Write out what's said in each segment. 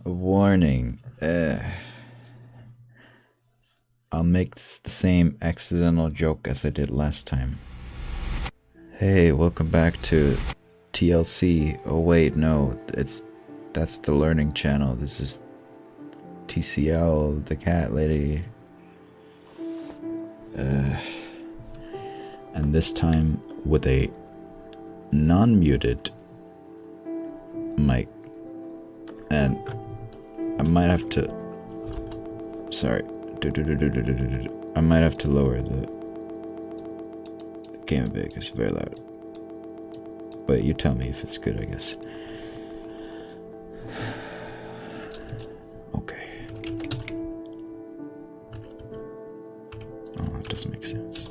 Warning. I'll make this the same accidental joke as I did last time. Hey, welcome back to TLC. Oh wait, no, that's the learning channel. This is TCL, the cat lady. And this time with a non-muted mic. And I might have to... Sorry. I might have to lower the game a bit because it's very loud. But you tell me if it's good, I guess. Okay. Oh, that doesn't make sense.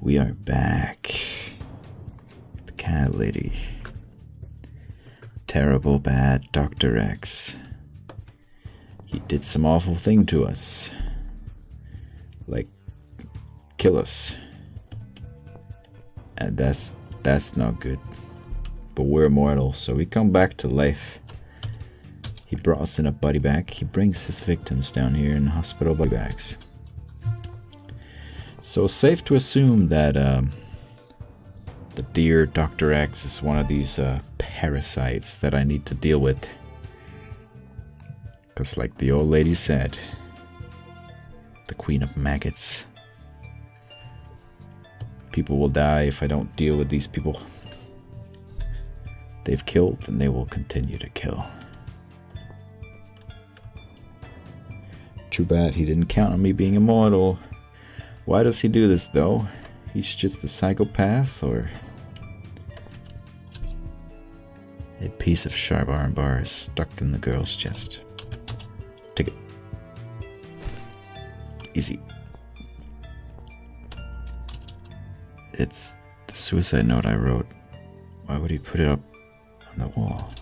We are back. The cat lady. Terrible bad Dr. X. He did some awful thing to us. Like, kill us. And that's not good. But we're immortal, so we come back to life. He brought us in a body bag. He brings his victims down here in hospital body bags. So safe to assume that the dear Dr. X is one of these parasites that I need to deal with. Because like the old lady said, the queen of maggots. People will die if I don't deal with these people. They've killed and they will continue to kill. Too bad he didn't count on me being immortal. Why does he do this though? He's just a psychopath, or... A piece of sharp iron bar is stuck in the girl's chest. Take it. Easy. It's the suicide note I wrote. Why would he put it up on the wall?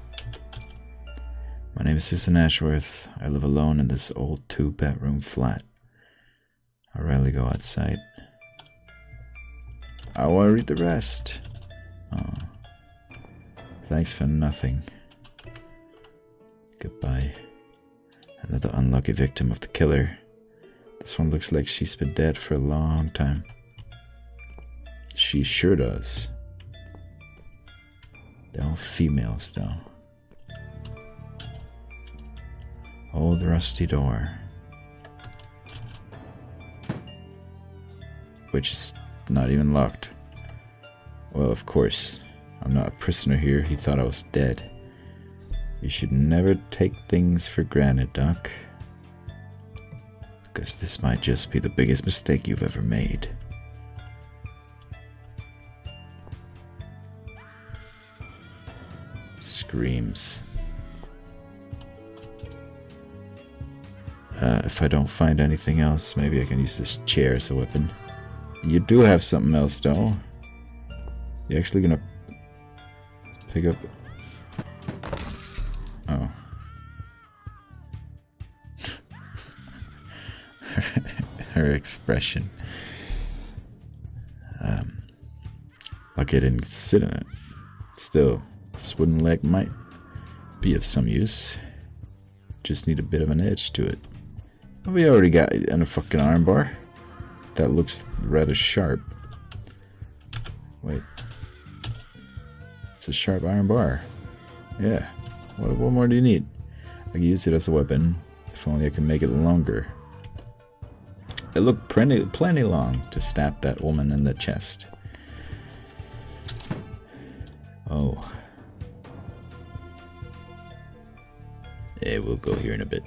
My name is Susan Ashworth. I live alone in this old 2-bedroom flat. I rarely go outside. I want to read the rest. Oh. Thanks for nothing. Goodbye. Another unlucky victim of the killer. This one looks like she's been dead for a long time. She sure does. They're all females though. Old rusty door. Which is not even locked. Well, of course. I'm not a prisoner here. He thought I was dead. You should never take things for granted, Doc. Because this might just be the biggest mistake you've ever made. Screams. If I don't find anything else, maybe I can use this chair as a weapon. You do have something else, though. You're actually gonna pick up... Oh. Her expression. Like I didn't sit in it. Still, this wooden leg might be of some use. Just need a bit of an edge to it. We already got a fucking armbar. That looks rather sharp. Wait. It's a sharp iron bar. Yeah. What more do you need? I can use it as a weapon. If only I can make it longer. It looked plenty long to stab that woman in the chest. Oh. Yeah, we'll go here in a bit.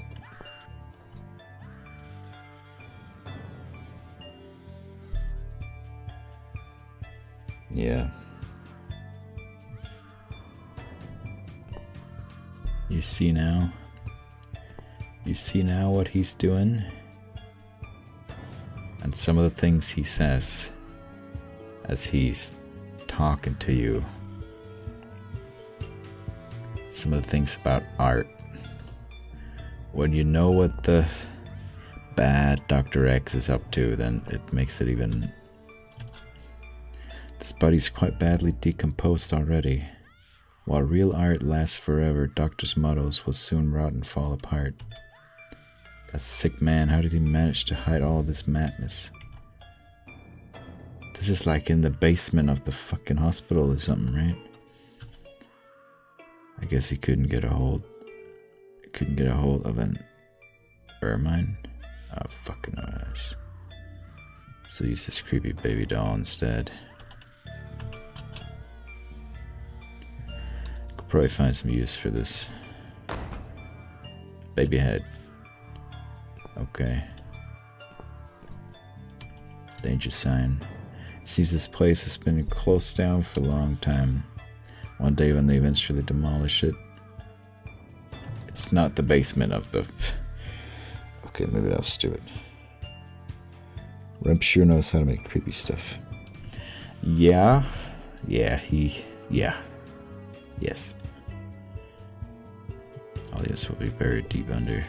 Yeah. You see now? You see now what he's doing? And some of the things he says as he's talking to you. Some of the things about art. When you know what the bad Dr. X is up to, then it makes it even... This body's quite badly decomposed already. While real art lasts forever, doctors' mottos will soon rot and fall apart. That sick man, how did he manage to hide all this madness? This is like in the basement of the fucking hospital or something, right? I guess he couldn't get a hold of an ermine. Oh, fucking ass. So use this creepy baby doll instead. Could probably find some use for this baby head. Okay. Danger sign. Seems this place has been closed down for a long time. One day when they eventually demolish it. It's not the basement of the... Okay, maybe that was stupid. Remp sure knows how to make creepy stuff. Yeah. Yes. All this will be buried deep under.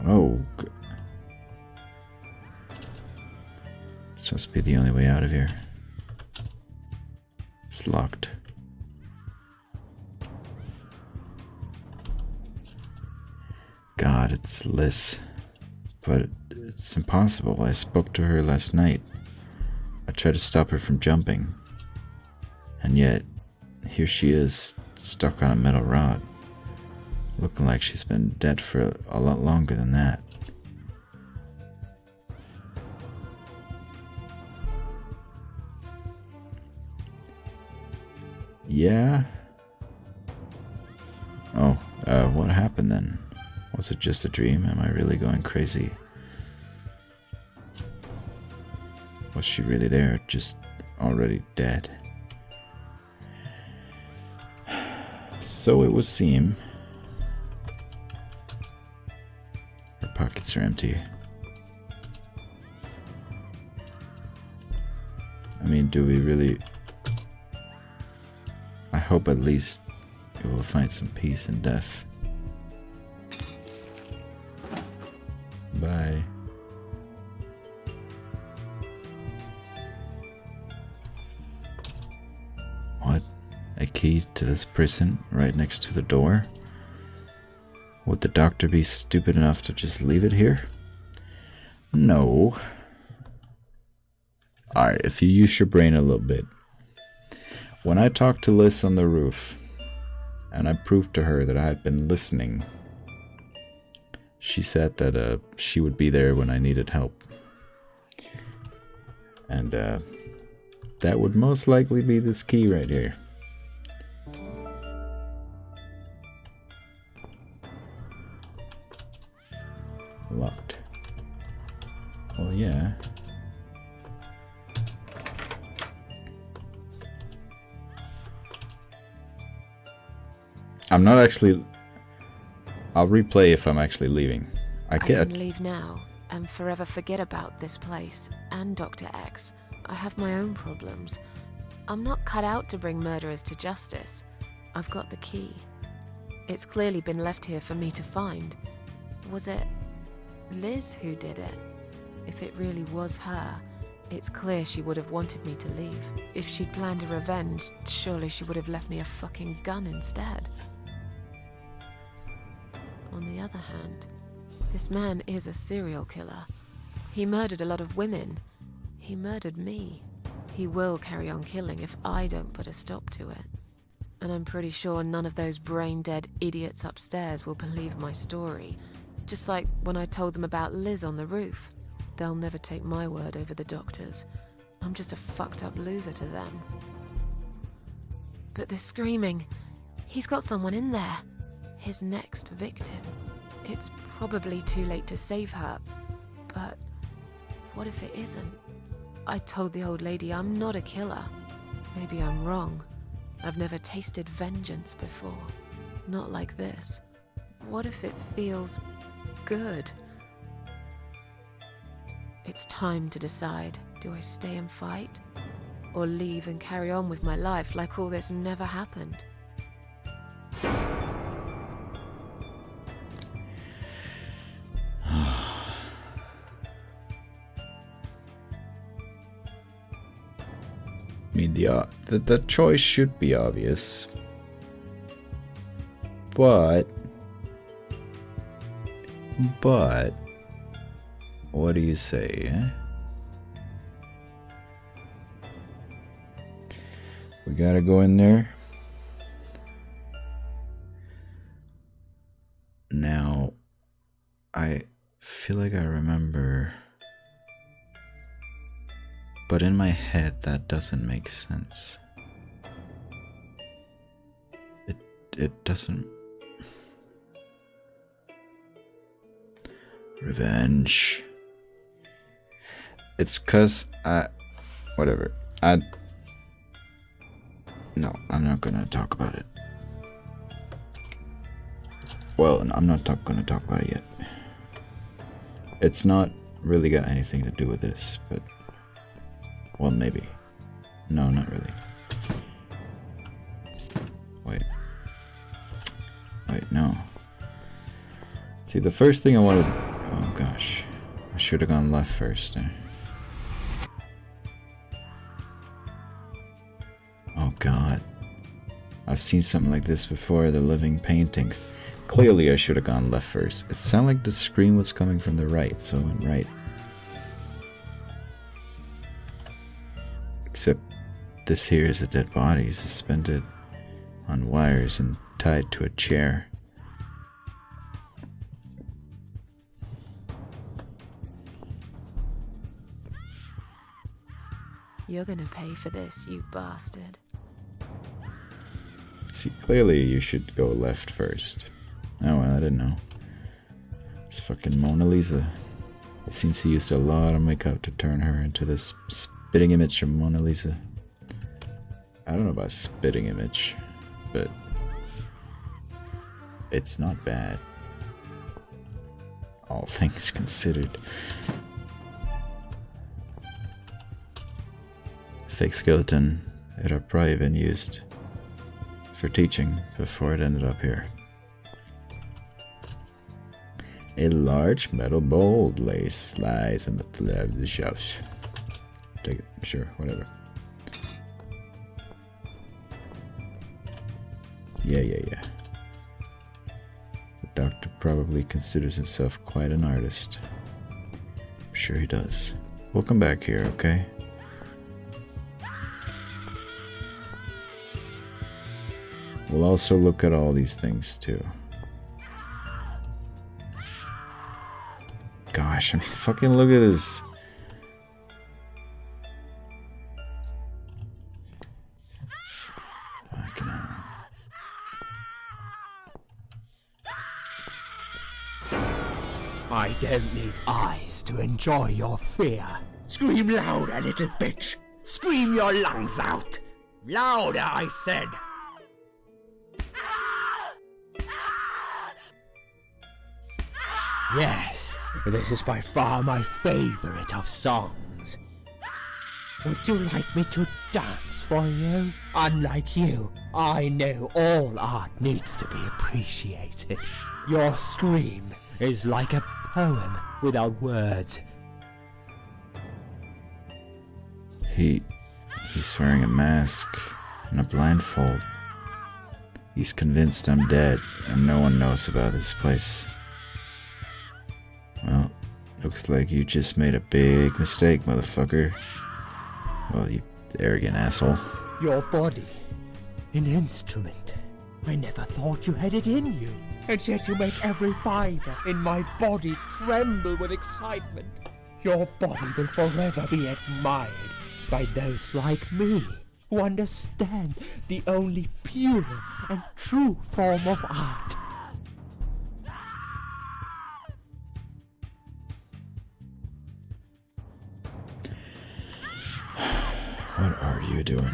Oh. This must be the only way out of here. It's locked. God, it's Liz. But it's impossible. I spoke to her last night. I tried to stop her from jumping. And yet, here she is, stuck on a metal rod. Looking like she's been dead for a lot longer than that. Yeah? Oh, what happened then? Was it just a dream? Am I really going crazy? Was she really there, just already dead? So it would seem. Her pockets are empty. I mean, do we really... I hope at least we will find some peace in death. Bye. What? A key to this prison right next to the door? Would the doctor be stupid enough to just leave it here? No. Alright, if you use your brain a little bit. When I talked to Liz on the roof, and I proved to her that I had been listening, she said that she would be there when I needed help. And that would most likely be this key right here. Locked. Well, yeah. I'm not actually... I'll replay if I'm actually leaving. I can leave now and forever forget about this place and Dr. X. I have my own problems. I'm not cut out to bring murderers to justice. I've got the key. It's clearly been left here for me to find. Was it Liz who did it? If it really was her, it's clear she would have wanted me to leave. If she'd planned a revenge, surely she would have left me a fucking gun instead. On the other hand, this man is a serial killer. He murdered a lot of women. He murdered me. He will carry on killing if I don't put a stop to it. And I'm pretty sure none of those brain-dead idiots upstairs will believe my story. Just like when I told them about Liz on the roof. They'll never take my word over the doctor's. I'm just a fucked up loser to them. But the screaming. He's got someone in there. His next victim. It's probably too late to save her, but what if it isn't? I told the old lady I'm not a killer. Maybe I'm wrong. I've never tasted vengeance before. Not like this. What if it feels good? It's time to decide. Do I stay and fight? Or leave and carry on with my life like all this never happened? I mean, the choice should be obvious. But, what do you say, eh? We gotta go in there. Now, I feel like I remember, but in my head that doesn't make sense. It doesn't. Revenge. It's 'cause whatever. No, I'm not gonna talk about it. Well, I'm not gonna talk about it yet. It's not really got anything to do with this, but... Well, maybe. No, not really. Wait, no. See, the first thing I wanted... Oh, gosh. I should have gone left first. Oh, God. I've seen something like this before, the living paintings. Clearly, I should have gone left first. It sounded like the scream was coming from the right, so I went right. Except this here is a dead body suspended on wires and tied to a chair. You're gonna pay for this, you bastard. See, clearly you should go left first. Oh, well, I didn't know. It's fucking Mona Lisa. It seems he used a lot of makeup to turn her into this spitting image of Mona Lisa. I don't know about spitting image, but it's not bad. All things considered. Fake skeleton. It had probably been used for teaching before it ended up here. A large metal bowl lies on the floor of the shelf. Take it, sure, whatever. Yeah. The doctor probably considers himself quite an artist. I'm sure he does. We'll come back here, okay? We'll also look at all these things too. Gosh, I mean, fucking look at this. Fucking hell. I don't need eyes to enjoy your fear. Scream louder, little bitch. Scream your lungs out. Louder, I said. Yes, this is by far my favorite of songs. Would you like me to dance for you? Unlike you, I know all art needs to be appreciated. Your scream is like a poem without words. He's wearing a mask and a blindfold. He's convinced I'm dead and no one knows about this place. Well, looks like you just made a big mistake, motherfucker. Well, you arrogant asshole. Your body, an instrument. I never thought you had it in you. And yet you make every fiber in my body tremble with excitement. Your body will forever be admired by those like me, who understand the only pure and true form of art. What are you doing?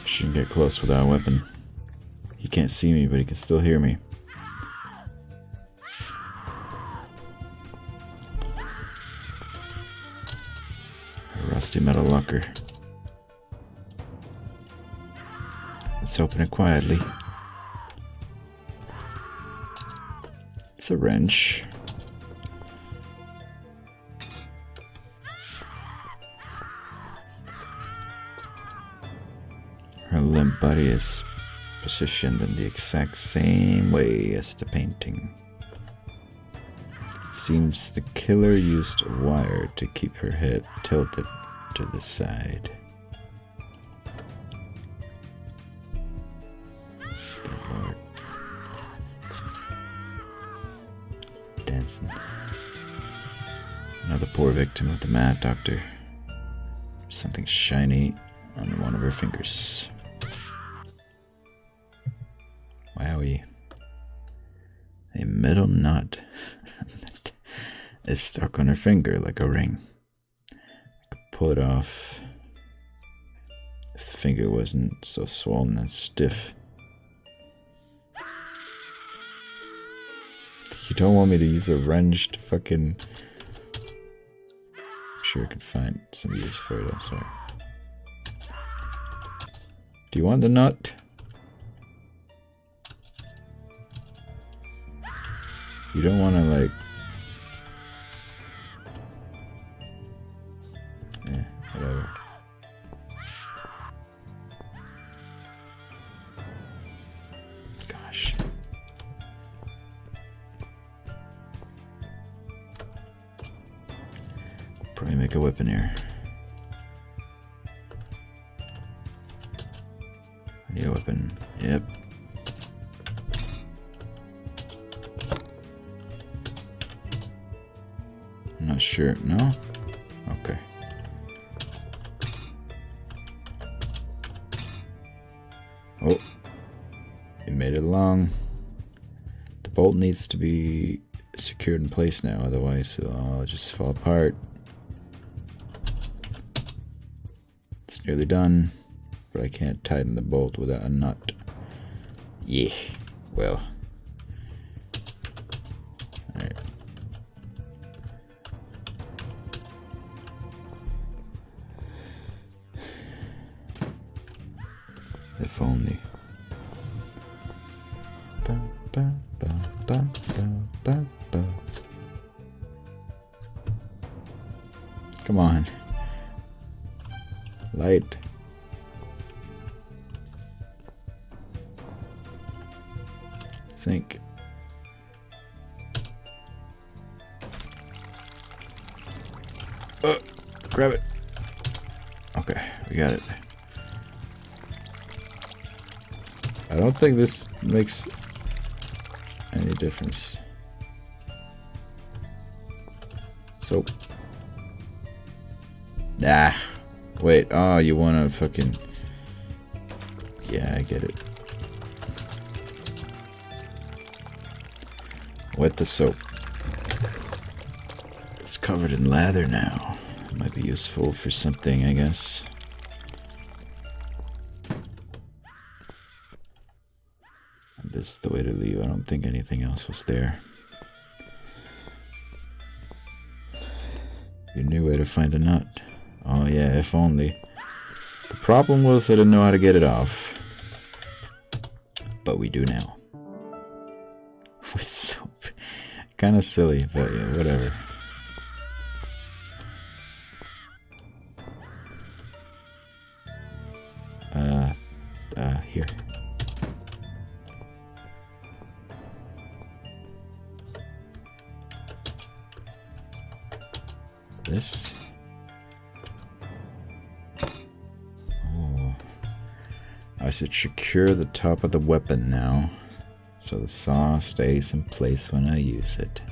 Shouldn't get close without a weapon. He can't see me, but he can still hear me. A rusty metal locker. Let's open it quietly. It's a wrench. Her limp body is positioned in the exact same way as the painting. It seems the killer used a wire to keep her head tilted to the side. Good Lord. Dancing. Another poor victim of the mad doctor. Something shiny on one of her fingers. Wowie. A metal nut is stuck on her finger like a ring. I could pull it off if the finger wasn't so swollen and stiff. You don't want me to use a wrench to fucking... Sure I can find some use for it elsewhere. Do you want the nut? You don't want to like... whatever. Gosh. Probably make a weapon here. I need a weapon. Yep. I'm not sure. No? Okay. Oh. It made it along. The bolt needs to be secured in place now, otherwise it'll just fall apart. It's nearly done, but I can't tighten the bolt without a nut. Yeah, well. Alright. If only. Ba, ba, ba, ba, ba, ba, ba. Come on. Light. Sink. Grab it. Okay, we got it. I don't think this makes any difference. So. Ah. Wait, oh, you wanna fucking... Yeah, I get it. Wet the soap. It's covered in lather now. It might be useful for something, I guess. And this is the way to leave. I don't think anything else was there. You knew where to find a nut. Oh yeah, if only. The problem was I didn't know how to get it off. But we do now. With soap. Kinda silly, but yeah, whatever. Here. This. Oh. I should secure the top of the weapon now, so the saw stays in place when I use it.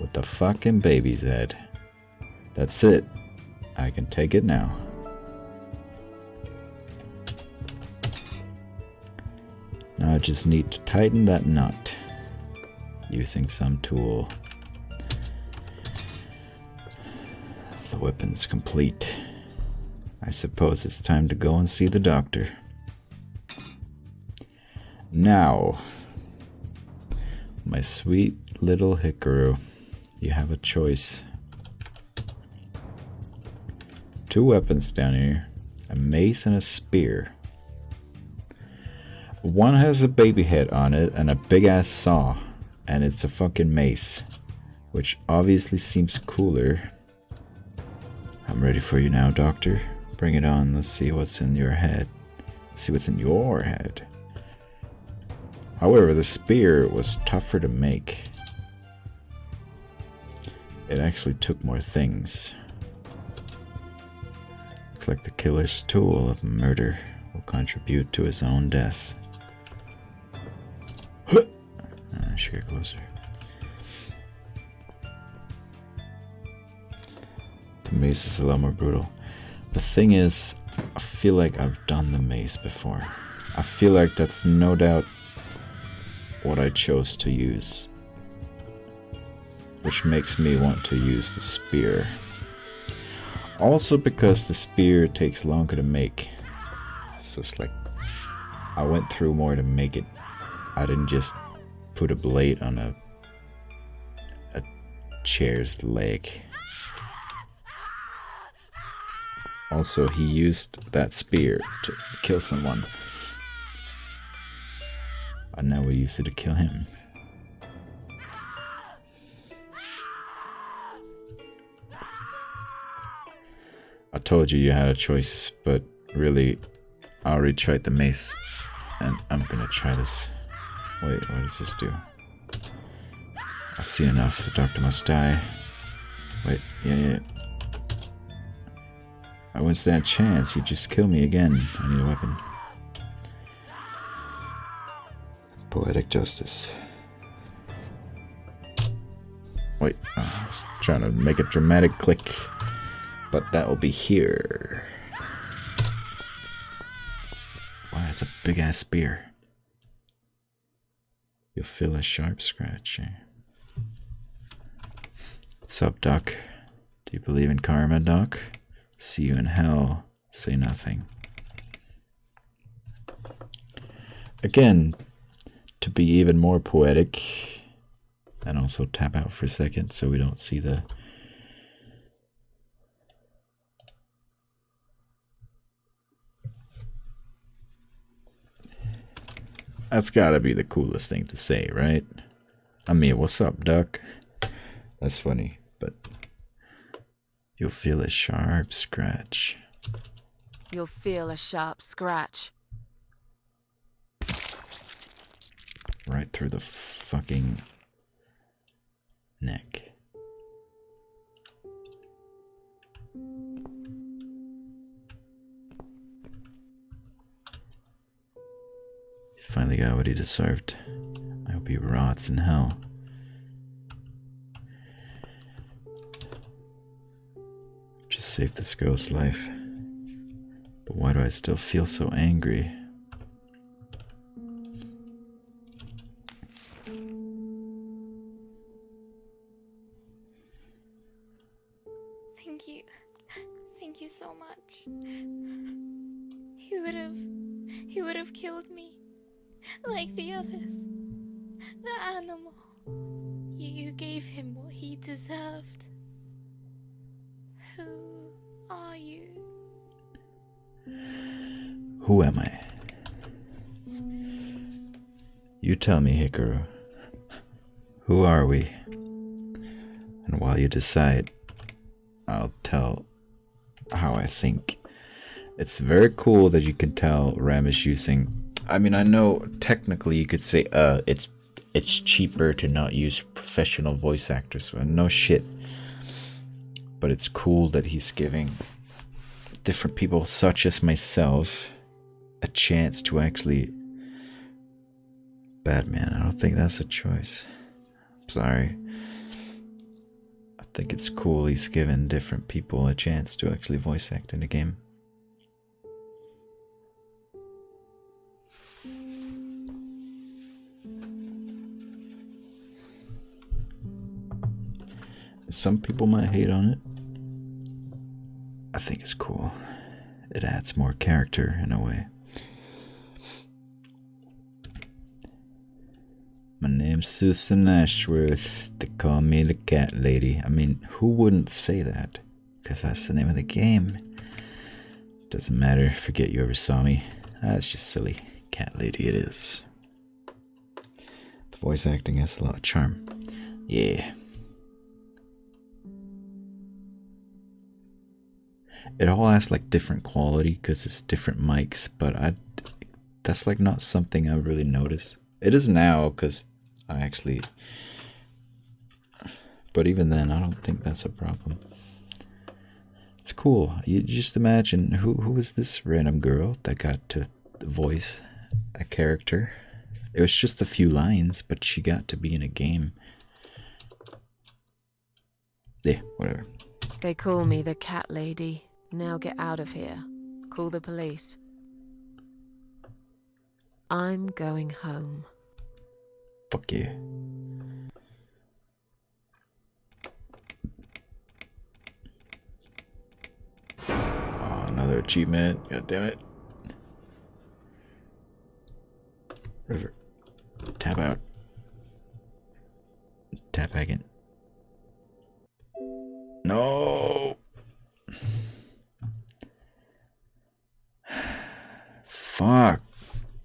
With the fucking baby's head. That's it. I can take it now. Now I just need to tighten that nut using some tool. The weapon's complete. I suppose it's time to go and see the doctor. Now, my sweet little Hikaru, you have a choice. Two weapons down here, a mace and a spear. One has a baby head on it and a big ass saw, and it's a fucking mace, which obviously seems cooler. I'm ready for you now, doctor. Bring it on. Let's see what's in your head. Let's see what's in your head. However, the spear was tougher to make. It actually took more things. Looks like the killer's tool of murder will contribute to his own death. I should get closer. The mace is a lot more brutal. The thing is, I feel like I've done the mace before. I feel like that's no doubt what I chose to use, which makes me want to use the spear. Also because the spear takes longer to make. So it's like I went through more to make it. I didn't just put a blade on a chair's leg. Also, he used that spear to kill someone. And now we use it to kill him. I told you you had a choice, but really, I already tried the mace, and I'm gonna try this. Wait, what does this do? I've seen enough. The doctor must die. Wait, yeah. I wouldn't stand a chance. He'd just kill me again. I need a weapon. Poetic justice. Wait, I was trying to make a dramatic click, but that will be here. Wow, that's a big ass spear. You'll feel a sharp scratch. What's up, Doc? Do you believe in karma, Doc? See you in hell. Say nothing. Again, to be even more poetic, and also tap out for a second so we don't see the... That's gotta be the coolest thing to say, right? I mean, what's up, Duck? That's funny, but... You'll feel a sharp scratch. You'll feel a sharp scratch. Right through the fucking neck. He finally got what he deserved. I hope he rots in hell. Just saved this girl's life. But why do I still feel so angry? Thank you. Thank you so much. He would have killed me. Like the others. The animal. You gave him what he deserved. Who are you? Who am I? You tell me, Hikaru. Who are we? And while you decide, I'll tell how I think. It's very cool that you can tell Ram is using... I mean, I know technically you could say, it's cheaper to not use professional voice actors. Well, no shit. But it's cool that he's giving different people, such as myself, a chance to actually... Batman, I don't think that's a choice. I'm sorry. I think it's cool he's given different people a chance to actually voice act in a game. Some people might hate on it. I think it's cool. It adds more character in a way. My name's Susan Ashworth. They call me the cat lady. I mean, who wouldn't say that? Because that's the name of the game. Doesn't matter. Forget you ever saw me. That's just silly. Cat lady it is. The voice acting has a lot of charm. Yeah. It all has like different quality because it's different mics, but that's like not something I really notice. It is now because I actually, but even then, I don't think that's a problem. It's cool. You just imagine who was this random girl that got to voice a character. It was just a few lines, but she got to be in a game. Yeah, whatever. They call me the cat lady. Now get out of here. Call the police. I'm going home. Fuck you. Oh, another achievement. God damn it. River. Tap out. Tap back in. No. Fuck.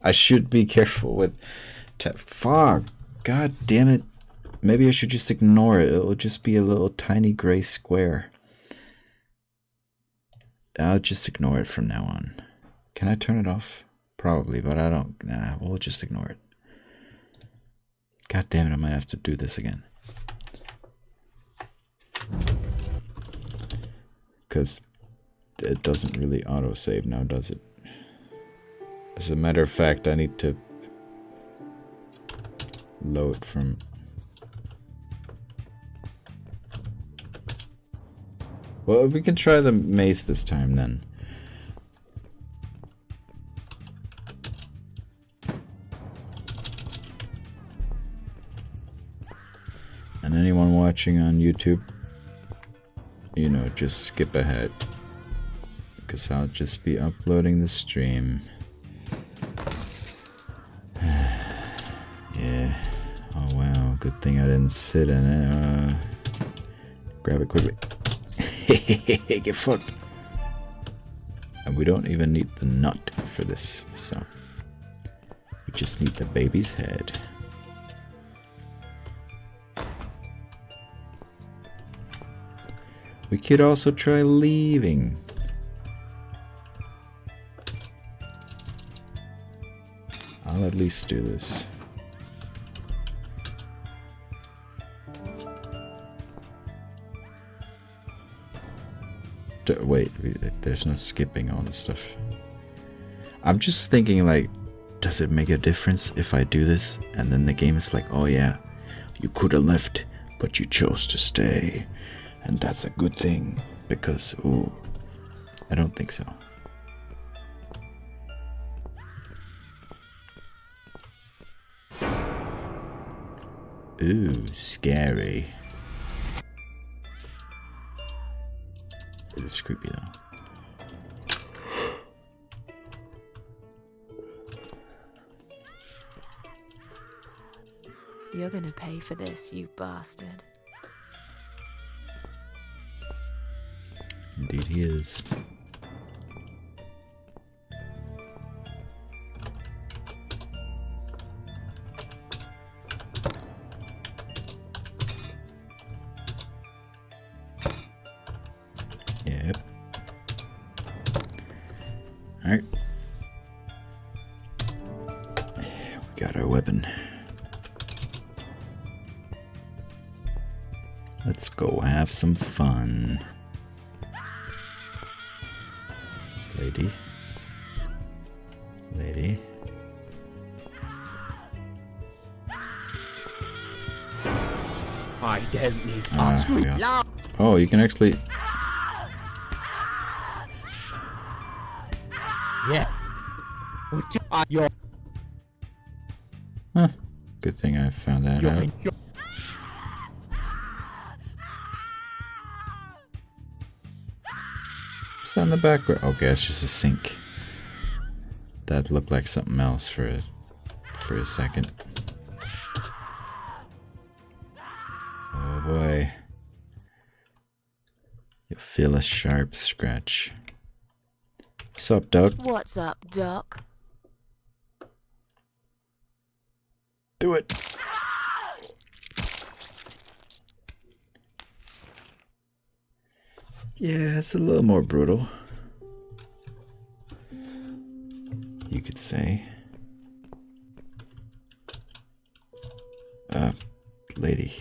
I should be careful with tap. Fuck. God damn it. Maybe I should just ignore it. It'll just be a little tiny gray square. I'll just ignore it from now on. Can I turn it off? Probably, but I don't. Nah, we'll just ignore it. God damn it, I might have to do this again. Because it doesn't really autosave now, does it? As a matter of fact, I need to load from... Well, we can try the maze this time then. And anyone watching on YouTube, you know, just skip ahead. Because I'll just be uploading the stream. Yeah. Oh wow, good thing I didn't sit in it. Grab it quickly. Get fucked. And we don't even need the nut for this, so we just need the baby's head. We could also try leaving. I'll at least do this. Wait, there's no skipping all this stuff. I'm just thinking, like, does it make a difference if I do this and then the game is like, oh yeah, you could have left, but you chose to stay. And that's a good thing, because, ooh, I don't think so. Ooh, scary. It is creepy though. You're gonna pay for this, you bastard. Indeed he is. Yep. Alright. We got our weapon. Let's go have some fun. Lady. Lady. I don't need Yes. Oh, you can actually... Yeah. You're Huh. Good thing I found that out. What's that in the background? Okay, it's just a sink. That looked like something else for a second. Oh boy. You'll feel a sharp scratch. What's up, Doc? What's up, Doc? Do it. Yeah, it's a little more brutal, you could say. Lady.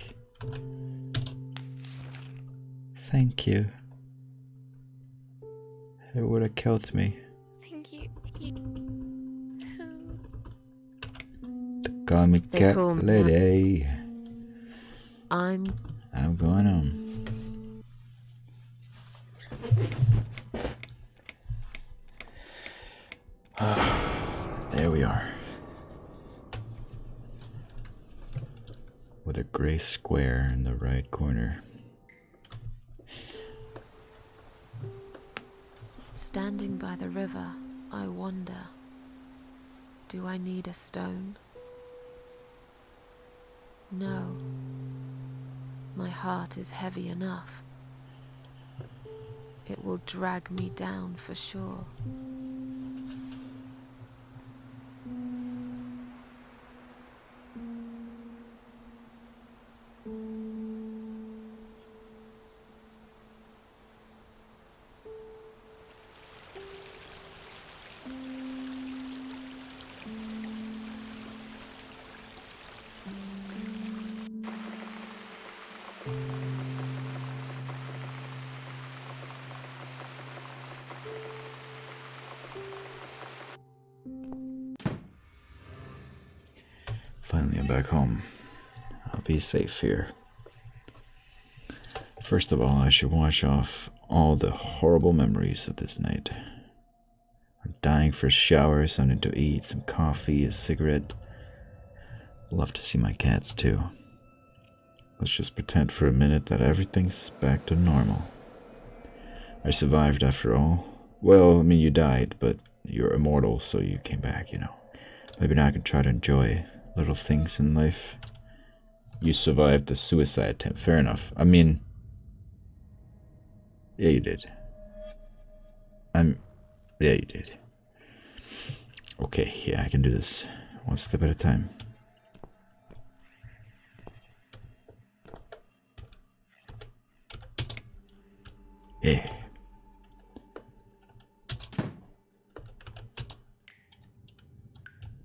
Thank you. It would have killed me. Thank you. Who? Call me They cat call me lady. I'm going home. There we are. With a gray square in the right corner. standing by the river. I wonder, do I need a stone? No. My heart is heavy enough. It will drag me down for sure. Finally, I'm back home. I'll be safe here. First of all, I should wash off all the horrible memories of this night. I'm dying for a shower, something to eat, some coffee, a cigarette. Love to see my cats too. Let's just pretend for a minute that everything's back to normal. I survived after all. Well, I mean, you died, but you're immortal, so you came back, you know. Maybe now I can try to enjoy little things in life. You survived the suicide attempt, fair enough. I mean, yeah, you did. Yeah, you did. Okay, yeah, I can do this. One step at a time. Yeah.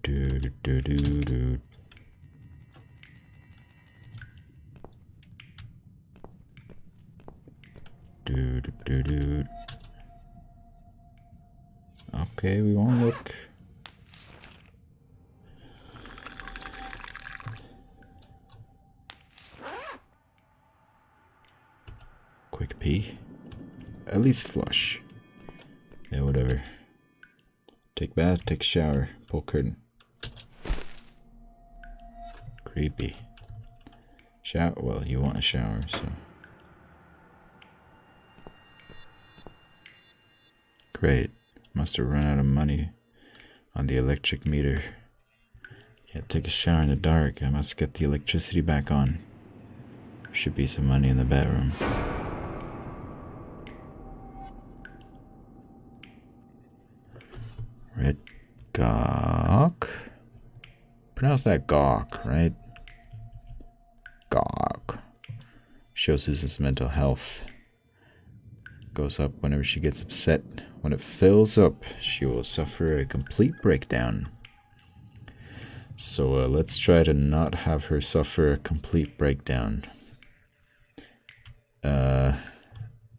Do do do do do. Do do do do. Okay, we won't look. Quick pee. At least flush. Yeah, whatever. Take bath, take shower, pull curtain. Creepy. Shower, well, you want a shower, so. Great. Must have run out of money on the electric meter. Can't take a shower in the dark. I must get the electricity back on. Should be some money in the bedroom. Red gawk. Pronounce that gawk, right? Gawk. Shows Susan's mental health goes up whenever she gets upset. When it fills up, she will suffer a complete breakdown. So let's try to not have her suffer a complete breakdown.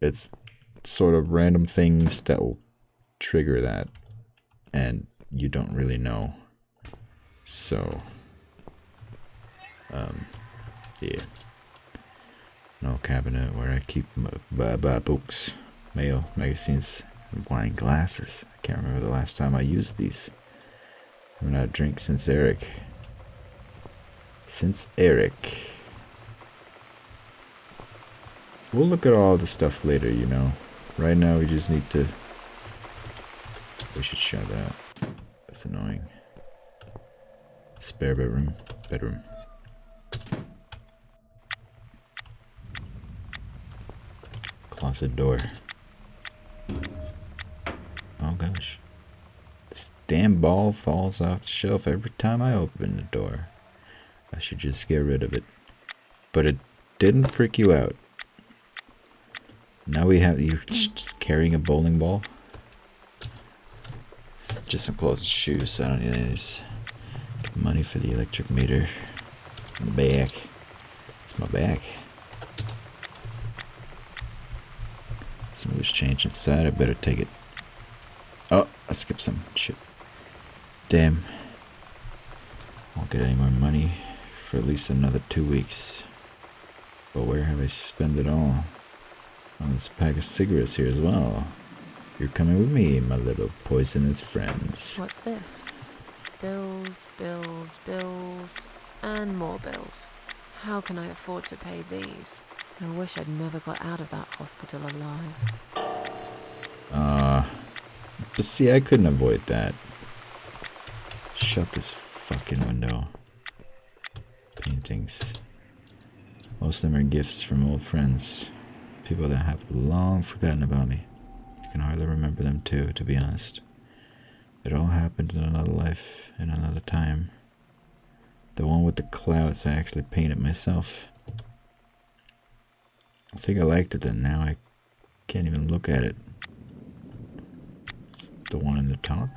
It's sort of random things that will trigger that, and you don't really know. So, yeah. No cabinet where I keep my books, mail, magazines, and wine glasses. I can't remember the last time I used these. I haven't had a drink since Eric. We'll look at all the stuff later, you know. Right now we just need to... We should shut that. That's annoying. Spare bedroom. Closet door. Oh gosh. This damn ball falls off the shelf every time I open the door. I should just get rid of it. But it didn't freak you out. Now we have you just carrying a bowling ball. Just some clothes and shoes. I don't need any of these. Get money for the electric meter. In the back. It's my back. Some loose change inside. I better take it. Oh, I skipped some shit. Damn. Won't get any more money for at least another 2 weeks. But where have I spent it all? Oh, there's a pack of cigarettes here as well. You're coming with me, my little poisonous friends. What's this? Bills, bills, bills, and more bills. How can I afford to pay these? I wish I'd never got out of that hospital alive. But see, I couldn't avoid that. Shut this fucking window. Paintings. Most of them are gifts from old friends. People that have long forgotten about me. I can hardly remember them too, to be honest. It all happened in another life, in another time. The one with the clouds I actually painted myself. I think I liked it then, now I can't even look at it. It's the one in the top.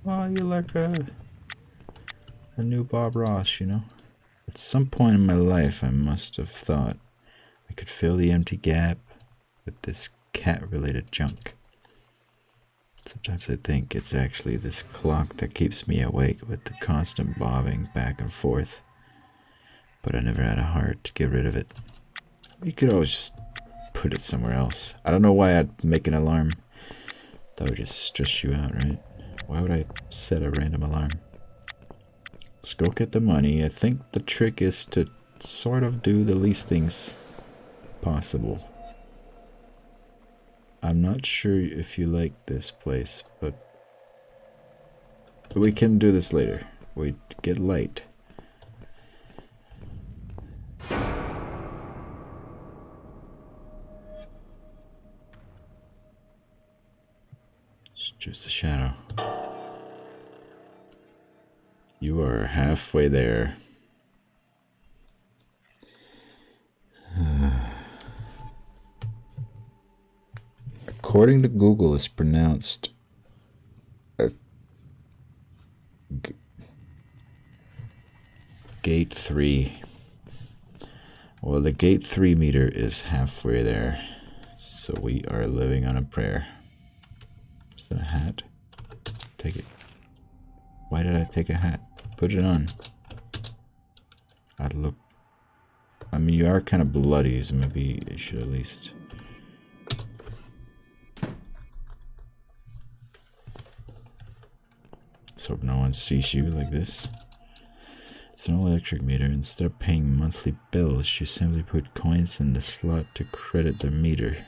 Oh, you like a new Bob Ross, you know? At some point in my life, I must have thought I could fill the empty gap with this cat-related junk. Sometimes I think it's actually this clock that keeps me awake with the constant bobbing back and forth. But I never had a heart to get rid of it. You could always just put it somewhere else. I don't know why I'd make an alarm. That would just stress you out, right? Why would I set a random alarm? Let's go get the money. I think the trick is to sort of do the least things possible. I'm not sure if you like this place, but we can do this later. We get light. It's just a shadow. You are halfway there. According to Google, it's pronounced Gate 3. Well, the Gate 3 meter is halfway there. So we are living on a prayer. Is that a hat? Take it. Why did I take a hat? Put it on. I'd look. I mean, you are kind of bloody, so maybe you should at least. Let's hope no one sees you like this. It's an electric meter. Instead of paying monthly bills, you simply put coins in the slot to credit the meter.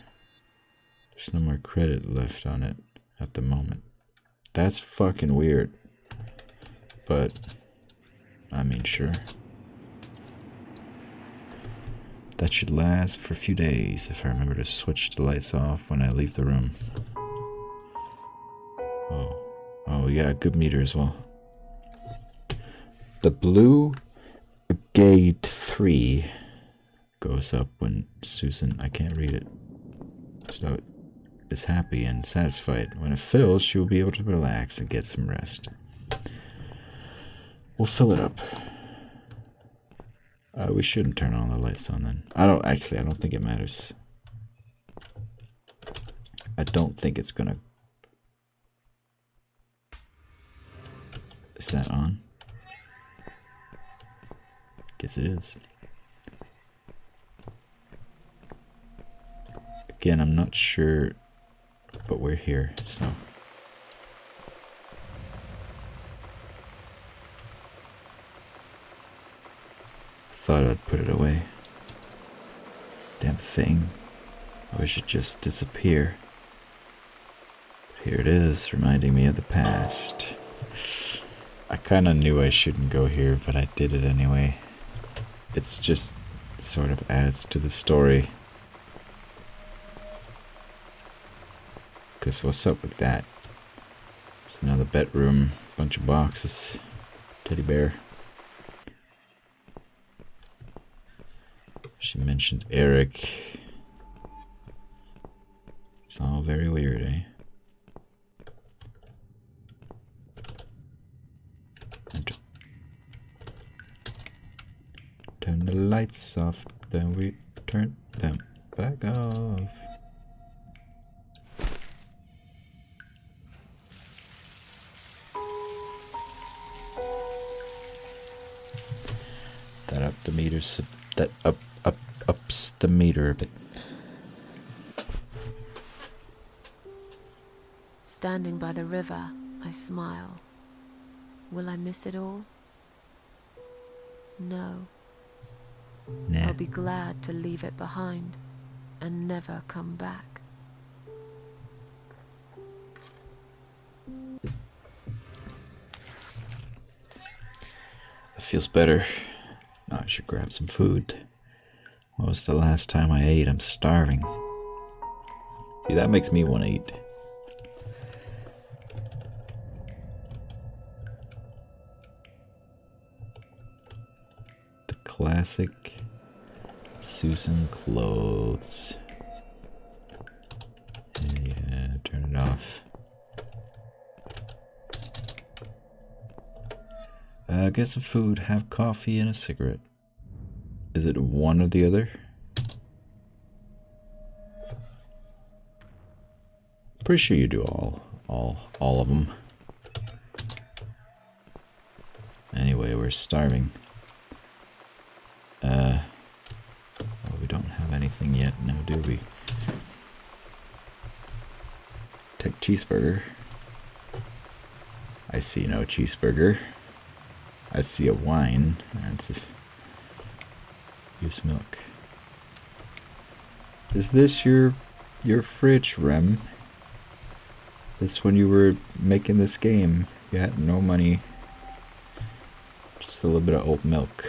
There's no more credit left on it at the moment. That's fucking weird. But, I mean, sure. That should last for a few days if I remember to switch the lights off when I leave the room. Oh yeah, good meter as well. The blue Gate 3 goes up when Susan, I can't read it, so is happy and satisfied. When it fills, she will be able to relax and get some rest. We'll fill it up. We shouldn't turn all the lights on then. I don't think it matters. I don't think it's gonna. Is that on? Guess it is. Again, I'm not sure, but we're here, so. Thought I'd put it away. Damn thing. I wish it just disappear. But here it is, reminding me of the past. I kinda knew I shouldn't go here, but I did it anyway. It's just sort of adds to the story. 'Cause what's up with that? It's another bedroom, bunch of boxes, teddy bear. She mentioned Eric. It's all very weird, eh? Turn the lights off, then we turn them back off. That up the meter, that ups the meter a bit. Standing by the river, I smile. Will I miss it all? No. Nah. I'll be glad to leave it behind and never come back. That feels better. Now I should grab some food. What was the last time I ate? I'm starving. See, that makes me want to eat. The classic Susan clothes. Yeah, turn it off. Get some food, have coffee and a cigarette. Is it one or the other? Pretty sure you do all of them. Anyway, we're starving. Well, we don't have anything yet now, do we? Take cheeseburger. I see no cheeseburger. I see a wine and use milk. Is this your fridge, Rem? This when you were making this game, you had no money. Just a little bit of oat milk.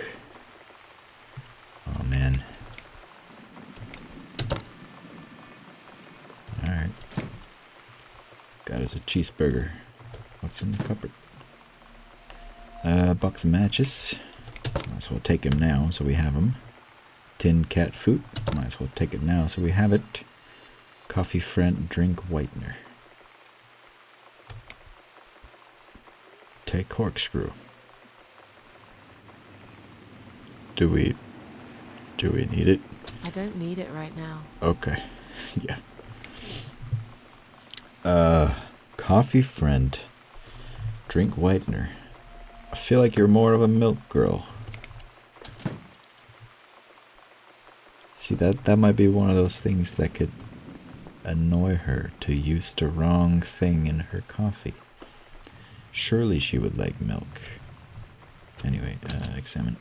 Oh man. Alright. Got us a cheeseburger. What's in the cupboard? Box of matches. Might as well take him now, so we have him. Tin cat food. Might as well take it now, so we have it. Coffee friend drink whitener. Take corkscrew. Do we need it? I don't need it right now. Okay. Yeah. Coffee friend. Drink whitener. I feel like you're more of a milk girl. See, that might be one of those things that could annoy her, to use the wrong thing in her coffee. Surely she would like milk. Anyway, examine.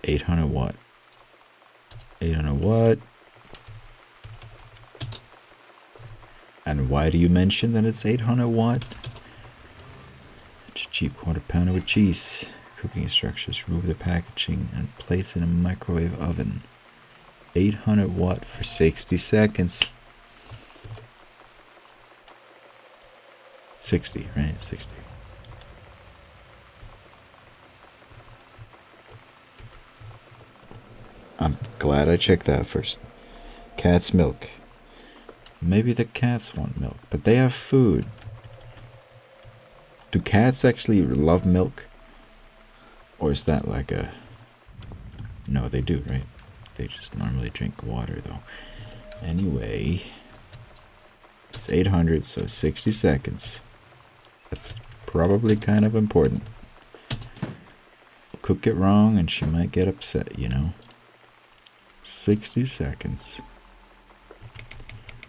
800 watt. 800 watt. And why do you mention that it's 800 watt? It's a cheap quarter pounder with cheese. Cooking instructions: remove the packaging and place in a microwave oven. 800 watt for 60 seconds. 60, right? 60. I'm glad I checked that first. Cat's milk. Maybe the cats want milk, but they have food. Do cats actually love milk? Or is that like a... No, they do, right? They just normally drink water, though. Anyway... It's 800, so 60 seconds. That's probably kind of important. Cook it wrong and she might get upset, you know? 60 seconds.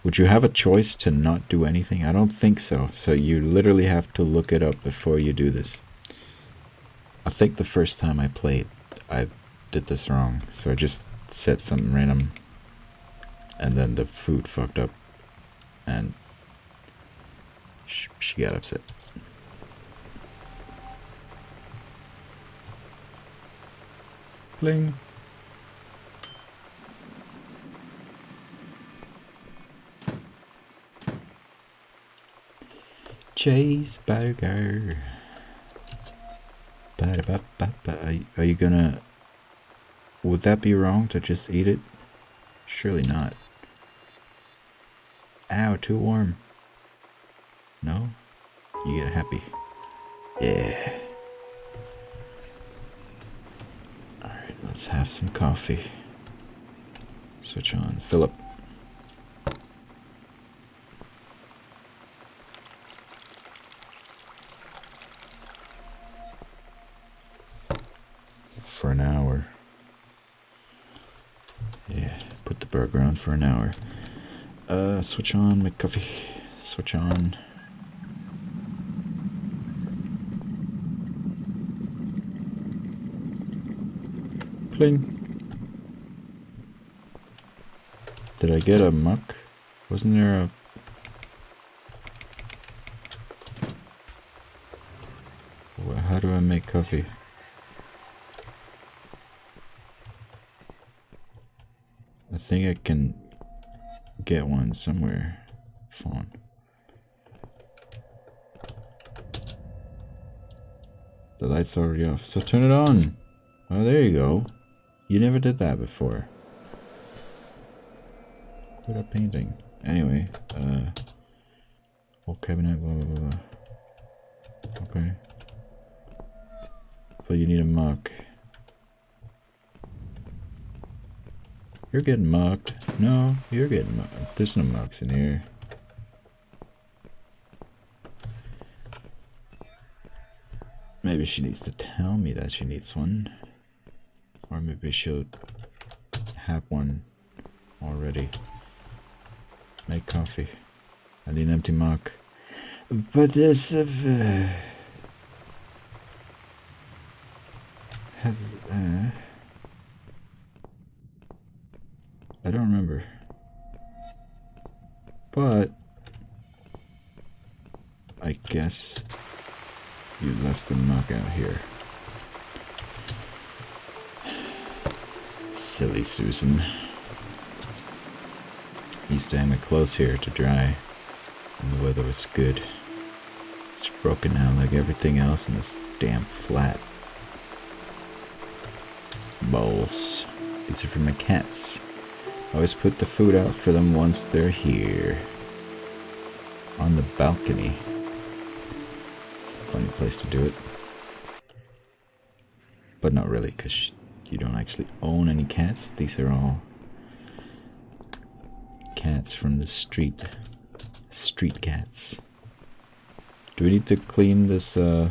Would you have a choice to not do anything? I don't think so. So you literally have to look it up before you do this. I think the first time I played, I did this wrong. So I just said something random. And then the food fucked up. And she got upset. Bling. Cheeseburger. Are you gonna Would that be wrong to just eat it? Surely not. Ow, too warm. No? You get happy. Yeah. Alright, let's have some coffee. Switch on Philip. For an hour. Yeah, put the burger on for an hour. Switch on McCoffee. Switch on. Pling. Did I get a muck? Wasn't there a... How do I make coffee? I think I can get one somewhere. Phone. The light's already off, so turn it on. Oh, there you go. You never did that before. Put up painting. Anyway, whole cabinet, blah, blah, blah. Okay. But you need a muck. You're getting mucked. No, you're getting mucked. There's no mucks in here. Maybe she needs to tell me that she needs one. Or maybe she'll have one already. Make coffee. I need an empty mug. But there's a... I don't remember. But I guess you left the mug out here. Silly Susan. Used to hang my clothes here to dry when the weather was good. It's broken now like everything else in this damn flat. Bowls. These are for my cats. I always put the food out for them once they're here. On the balcony. It's a funny place to do it. But not really, because you don't actually own any cats. These are all cats from the street. Street cats. Do we need to clean this, It's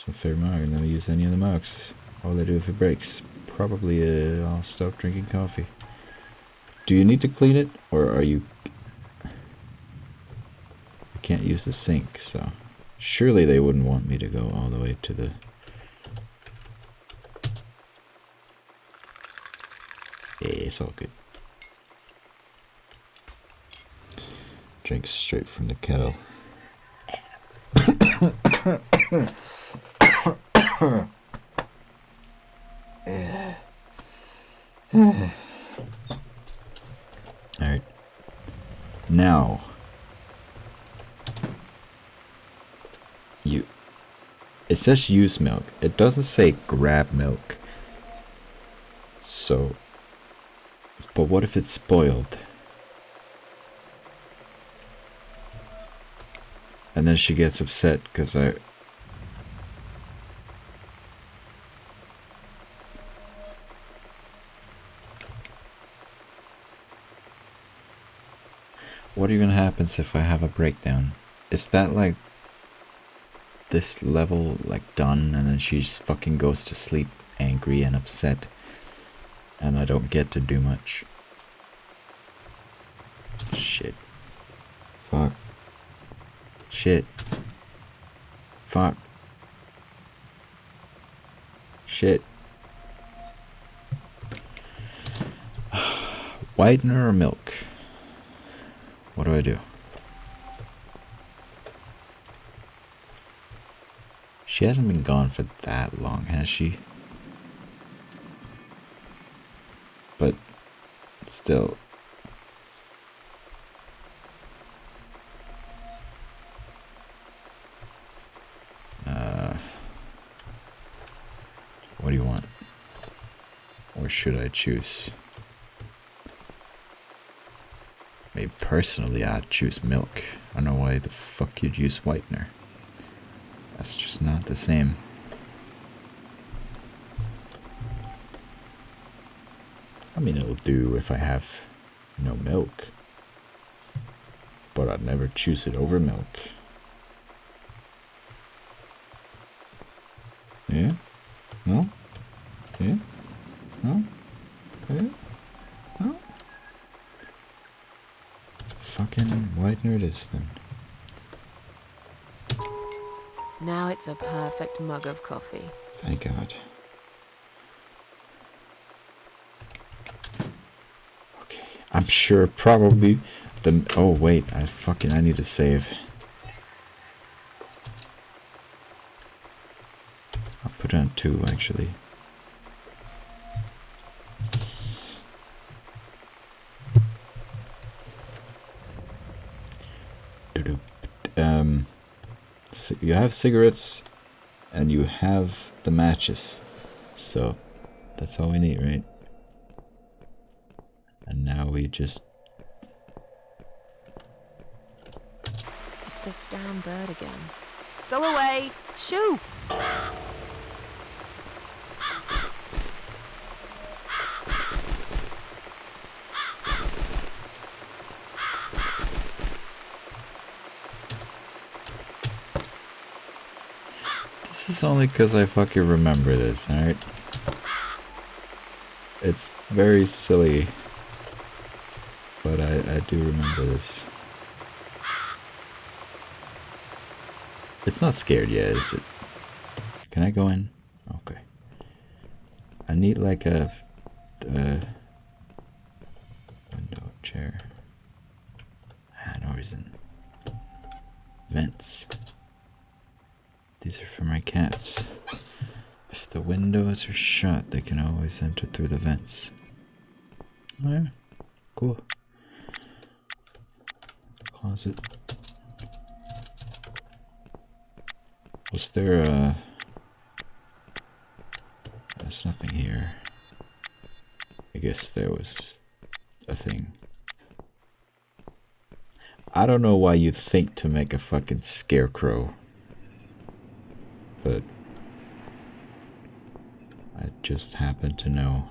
my favorite mug. I never use any of the mugs. All I do if it breaks. Probably, I'll stop drinking coffee. Do you need to clean it? Or are you... I can't use the sink, so... Surely they wouldn't want me to go all the way to the... Yeah, it's all good. Drink straight from the kettle. Alright. Now... It says use milk. It doesn't say grab milk. So... But what if it's spoiled? And then she gets upset because I... What even happens if I have a breakdown? Is that like... this level like done and then she just fucking goes to sleep angry and upset and I don't get to do much? Shit. Fuck. Shit. Fuck. Shit. Whitener or milk? What do I do? She hasn't been gone for that long, has she? But still. What do you want? Or should I choose? Maybe personally I'd choose milk. I don't know why the fuck you'd use whitener. That's just not the same. I mean, it'll do if I have no milk. But I'd never choose it over milk. Yeah? No? Yeah? No? Yeah? No? Fucking whitener it is then. Now it's a perfect mug of coffee. Thank God. Okay, I'm sure probably the... Oh wait, I need to save. I'll put on 2 actually. You have cigarettes and you have the matches, so that's all we need, right? And now we just... It's this damn bird again. Go away! Shoo! This is only because I fucking remember this, alright? It's very silly, but I do remember this. It's not scared yet, is it? Can I go in? Okay. I need like a window chair. No reason. Vents. These are for my cats. If the windows are shut, they can always enter through the vents. Oh yeah, cool. Closet. Was there a... There's nothing here. I guess there was a thing. I don't know why you'd think to make a fucking scarecrow. But I just happen to know.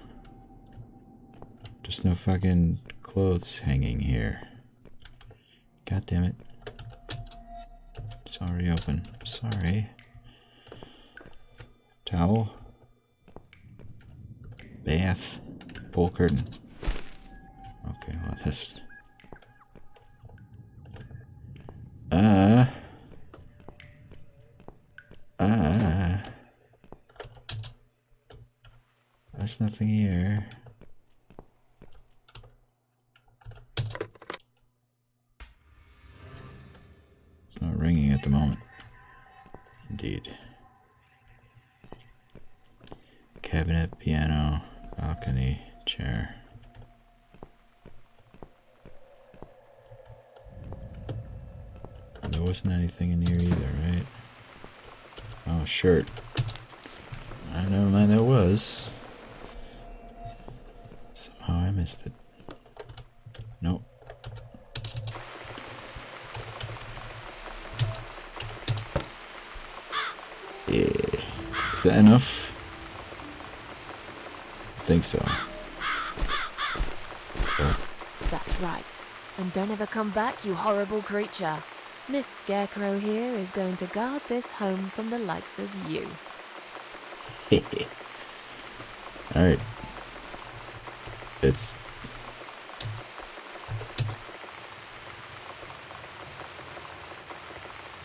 There's no fucking clothes hanging here. God damn it. It's already open. Sorry. Towel. Bath. Pull curtain. Okay, well that's... There's nothing here. It's not ringing at the moment. Indeed. Cabinet, piano, balcony, chair. There wasn't anything in here either, right? Oh, shirt. Never mind, there was. Somehow I missed it. Nope. Yeah. Is that enough? I think so. Oh. That's right. And don't ever come back, you horrible creature. Miss Scarecrow here is going to guard this home from the likes of you. Alright. It's...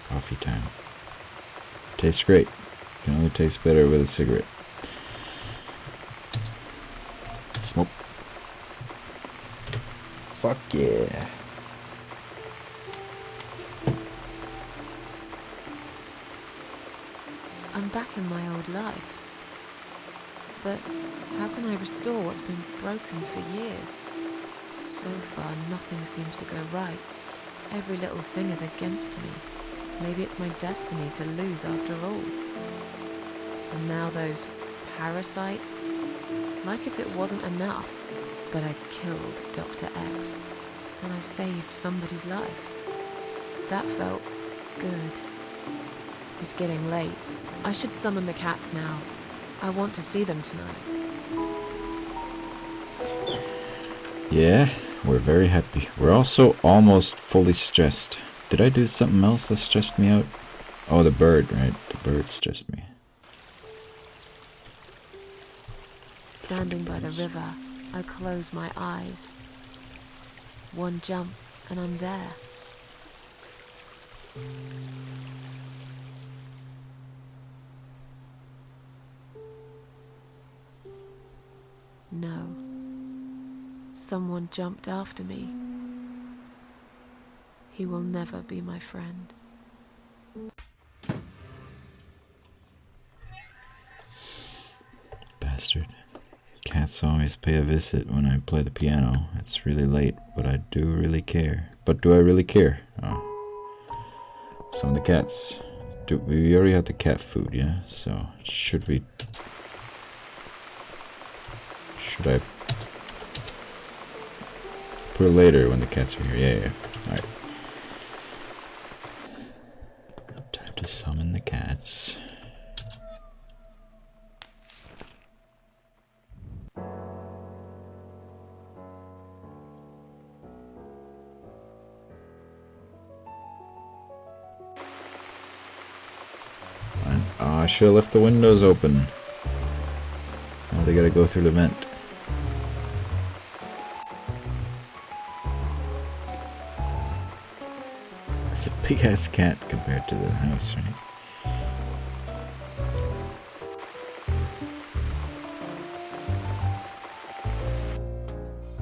coffee time. Tastes great. Can only taste better with a cigarette. Smoke. Fuck yeah. I'm back in my old life. But how can I restore what's been broken for years? So far, nothing seems to go right. Every little thing is against me. Maybe it's my destiny to lose after all. And now those parasites. Like if it wasn't enough. But I killed Dr. X. And I saved somebody's life. That felt good. It's getting late. I should summon the cats now. I want to see them tonight. Yeah, we're very happy. We're also almost fully stressed. Did I do something else that stressed me out? Oh, the bird, right? The bird stressed me. Standing by the river, I close my eyes. One jump, and I'm there. No. Someone jumped after me. He will never be my friend. Bastard. Cats always pay a visit when I play the piano. It's really late, but I do really care. But do I really care? Oh. Some of the cats. We already have the cat food, yeah? So, should I put it later when the cats are here? Yeah. Alright. Time to summon the cats. Oh, I should have left the windows open. Now they gotta go through the vent. It's a big ass cat compared to the house, right?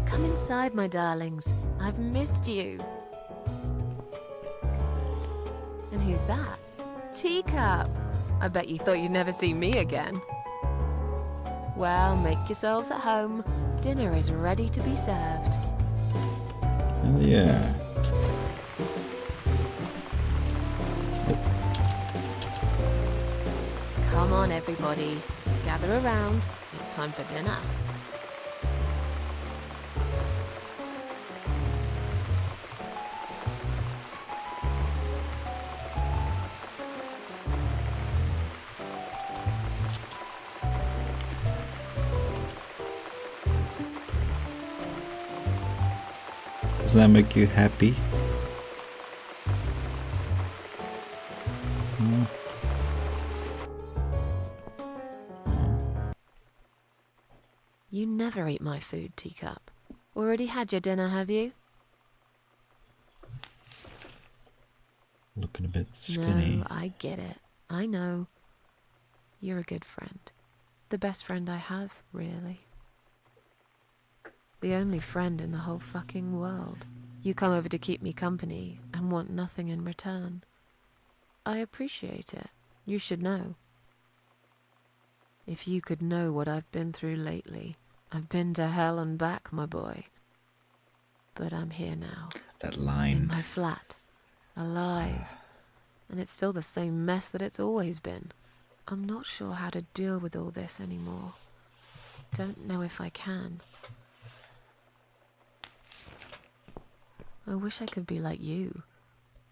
Come inside, my darlings. I've missed you. And who's that? Teacup. I bet you thought you'd never see me again. Well, make yourselves at home. Dinner is ready to be served. Oh yeah. Come on, everybody. Gather around. It's time for dinner. Does that make you happy? You never eat my food, Teacup. Already had your dinner, have you? Looking a bit skinny. No, I get it. I know. You're a good friend. The best friend I have, really. The only friend in the whole fucking world. You come over to keep me company and want nothing in return. I appreciate it. You should know. If you could know what I've been through lately. I've been to hell and back, my boy. But I'm here now. That In line. my flat. Alive. And it's still the same mess that it's always been. I'm not sure how to deal with all this anymore. Don't know if I can. I wish I could be like you.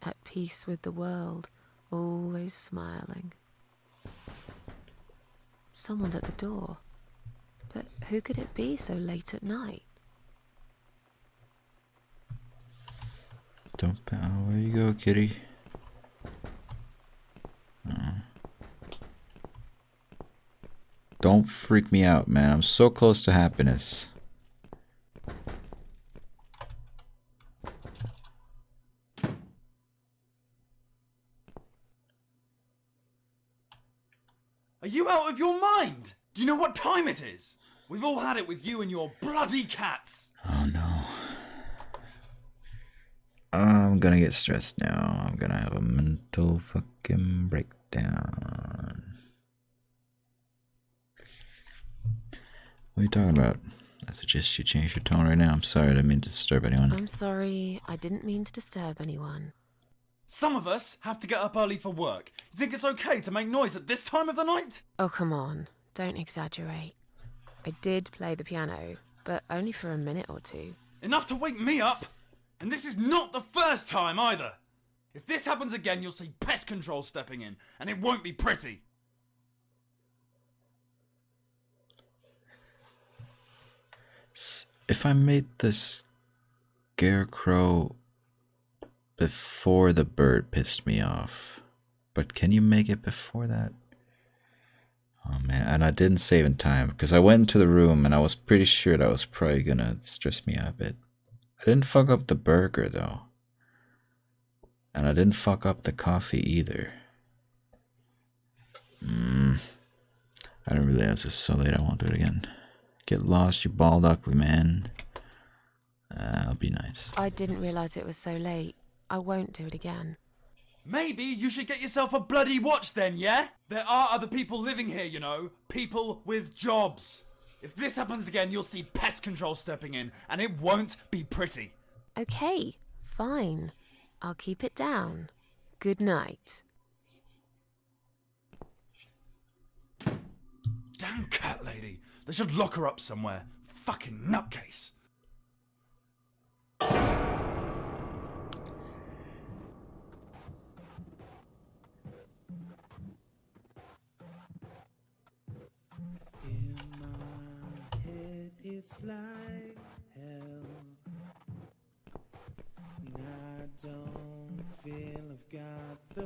At peace with the world. Always smiling. Someone's at the door. But who could it be so late at night? Don't bow. Where you go, kitty? Oh. Don't freak me out, man. I'm so close to happiness. Are you out of your mind? Do you know what time it is? We've all had it with you and your bloody cats. Oh no. I'm gonna get stressed now. I'm gonna have a mental fucking breakdown. What are you talking about? I suggest you change your tone right now. I'm sorry, I didn't mean to disturb anyone. I'm sorry. I didn't mean to disturb anyone. Some of us have to get up early for work. You think it's okay to make noise at this time of the night? Oh, come on. Don't exaggerate. I did play the piano, but only for a minute or two. Enough to wake me up! And this is not the first time either! If this happens again, you'll see pest control stepping in, and it won't be pretty! If I made the scarecrow before the bird pissed me off, but can you make it before that? Oh man, and I didn't save in time because I went into the room and I was pretty sure that was probably gonna stress me out a bit. I didn't fuck up the burger though. And I didn't fuck up the coffee either. I didn't realize it was so late. I won't do it again. Get lost, you bald ugly man. That'll be nice. I didn't realize it was so late. I won't do it again. Maybe you should get yourself a bloody watch then, yeah? There are other people living here, you know. People with jobs. If this happens again, you'll see pest control stepping in, and it won't be pretty. Okay, fine. I'll keep it down. Good night. Damn cat lady. They should lock her up somewhere. Fucking nutcase. It's like hell, and I don't feel I've got the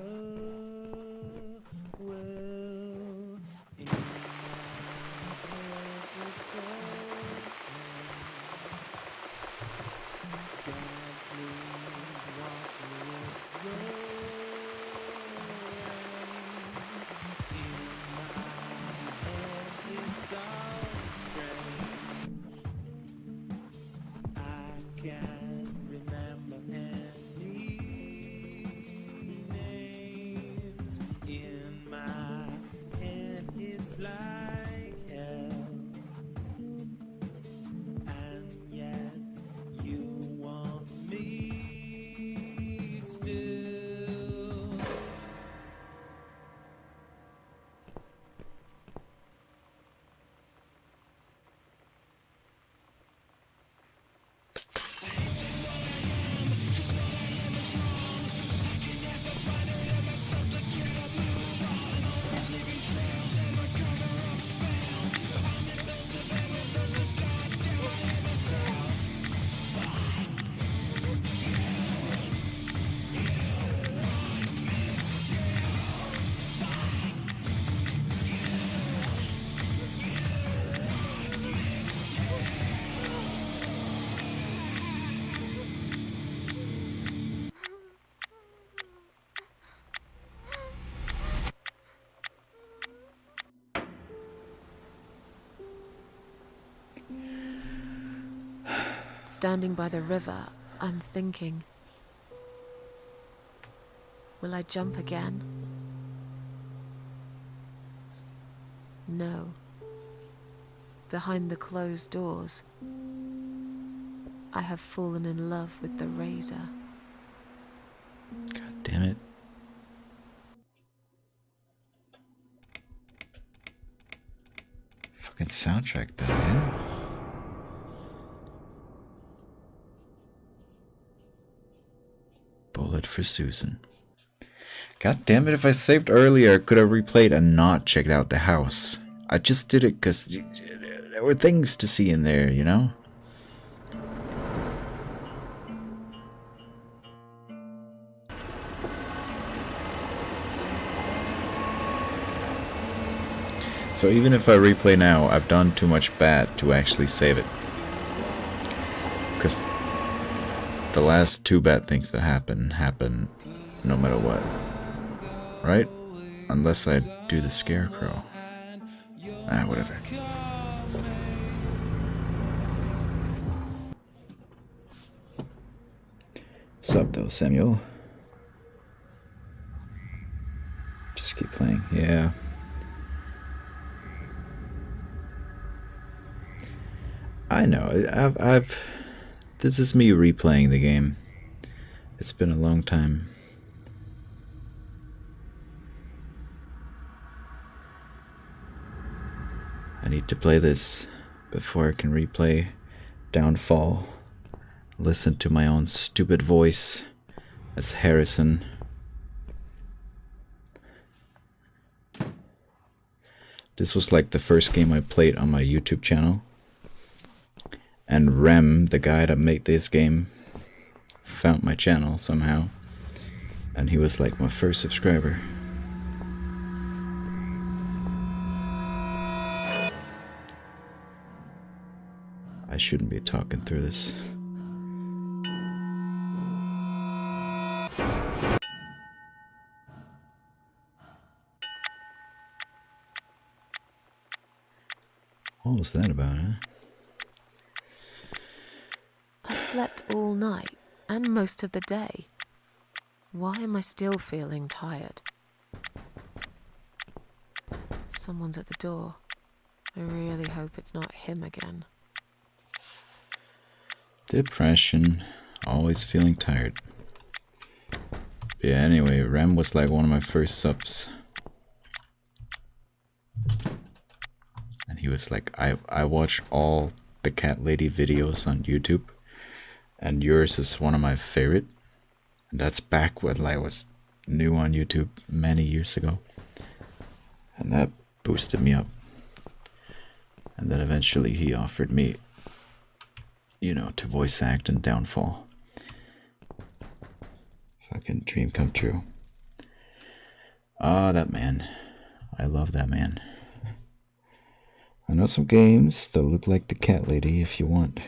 will in my head. It's so bad. God, please wash me with your rain. In my head, it's all strange. Can't remember any names. In my head it's like hell, and yet you want me still. Standing by the river, I'm thinking, will I jump again? No. Behind the closed doors, I have fallen in love with the razor. God damn it. Fucking soundtrack though, man. Bullet for Susan. God damn it, if I saved earlier, I could have replayed and not checked out the house. I just did it because there were things to see in there, you know? So even if I replay now, I've done too much bad to actually save it. Because the last two bad things that happen no matter what. Right? Unless I do the scarecrow. Whatever. Sup though, Samuel? Just keep playing, yeah. I know, this is me replaying the game. It's been a long time. need to play this before I can replay Downfall. Listen to my own stupid voice as Harrison. This was like the first game I played on my YouTube channel. And Rem, the guy that made this game, found my channel somehow. And he was like my first subscriber. I shouldn't be talking through this. What was that about, huh? I've slept all night and most of the day. Why am I still feeling tired? Someone's at the door. I really hope it's not him again. Depression. Always feeling tired. Yeah, anyway, Rem was like one of my first subs. And he was like, I watch all the cat lady videos on YouTube. And yours is one of my favorite. And that's back when I was new on YouTube many years ago. And that boosted me up. And then eventually he offered me, you know, to voice act in Downfall. Fucking dream come true. Ah, that man. I love that man. I know some games that look like the cat lady if you want.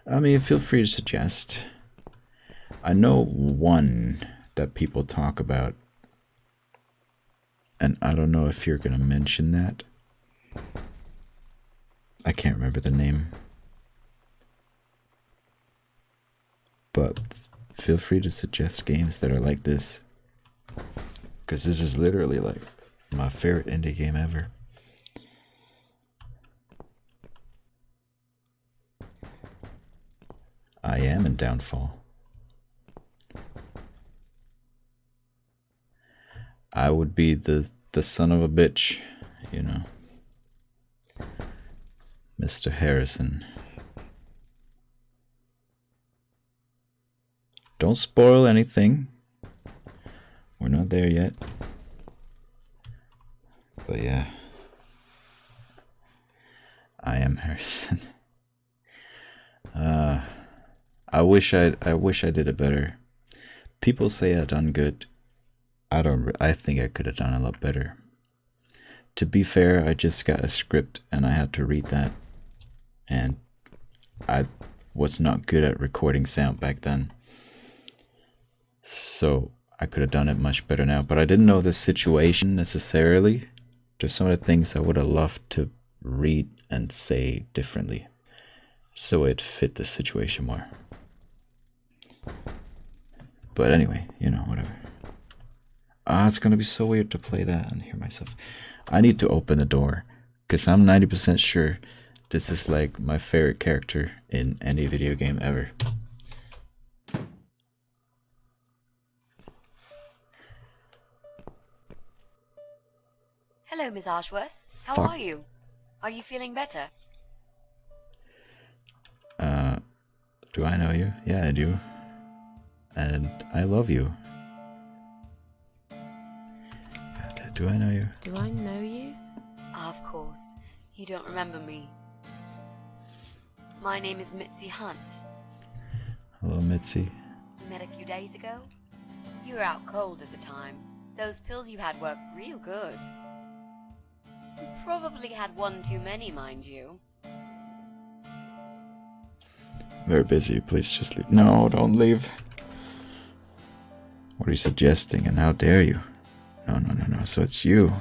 I mean, feel free to suggest. I know one that people talk about. And I don't know if you're gonna mention that. I can't remember the name. But feel free to suggest games that are like this. Because this is literally like my favorite indie game ever. I am in Downfall. I would be the son of a bitch, you know. Mr. Harrison. Don't spoil anything. We're not there yet. But yeah. I am Harrison. I wish I did it better. People say I done good. I think I could have done a lot better. To be fair, I just got a script and I had to read that. And I was not good at recording sound back then. So I could have done it much better now. But I didn't know the situation necessarily. There's some of the things I would have loved to read and say differently. So it fit the situation more. But anyway, you know, whatever. It's gonna be so weird to play that and hear myself. I need to open the door. Because I'm 90% sure this is like my favorite character in any video game ever. Hello, Miss Ashworth. How Fuck. are you? Are you feeling better? Do I know you? Yeah, I do. And I love you. Do I know you? Do I know you? Of course. You don't remember me. My name is Mitzi Hunt. Hello, Mitzi. We met a few days ago. You were out cold at the time. Those pills you had worked real good. You probably had one too many, mind you. Very busy. Please just leave. No, don't leave. What are you suggesting and how dare you? No. So it's you.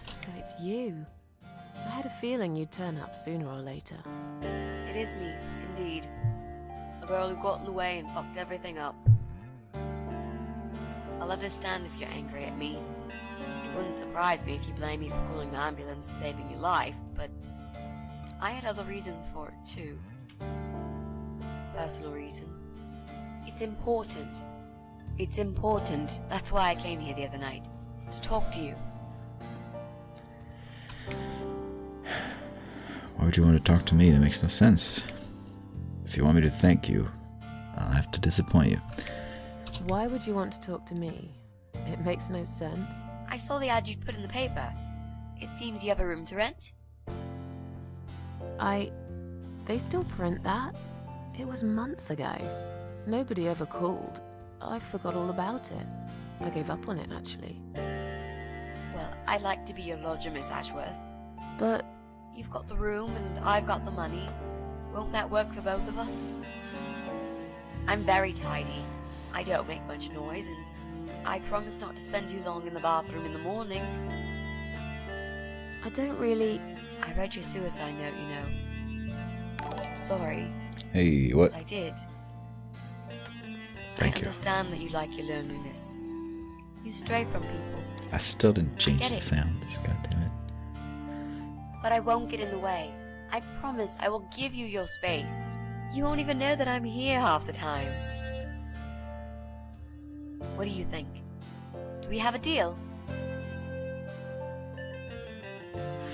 So it's you. I had a feeling you'd turn up sooner or later. It is me, indeed. A girl who got in the way and fucked everything up. I'll understand if you're angry at me. It wouldn't surprise me if you blame me for calling the ambulance and saving your life, but I had other reasons for it too. Personal reasons. It's important. It's important. That's why I came here the other night. To talk to you. would you want to talk to me? That makes no sense. If you want me to thank you, I'll have to disappoint you. Why would you want to talk to me? It makes no sense. I saw the ad you'd put in the paper. It seems you have a room to rent. They still print that? It was months ago. Nobody ever called. I forgot all about it. I gave up on it, actually. Well, I'd like to be your lodger, Miss Ashworth. But You've got the room and I've got the money. Won't that work for both of us? I'm very tidy. I don't make much noise, and I promise not to spend too long in the bathroom in the morning. I don't really... I read your suicide note, you know. Sorry, Hey, what? but I did. Thank I you. understand that you like your loneliness. You stray from people, I still didn't change Get the it. sounds. God damn it. but I won't get in the way. I promise I will give you your space. You won't even know that I'm here half the time. What do you think? Do we have a deal?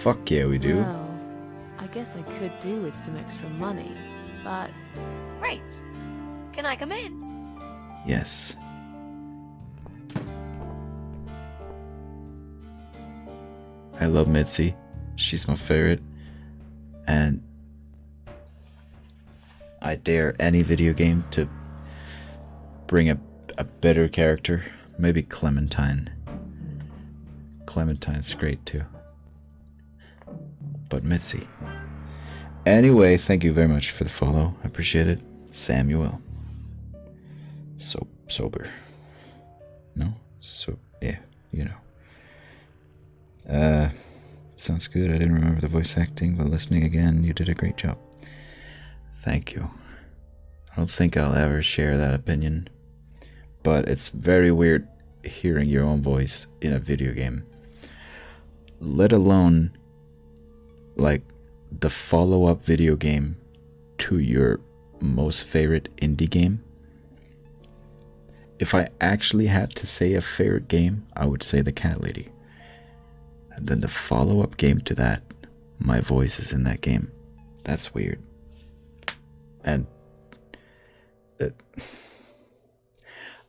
Fuck yeah, we do. Well, I guess I could do with some extra money, but... Great. Can I come in? Yes. I love Mitzi. She's my favorite. And I dare any video game to bring a better character. Maybe Clementine. Clementine's great too. But Mitzi. Anyway, thank you very much for the follow. I appreciate it. Samuel. Sober. No? Yeah, you know. Sounds good. I didn't remember the voice acting, but listening again, you did a great job. Thank you. I don't think I'll ever share that opinion, but it's very weird hearing your own voice in a video game. Let alone, like, the follow-up video game to your most favorite indie game. If I actually had to say a favorite game, I would say The Cat Lady. And then the follow-up game to that, my voice is in that game. That's weird. And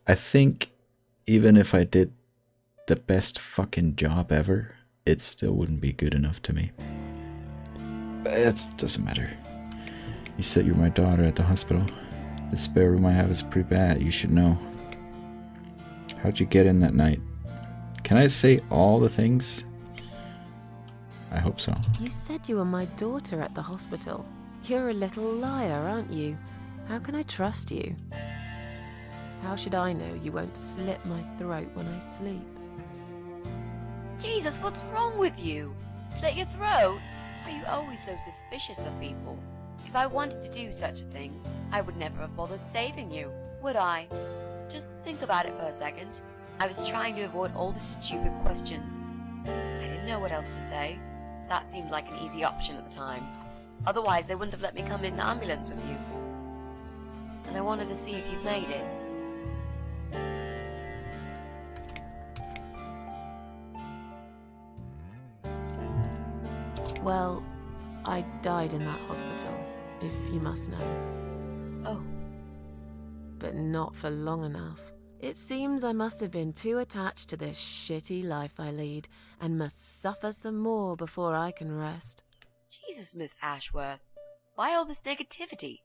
I think even if I did the best fucking job ever, it still wouldn't be good enough to me. But it doesn't matter. You said you're my daughter at the hospital. The spare room I have is pretty bad, you should know. How'd you get in that night? Can I say all the things? I hope so. You said you were my daughter at the hospital. You're a little liar, aren't you? How can I trust you? How should I know you won't slit my throat when I sleep? Jesus, what's wrong with you? Slit your throat? Are you always so suspicious of people? If I wanted to do such a thing, I would never have bothered saving you, would I? Just think about it for a second. I was trying to avoid all the stupid questions. I didn't know what else to say. That seemed like an easy option at the time. Otherwise, they wouldn't have let me come in the ambulance with you. And I wanted to see if you've made it. Well, I died in that hospital, if you must know. Oh, But not for long enough. It seems I must have been too attached to this shitty life I lead, and must suffer some more before I can rest. Jesus, Miss Ashworth. Why all this negativity?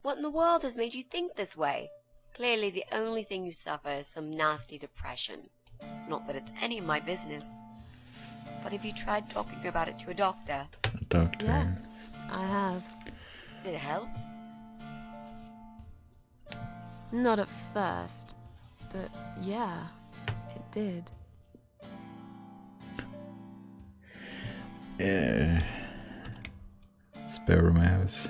What in the world has made you think this way? Clearly the only thing you suffer is some nasty depression. Not that it's any of my business. But have you tried talking about it to a doctor? A doctor. Yes, I have. Did it help? Not at first, but yeah, it did. Yeah. Spare room I have.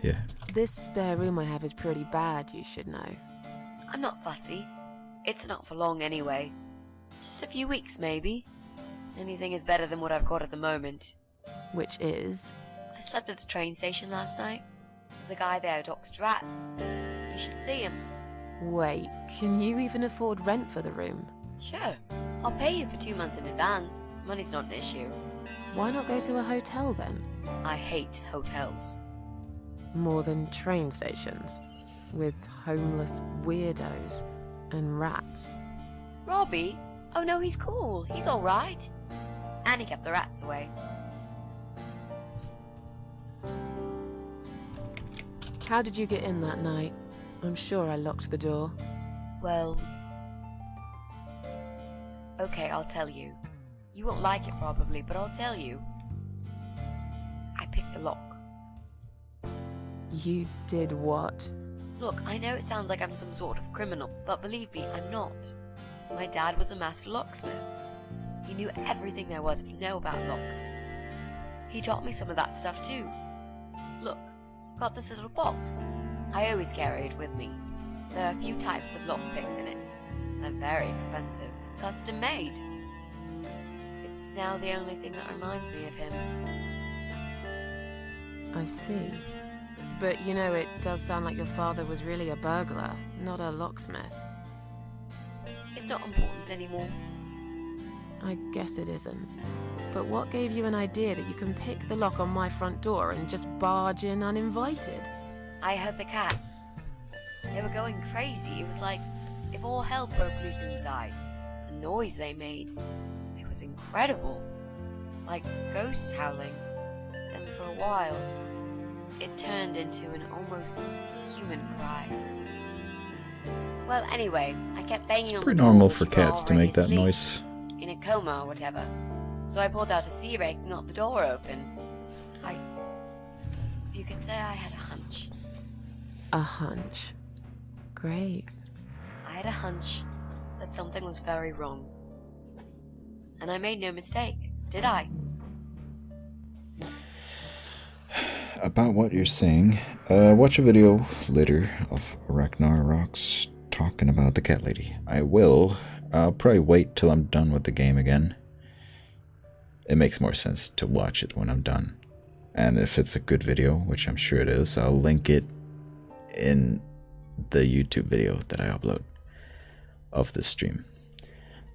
Yeah. This spare room I have is pretty bad, you should know. I'm not fussy. It's not for long anyway. Just a few weeks, maybe. Anything is better than what I've got at the moment. Which is... I slept at the train station last night. There's a guy there who talks rats. You should see him. Wait, can you even afford rent for the room? Sure. I'll pay you for 2 months in advance. Money's not an issue. Why not go to a hotel then? I hate hotels. More than train stations, with homeless weirdos and rats. Robbie? Oh no, he's cool. He's alright. And he kept the rats away. How did you get in that night? I'm sure I locked the door. Well... Okay, I'll tell you. You won't like it probably, but I'll tell you. I picked the lock. You did what? Look, I know it sounds like I'm some sort of criminal, but believe me, I'm not. My dad was a master locksmith. He knew everything there was to know about locks. He taught me some of that stuff too. Look, I've got this little box. I always carry it with me. There are a few types of lockpicks in it. They're very expensive, custom made. It's now the only thing that reminds me of him. I see. But you know, it does sound like your father was really a burglar, not a locksmith. It's not important anymore. I guess it isn't. But what gave you an idea that you can pick the lock on my front door and just barge in uninvited? I heard the cats. They were going crazy. It was like if all hell broke loose inside. The noise they made, it was incredible. Like ghosts howling. Then for a while, it turned into an almost human cry. Well, anyway, I kept banging on the Pretty door normal while for you were cats to already make that asleep, noise. in a coma or whatever. So I pulled out a sea rake and got the door open. You could say I had a hunch. A hunch. Great. I had a hunch that something was very wrong. And I made no mistake, did I? About what you're saying, watch a video later of Ragnar Rocks talking about the cat lady. I will. I'll probably wait till I'm done with the game again. It makes more sense to watch it when I'm done. And if it's a good video, which I'm sure it is, I'll link it in the YouTube video that I upload of this stream.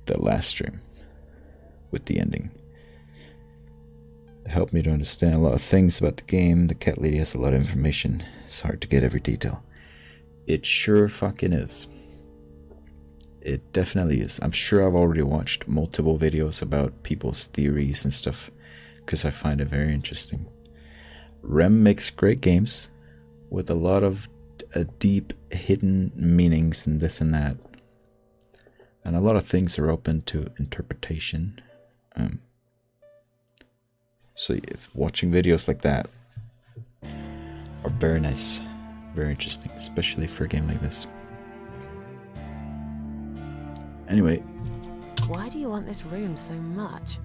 The last stream with the ending. It helped me to understand a lot of things about the game. The cat lady has a lot of information. It's hard to get every detail. It sure fucking is. It definitely is. I'm sure I've already watched multiple videos about people's theories and stuff because I find it very interesting. Rem makes great games with a lot of deep hidden meanings and this and that. And a lot of things are open to interpretation. So if watching videos like that are very nice, very interesting, especially for a game like this. Anyway. Why do you want this room so much?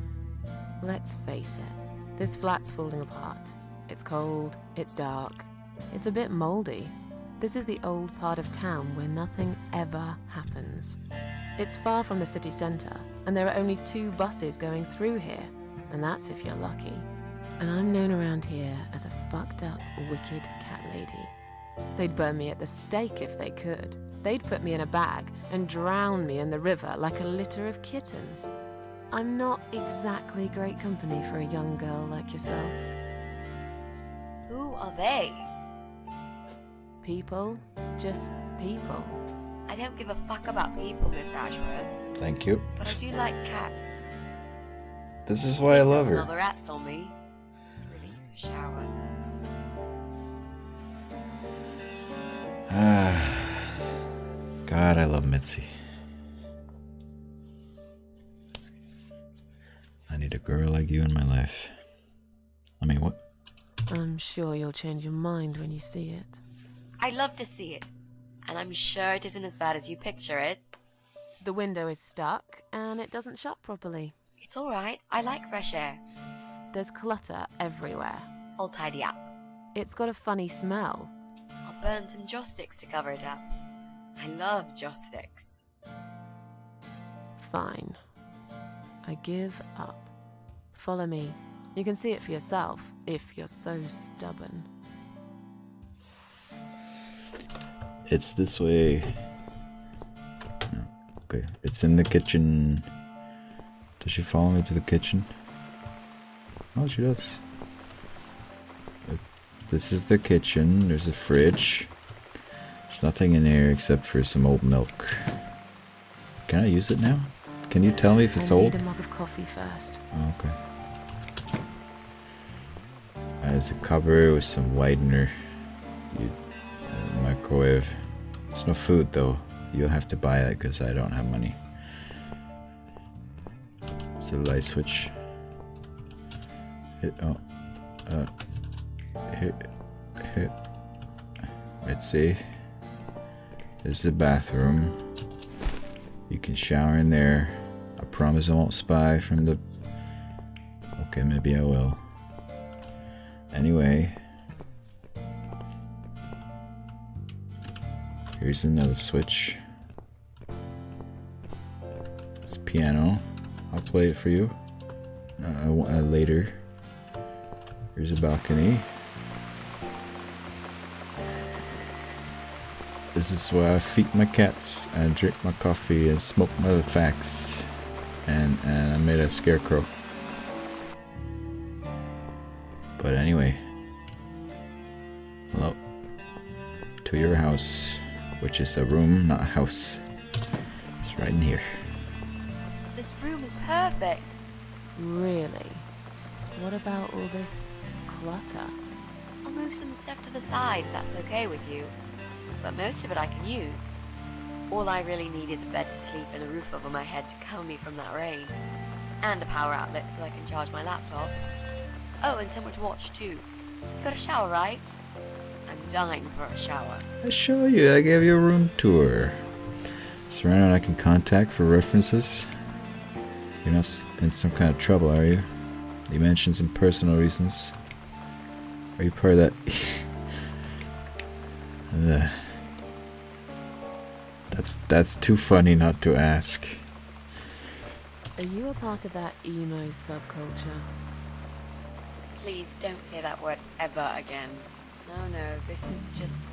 Let's face it, this flat's falling apart. It's cold, it's dark, it's a bit moldy. This is the old part of town where nothing ever happens. It's far from the city centre, and there are only 2 buses going through here, and that's if you're lucky. And I'm known around here as a fucked up, wicked cat lady. They'd burn me at the stake if they could. They'd put me in a bag and drown me in the river like a litter of kittens. I'm not exactly great company for a young girl like yourself. Who are they? People, just people. I don't give a fuck about people, Miss Ashworth. Thank you. But I do like cats. This is why I love Smell her. the rats on me. Really use a shower. God, I love Mitzi. I need a girl like you in my life. I mean, what? I'm sure you'll change your mind when you see it. I'd love to see it. And I'm sure it isn't as bad as you picture it. The window is stuck, and it doesn't shut properly. It's alright. I like fresh air. There's clutter everywhere. I'll tidy up. It's got a funny smell. I'll burn some joss sticks to cover it up. I love joss sticks. Fine. I give up. Follow me. You can see it for yourself, if you're so stubborn. It's this way. No, okay, it's in the kitchen. Does she follow me to the kitchen? Oh, she does. This is the kitchen. There's a fridge. There's nothing in here except for some old milk. Can I use it now? Can you tell me if it's I old? need a mug of coffee first. Oh, okay. There's a cupboard with some whitener. Microwave. There's no food though. You'll have to buy it because I don't have money. It's a light switch. Hit. Let's see. There's the bathroom. You can shower in there. I promise I won't spy from the... Okay, maybe I will. Anyway. Here's another switch. It's piano. I'll play it for you. Later. Here's a balcony. This is where I feed my cats and drink my coffee and smoke my fags. And I made a scarecrow. But anyway. Hello. To your house. Which is a room, not a house. It's right in here. This room is perfect. Really? What about all this clutter? I'll move some stuff to the side if that's okay with you. But most of it I can use. All I really need is a bed to sleep and a roof over my head to cover me from that rain. And a power outlet so I can charge my laptop. Oh, and somewhere to watch too. You got a shower, right? I'm dying for a shower. I show you, I gave you a room tour. Is there anyone I can contact for references? You're not in some kind of trouble, are you? You mentioned some personal reasons. Are you part of that? That's too funny not to ask. Are you a part of that emo subculture? Please don't say that word ever again. No, this is just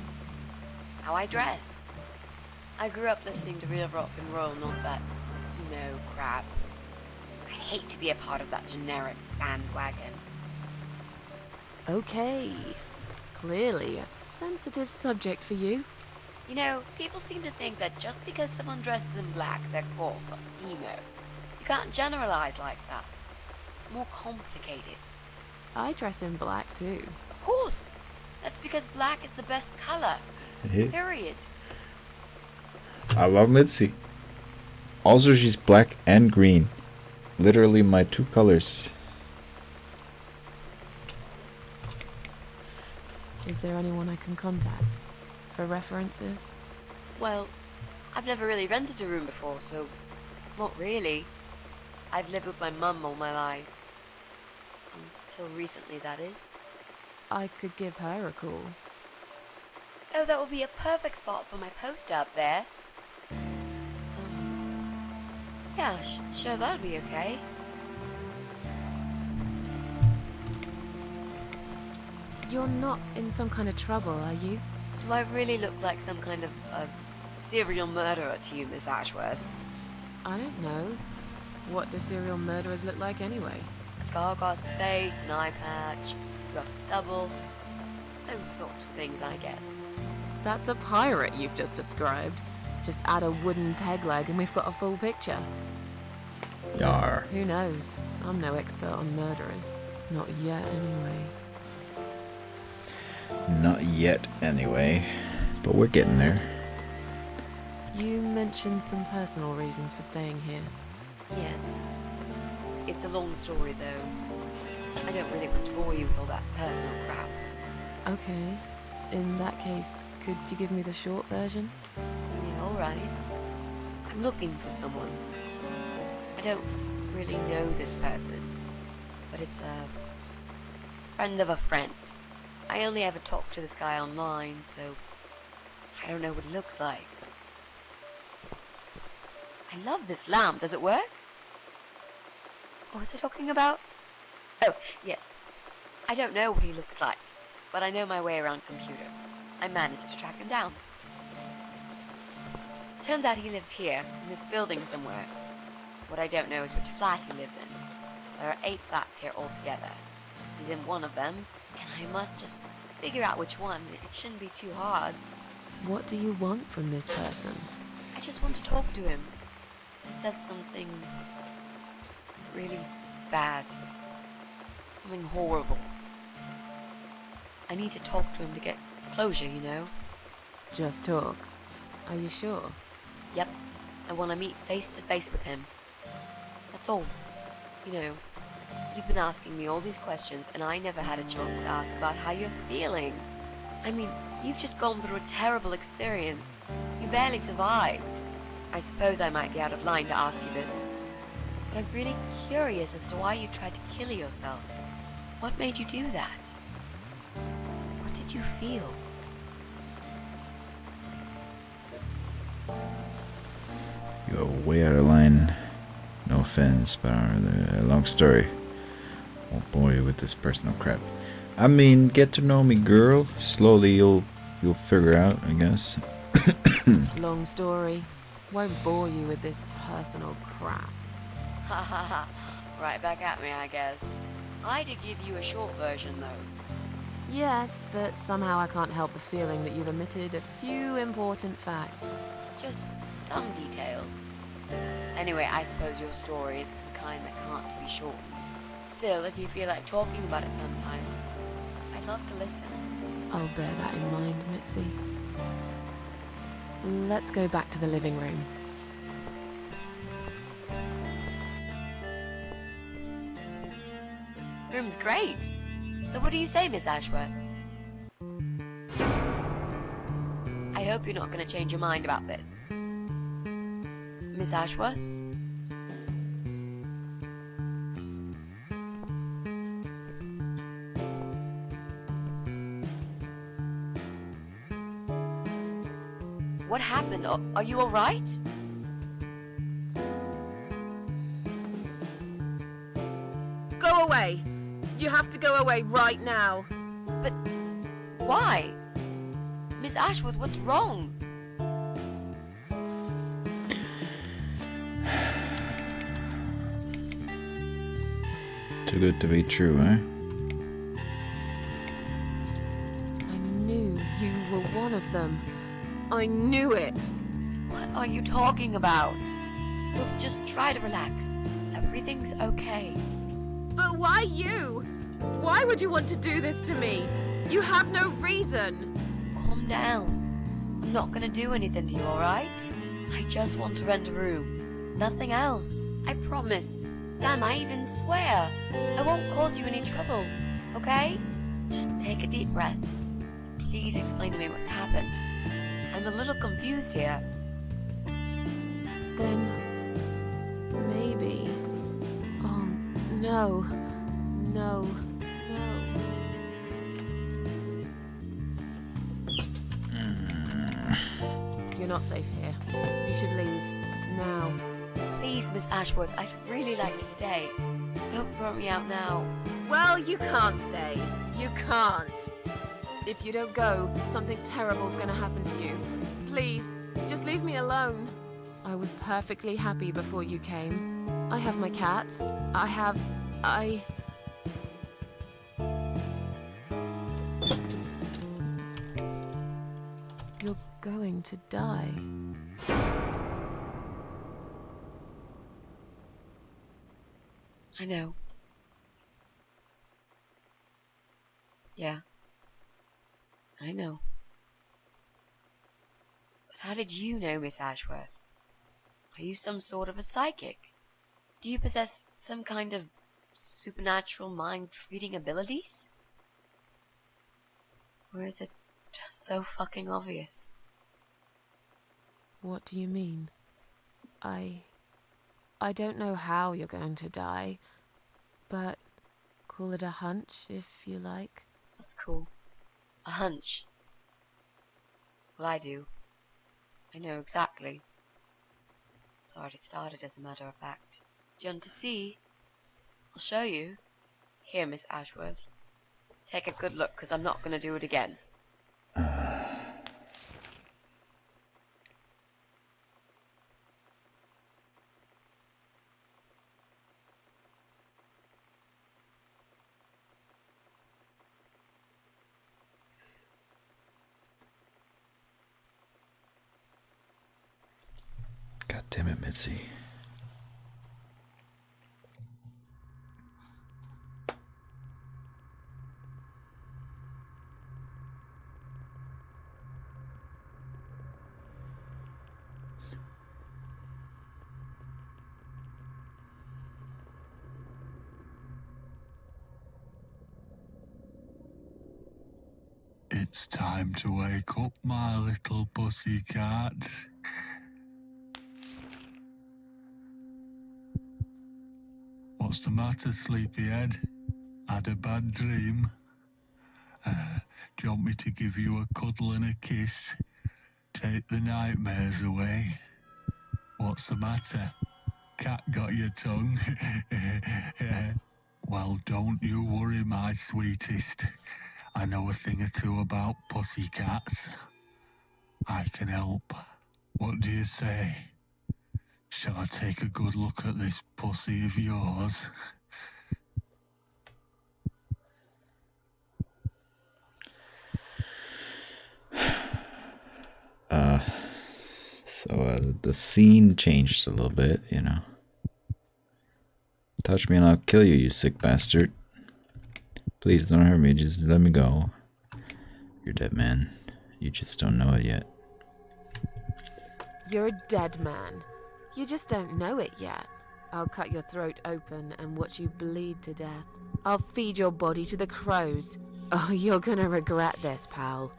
how I dress. I grew up listening to real rock and roll, not that, crap. I hate to be a part of that generic bandwagon. Okay. Clearly a sensitive subject for you. You know, people seem to think that just because someone dresses in black, they're cool or emo. You can't generalize like that. It's more complicated. I dress in black too. Of course! That's because black is the best color. Period. I love Mitzi. Also, she's black and green. Literally my two colors. Is there anyone I can contact for references? Well, I've never really rented a room before, so not really. I've lived with my mum all my life. Until recently, that is. I could give her a call. Oh, that would be a perfect spot for my poster up there. Yeah, sure, that'll be okay. You're not in some kind of trouble, are you? Do I really look like some kind of serial murderer to you, Miss Ashworth? I don't know. What do serial murderers look like anyway? A scar across the face, an eye patch, rough stubble. Those sorts of things, I guess. That's a pirate you've just described. Just add a wooden peg leg and we've got a full picture. Yar. Who knows? I'm no expert on murderers. Not yet, anyway. Not yet, anyway. But we're getting there. You mentioned some personal reasons for staying here. Yes. It's a long story, though. I don't really want to bore you with all that personal crap. Okay. In that case, could you give me the short version? Yeah, alright. I'm looking for someone. I don't really know this person, but it's a friend of a friend. I only ever talk to this guy online, so I don't know what he looks like. I love this lamp. Does it work? What was I talking about? Oh, yes. I don't know what he looks like, but I know my way around computers. I managed to track him down. Turns out he lives here, in this building somewhere. What I don't know is which flat he lives in. There are 8 flats here altogether. He's in one of them, and I must just figure out which one. It shouldn't be too hard. What do you want from this person? I just want to talk to him. He said something really bad. Something horrible. I need to talk to him to get closure, you know? Just talk. Are you sure? Yep. I want to meet face to face with him. That's all. You know, you've been asking me all these questions, and I never had a chance to ask about how you're feeling. I mean, you've just gone through a terrible experience. You barely survived. I suppose I might be out of line to ask you this, but I'm really curious as to why you tried to kill yourself. What made you do that? What did you feel? You're way out of line. No offense, but a long story. Won't bore you with this personal crap. I mean, get to know me, girl. Slowly you'll figure out, I guess. Long story. Won't bore you with this personal crap. Ha ha ha. Right back at me, I guess. I did give you a short version, though. Yes, but somehow I can't help the feeling that you've omitted a few important facts. Just some details. Anyway, I suppose your story is the kind that can't be shortened. Still, if you feel like talking about it sometimes, I'd love to listen. I'll bear that in mind, Mitzi. Let's go back to the living room. Room's great. So what do you say, Miss Ashworth? I hope you're not going to change your mind about this. Miss Ashworth? What happened? Are you all right? Go away! You have to go away right now. But why? Miss Ashworth, what's wrong? Too good to be true, eh? I knew you were one of them. I knew it. What are you talking about? Look, just try to relax. Everything's okay. But why you? Why would you want to do this to me? You have no reason. Calm down. I'm not gonna do anything to you, alright? I just want to rent a room. Nothing else. I promise. Damn, I even swear. I won't cause you any trouble, okay? Just take a deep breath. Please explain to me what's happened. I'm a little confused here. Then maybe. Oh, no. No. No. You're not safe here. You should leave. Now. Please, Miss Ashworth, I'd really like to stay. Don't throw me out now. Well, you can't stay. You can't. If you don't go, something terrible's gonna happen to you. Please, just leave me alone. I was perfectly happy before you came. I have my cats. You're going to die. I know. Yeah. I know. But how did you know, Miss Ashworth? Are you some sort of a psychic? Do you possess some kind of supernatural mind-reading abilities? Or is it just so fucking obvious? What do you mean? I don't know how you're going to die, but call it a hunch if you like. That's cool. A hunch. Well, I do. I know exactly. It's already started, as a matter of fact. Do you want to see? I'll show you. Here, Miss Ashworth. Take a good look, because I'm not going to do it again. God damn it, Mitzi. It's time to wake up, my little pussycat. What's the matter, sleepyhead? Had a bad dream? Do you want me to give you a cuddle and a kiss? Take the nightmares away? What's the matter? Cat got your tongue? Well, don't you worry, my sweetest. I know a thing or two about pussycats. I can help. What do you say? Shall I take a good look at this pussy of yours? The scene changed a little bit, you know. Touch me and I'll kill you, you sick bastard. Please don't hurt me, just let me go. You're dead, man. You just don't know it yet. You're a dead man. You just don't know it yet. I'll cut your throat open and watch you bleed to death. I'll feed your body to the crows. Oh, you're gonna regret this, pal.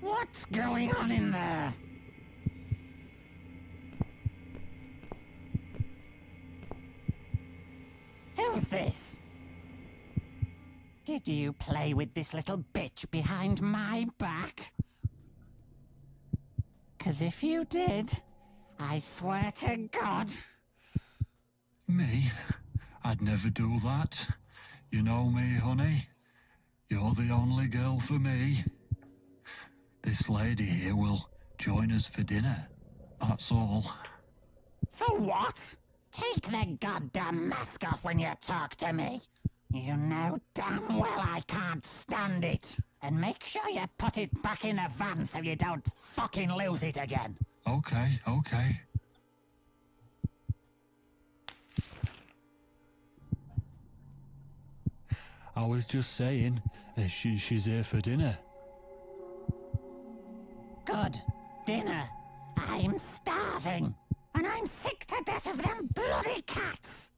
What's going on in there? Who's this? Did you play with this little bitch behind my back? 'Cause if you did, I swear to God... Me? I'd never do that. You know me, honey. You're the only girl for me. This lady here will join us for dinner. That's all. For what? Take the goddamn mask off when you talk to me. You know damn well I can't stand it. And make sure you put it back in the van so you don't fucking lose it again. Okay, okay. I was just saying, she's here for dinner. Good. Dinner. I'm starving. And I'm sick to death of them bloody cats.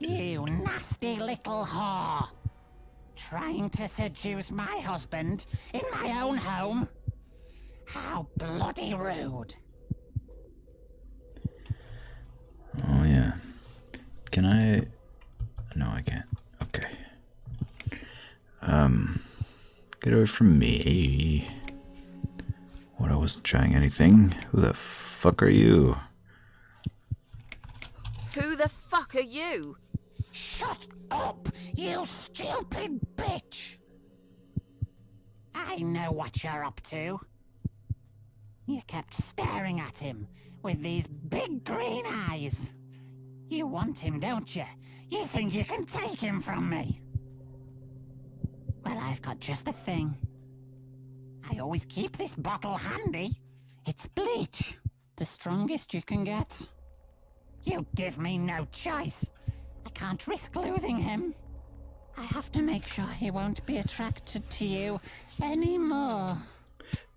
You nasty little whore. Trying to seduce my husband in my own home? How bloody rude. Oh yeah. Can I... No, I can't. Okay. Get away from me. What, I wasn't trying anything. Who the fuck are you? Who the fuck are you? Shut up, you stupid bitch! I know what you're up to. You kept staring at him with these big green eyes. You want him, don't you? You think you can take him from me? Well, I've got just the thing. I always keep this bottle handy. It's bleach, the strongest you can get. You give me no choice. I can't risk losing him. I have to make sure he won't be attracted to you anymore.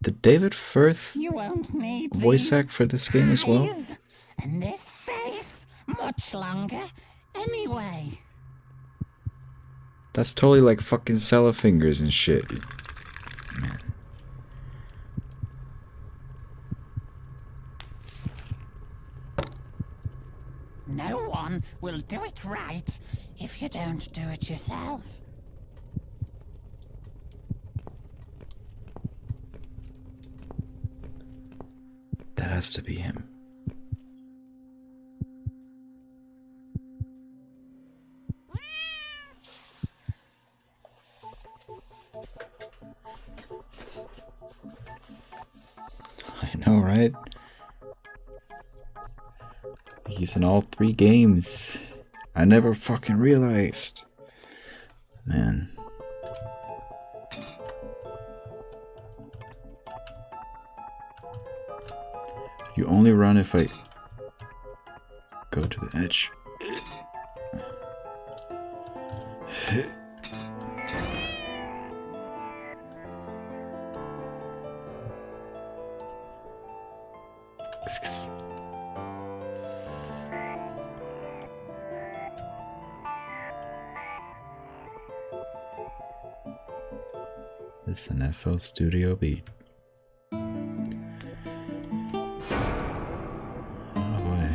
Did David Firth You won't need voice these act for this game as well? eyes and this face much longer anyway. That's totally like fucking Fingers and shit. Man. No one will do it right if you don't do it yourself. That has to be him. I know, right? He's in all 3 games. I never fucking realized. Man. You only run if I go to the edge. This an FL Studio beat. Oh boy.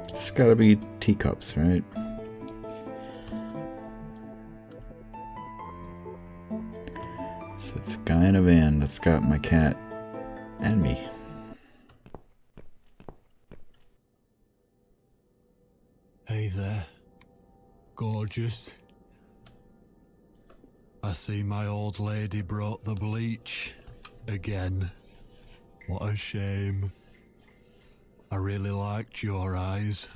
It's gotta be teacups, right? So it's a guy in a van that's got my cat and me. Hey there, gorgeous. I see my old lady brought the bleach again. What a shame. I really liked your eyes.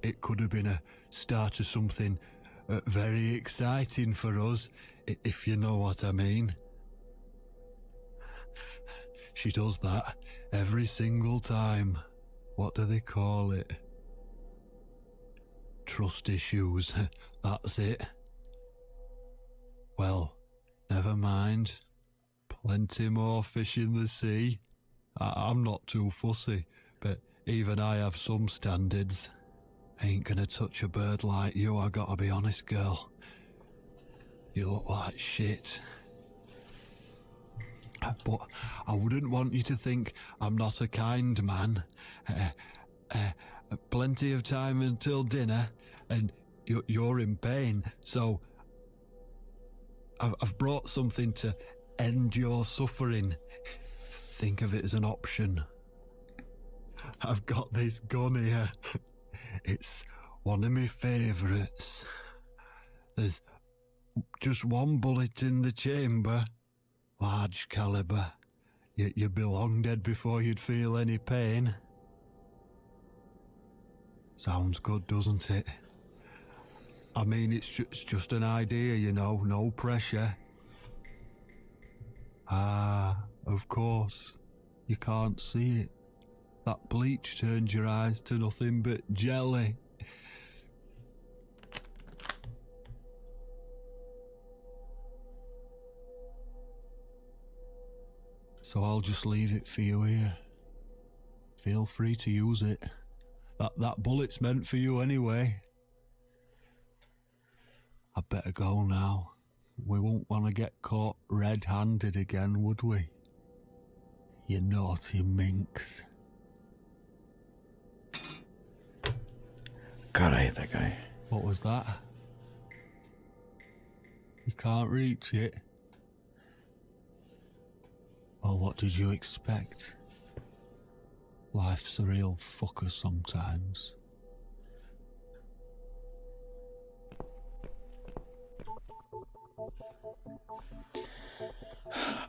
It could have been a start of something very exciting for us, if you know what I mean. She does that every single time. What do they call it? Trust issues. That's it. Well, never mind. Plenty more fish in the sea. I'm not too fussy, but even I have some standards. Ain't gonna touch a bird like you, I gotta be honest, girl. You look like shit. But I wouldn't want you to think I'm not a kind man. Plenty of time until dinner, and you're in pain, so I've brought something to end your suffering. Think of it as an option. I've got this gun here. It's one of my favourites. There's just one bullet in the chamber. Large caliber. You'd be long dead before you'd feel any pain. Sounds good, doesn't it? I mean, it's just an idea, you know, no pressure. Ah, of course. You can't see it. That bleach turned your eyes to nothing but jelly. So I'll just leave it for you here. Feel free to use it. That bullet's meant for you anyway. I'd better go now. We won't want to get caught red-handed again, would we? You naughty minx. God, I hate that guy. What was that? You can't reach it? Well, what did you expect? Life's a real fucker sometimes.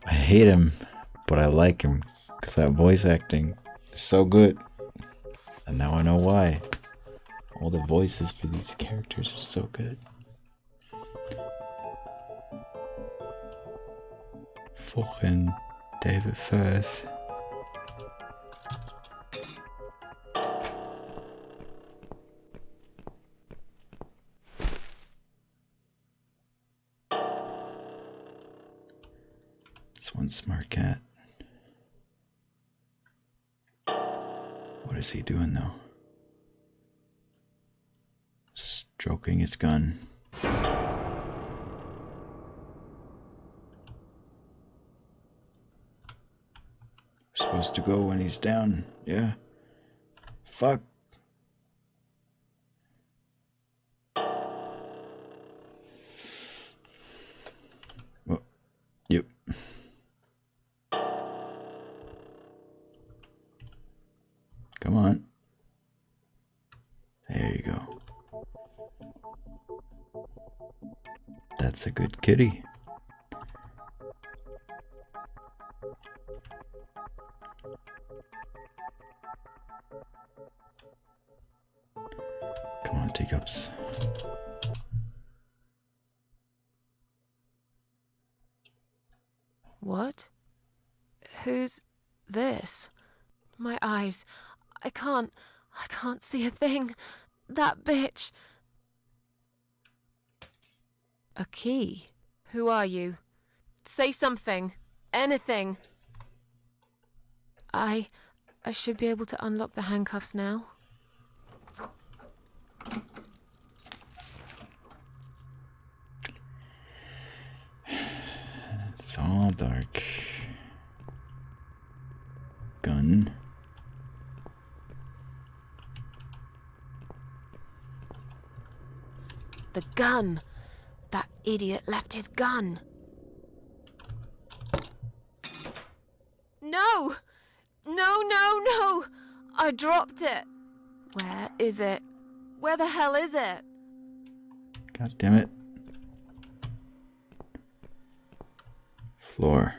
I hate him, but I like him because that voice acting is so good. And now I know why. All the voices for these characters are so good. Fucking David Firth. This one smart cat. What is he doing though? Stroking his gun. We're supposed to go when he's down, yeah? Fuck. Well, yep. Come on. That's a good kitty. Come on, teacups. What? Who's this? My eyes. I can't see a thing. That bitch. A key? Who are you? Say something. Anything. I should be able to unlock the handcuffs now. It's all dark. Gun. The gun! That idiot left his gun! No! No! I dropped it! Where is it? Where the hell is it? God damn it. Floor.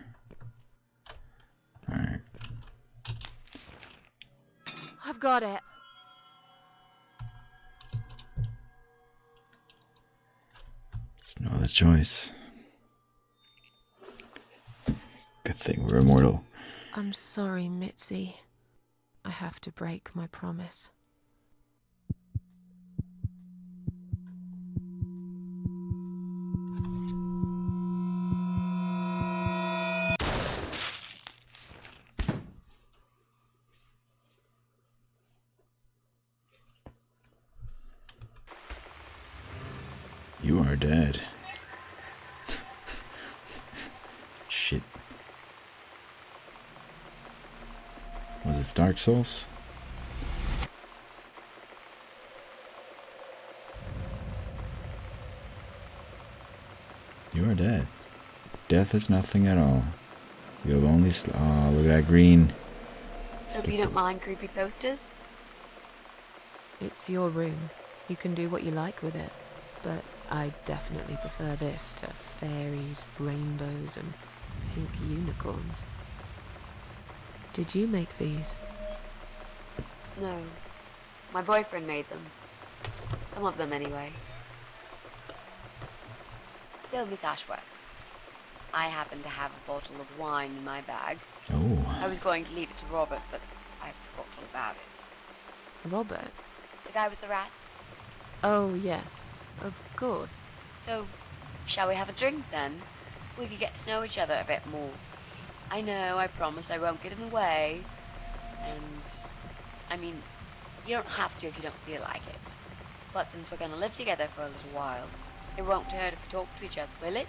Alright. I've got it. There's no other choice. Good thing we're immortal. I'm sorry, Mitzi. I have to break my promise. You are dead. Shit. Was it Dark Souls? You are dead. Death is nothing at all. You have only oh, look at that green. Hope you don't mind creepy posters? It's your room. You can do what you like with it. But I definitely prefer this to fairies, rainbows, and pink unicorns. Did you make these? No. My boyfriend made them. Some of them, anyway. So, Miss Ashworth, I happen to have a bottle of wine in my bag. Oh. I was going to leave it to Robert, but I forgot all about it. Robert? The guy with the rats? Oh, yes. Of course. So, shall we have a drink then? We could get to know each other a bit more. I know, I promised I won't get in the way. And, I mean, you don't have to if you don't feel like it. But since we're going to live together for a little while, it won't hurt if we talk to each other, will it?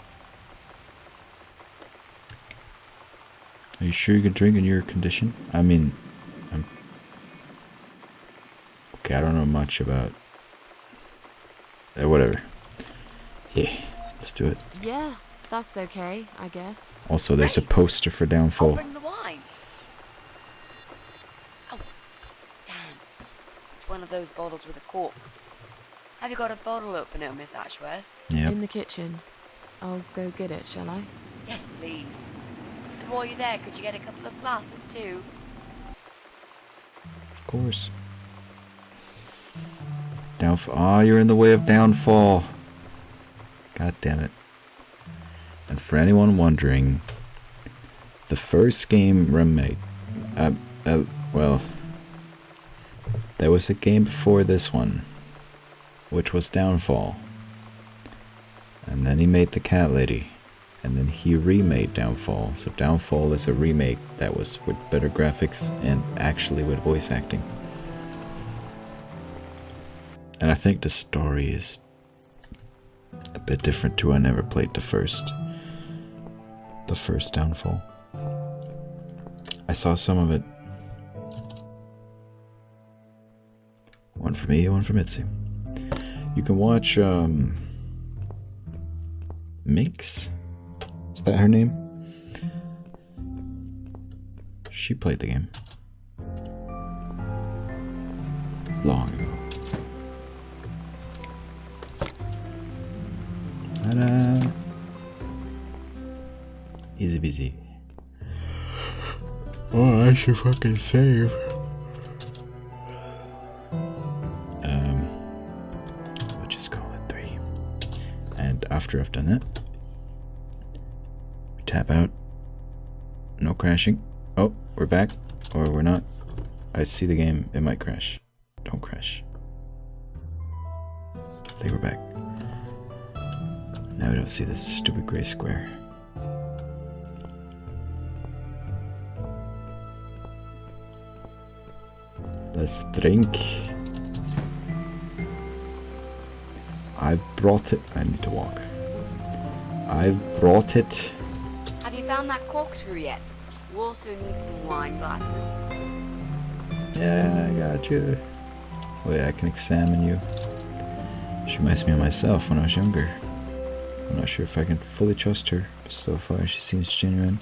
Are you sure you can drink in your condition? I mean, okay, I don't know much about... whatever. Yeah, let's do it. Yeah, that's okay, I guess. Also, there's a poster for I'll Downfall. bring the wine. Oh, damn. It's one of those bottles with a cork. Have you got a bottle opener, Miss Ashworth? Yep. In the kitchen. I'll go get it, shall I? Yes, please. And while you're there, could you get a couple of glasses too? Of course. Downfall. Ah, you're in the way of Downfall. God damn it. And for anyone wondering, the first game remake, well, there was a game before this one, which was Downfall. And then he made the Cat Lady. And then he remade Downfall. So Downfall is a remake that was with better graphics and actually with voice acting. And I think the story is a bit different too. I never played the first Downfall. I saw some of it. One for me, one for Mitzi. You can watch Minx. Is that her name? She played the game long ago. Ta-da! Easy peasy. Oh, I should fucking save. I'll just call it 3. And after I've done that, we tap out. No crashing. Oh, we're back. Or we're not. I see the game. It might crash. Don't crash. I think we're back. Now we don't see this stupid gray square. Let's drink. I've brought it. I need to walk. I've brought it. Have you found that corkscrew yet? You also need some wine glasses. Yeah, I got you. Wait, I can examine you. She reminds me of myself when I was younger. I'm not sure if I can fully trust her, but so far she seems genuine.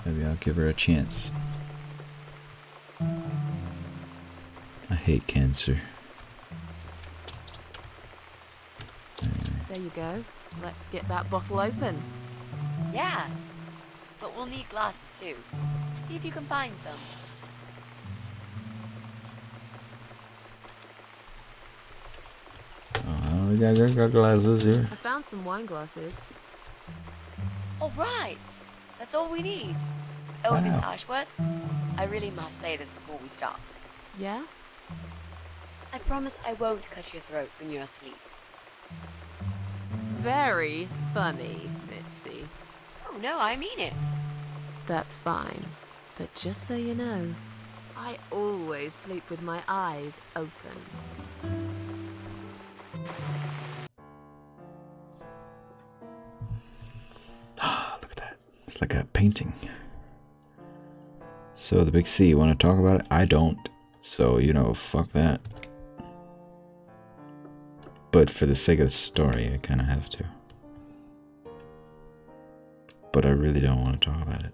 Maybe I'll give her a chance. I hate cancer. There you go. Let's get that bottle open. Yeah, but we'll need glasses too. See if you can find some. Oh, we got glasses here. I found some wine glasses. All right, that's all we need. Oh, Miss Wow. Ashworth, I really must say this before we start. Yeah? I promise I won't cut your throat when you're asleep. Very funny, Mitzi. Oh no, I mean it. That's fine. But just so you know, I always sleep with my eyes open. Ah, look at that. It's like a painting. So the big C, you want to talk about it? I don't. So, you know, fuck that. But for the sake of the story, I kind of have to. But I really don't want to talk about it.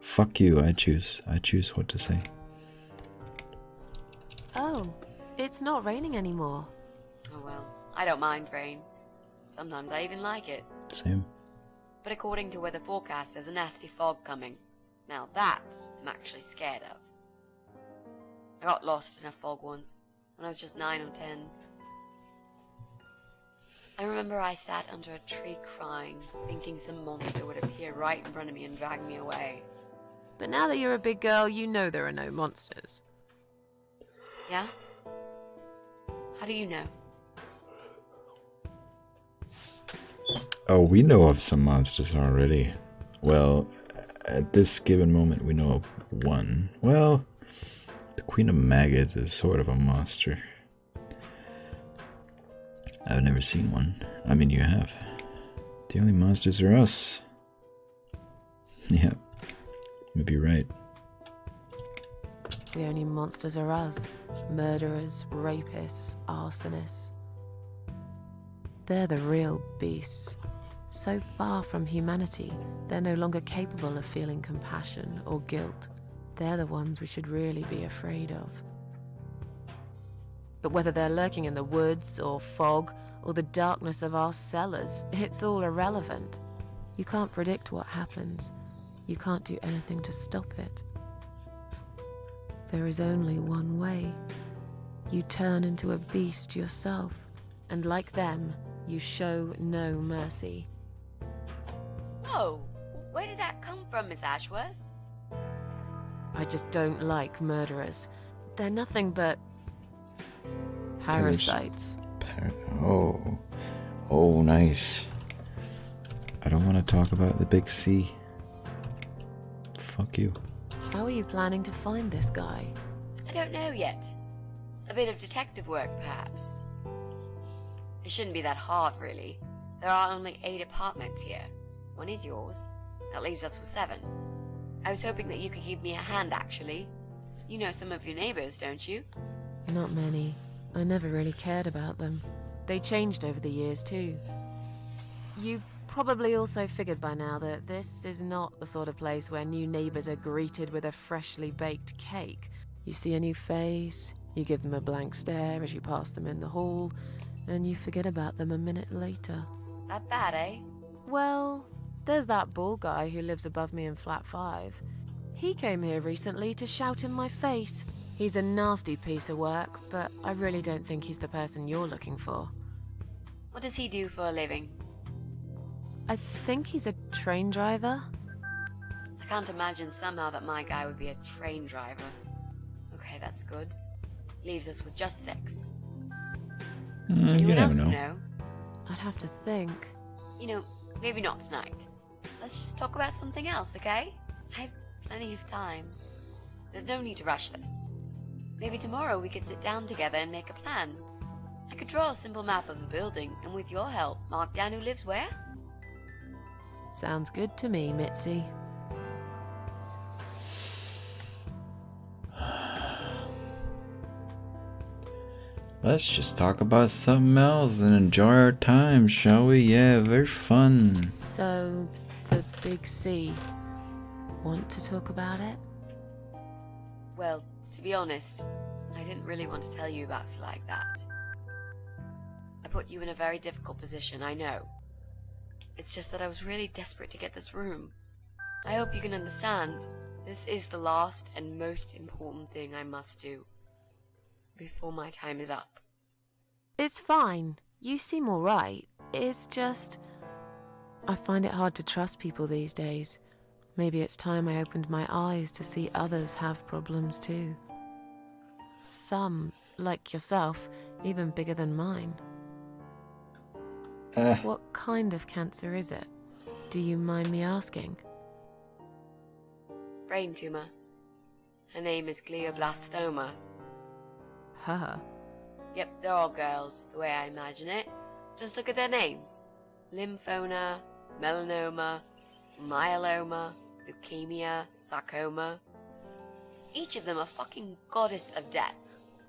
Fuck you, I choose. I choose what to say. Oh, it's not raining anymore. Oh well, I don't mind rain. Sometimes I even like it. Same. But according to weather forecast, there's a nasty fog coming. Now that I'm actually scared of. I got lost in a fog once, when I was just 9 or 10. I remember I sat under a tree crying, thinking some monster would appear right in front of me and drag me away. But now that you're a big girl, you know there are no monsters. Yeah? How do you know? Oh, we know of some monsters already. Well, at this given moment, we know of one. Well, the Queen of Maggots is sort of a monster. I've never seen one. I mean, you have. The only monsters are us. Yeah, maybe you're right. The only monsters are us. Murderers, rapists, arsonists. They're the real beasts. So far from humanity, they're no longer capable of feeling compassion or guilt. They're the ones we should really be afraid of. But whether they're lurking in the woods or fog or the darkness of our cellars, it's all irrelevant. You can't predict what happens. You can't do anything to stop it. There is only one way. You turn into a beast yourself, and like them, you show no mercy. Whoa! Where did that come from, Miss Ashworth? I just don't like murderers. They're nothing but parasites. Oh, nice. I don't want to talk about the big C. Fuck you. How are you planning to find this guy? I don't know yet. A bit of detective work, perhaps. It shouldn't be that hard, really. There are only 8 apartments here. One is yours. That leaves us with 7. I was hoping that you could give me a hand, actually. You know some of your neighbors, don't you? Not many. I never really cared about them. They changed over the years, too. You probably also figured by now that this is not the sort of place where new neighbors are greeted with a freshly baked cake. You see a new face, you give them a blank stare as you pass them in the hall, and you forget about them a minute later. That bad, eh? Well, There's that bald guy who lives above me in flat 5. He came here recently to shout in my face. He's a nasty piece of work, but I really don't think he's the person you're looking for. What does he do for a living? I think he's a train driver. I can't imagine somehow that my guy would be a train driver. Okay, that's good. Leaves us with just 6. You Anyone never else know. you know? I'd have to think. You know, maybe not tonight. Let's just talk about something else, okay? I have plenty of time. There's no need to rush this. Maybe tomorrow we could sit down together and make a plan. I could draw a simple map of the building, and with your help, mark down who lives where. Sounds good to me, Mitzi. Let's just talk about something else and enjoy our time, shall we? Yeah, very fun. So, the big C. Want to talk about it? Well, to be honest, I didn't really want to tell you about it like that. I put you in a very difficult position, I know. It's just that I was really desperate to get this room. I hope you can understand. This is the last and most important thing I must do before my time is up. It's fine. You seem alright. It's just... I find it hard to trust people these days. Maybe it's time I opened my eyes to see others have problems too. Some, like yourself, even bigger than mine. What kind of cancer is it? Do you mind me asking? Brain tumor. Her name is glioblastoma. Her. Yep, they're all girls, the way I imagine it. Just look at their names. Lymphoma, melanoma, myeloma, leukemia, sarcoma. Each of them a fucking goddess of death.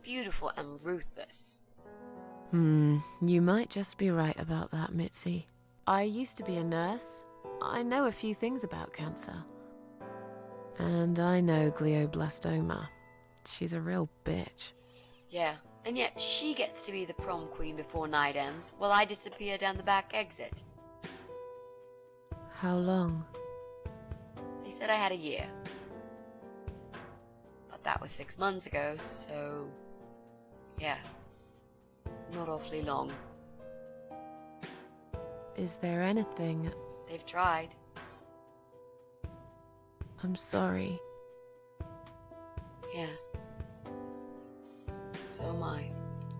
Beautiful and ruthless. You might just be right about that, Mitzi. I used to be a nurse. I know a few things about cancer. And I know glioblastoma. She's a real bitch. Yeah, and yet she gets to be the prom queen before night ends, while I disappear down the back exit. How long? They said I had a year. But that was 6 months ago, so... yeah. Not awfully long. Is there anything... They've tried. I'm sorry. Yeah. So am I.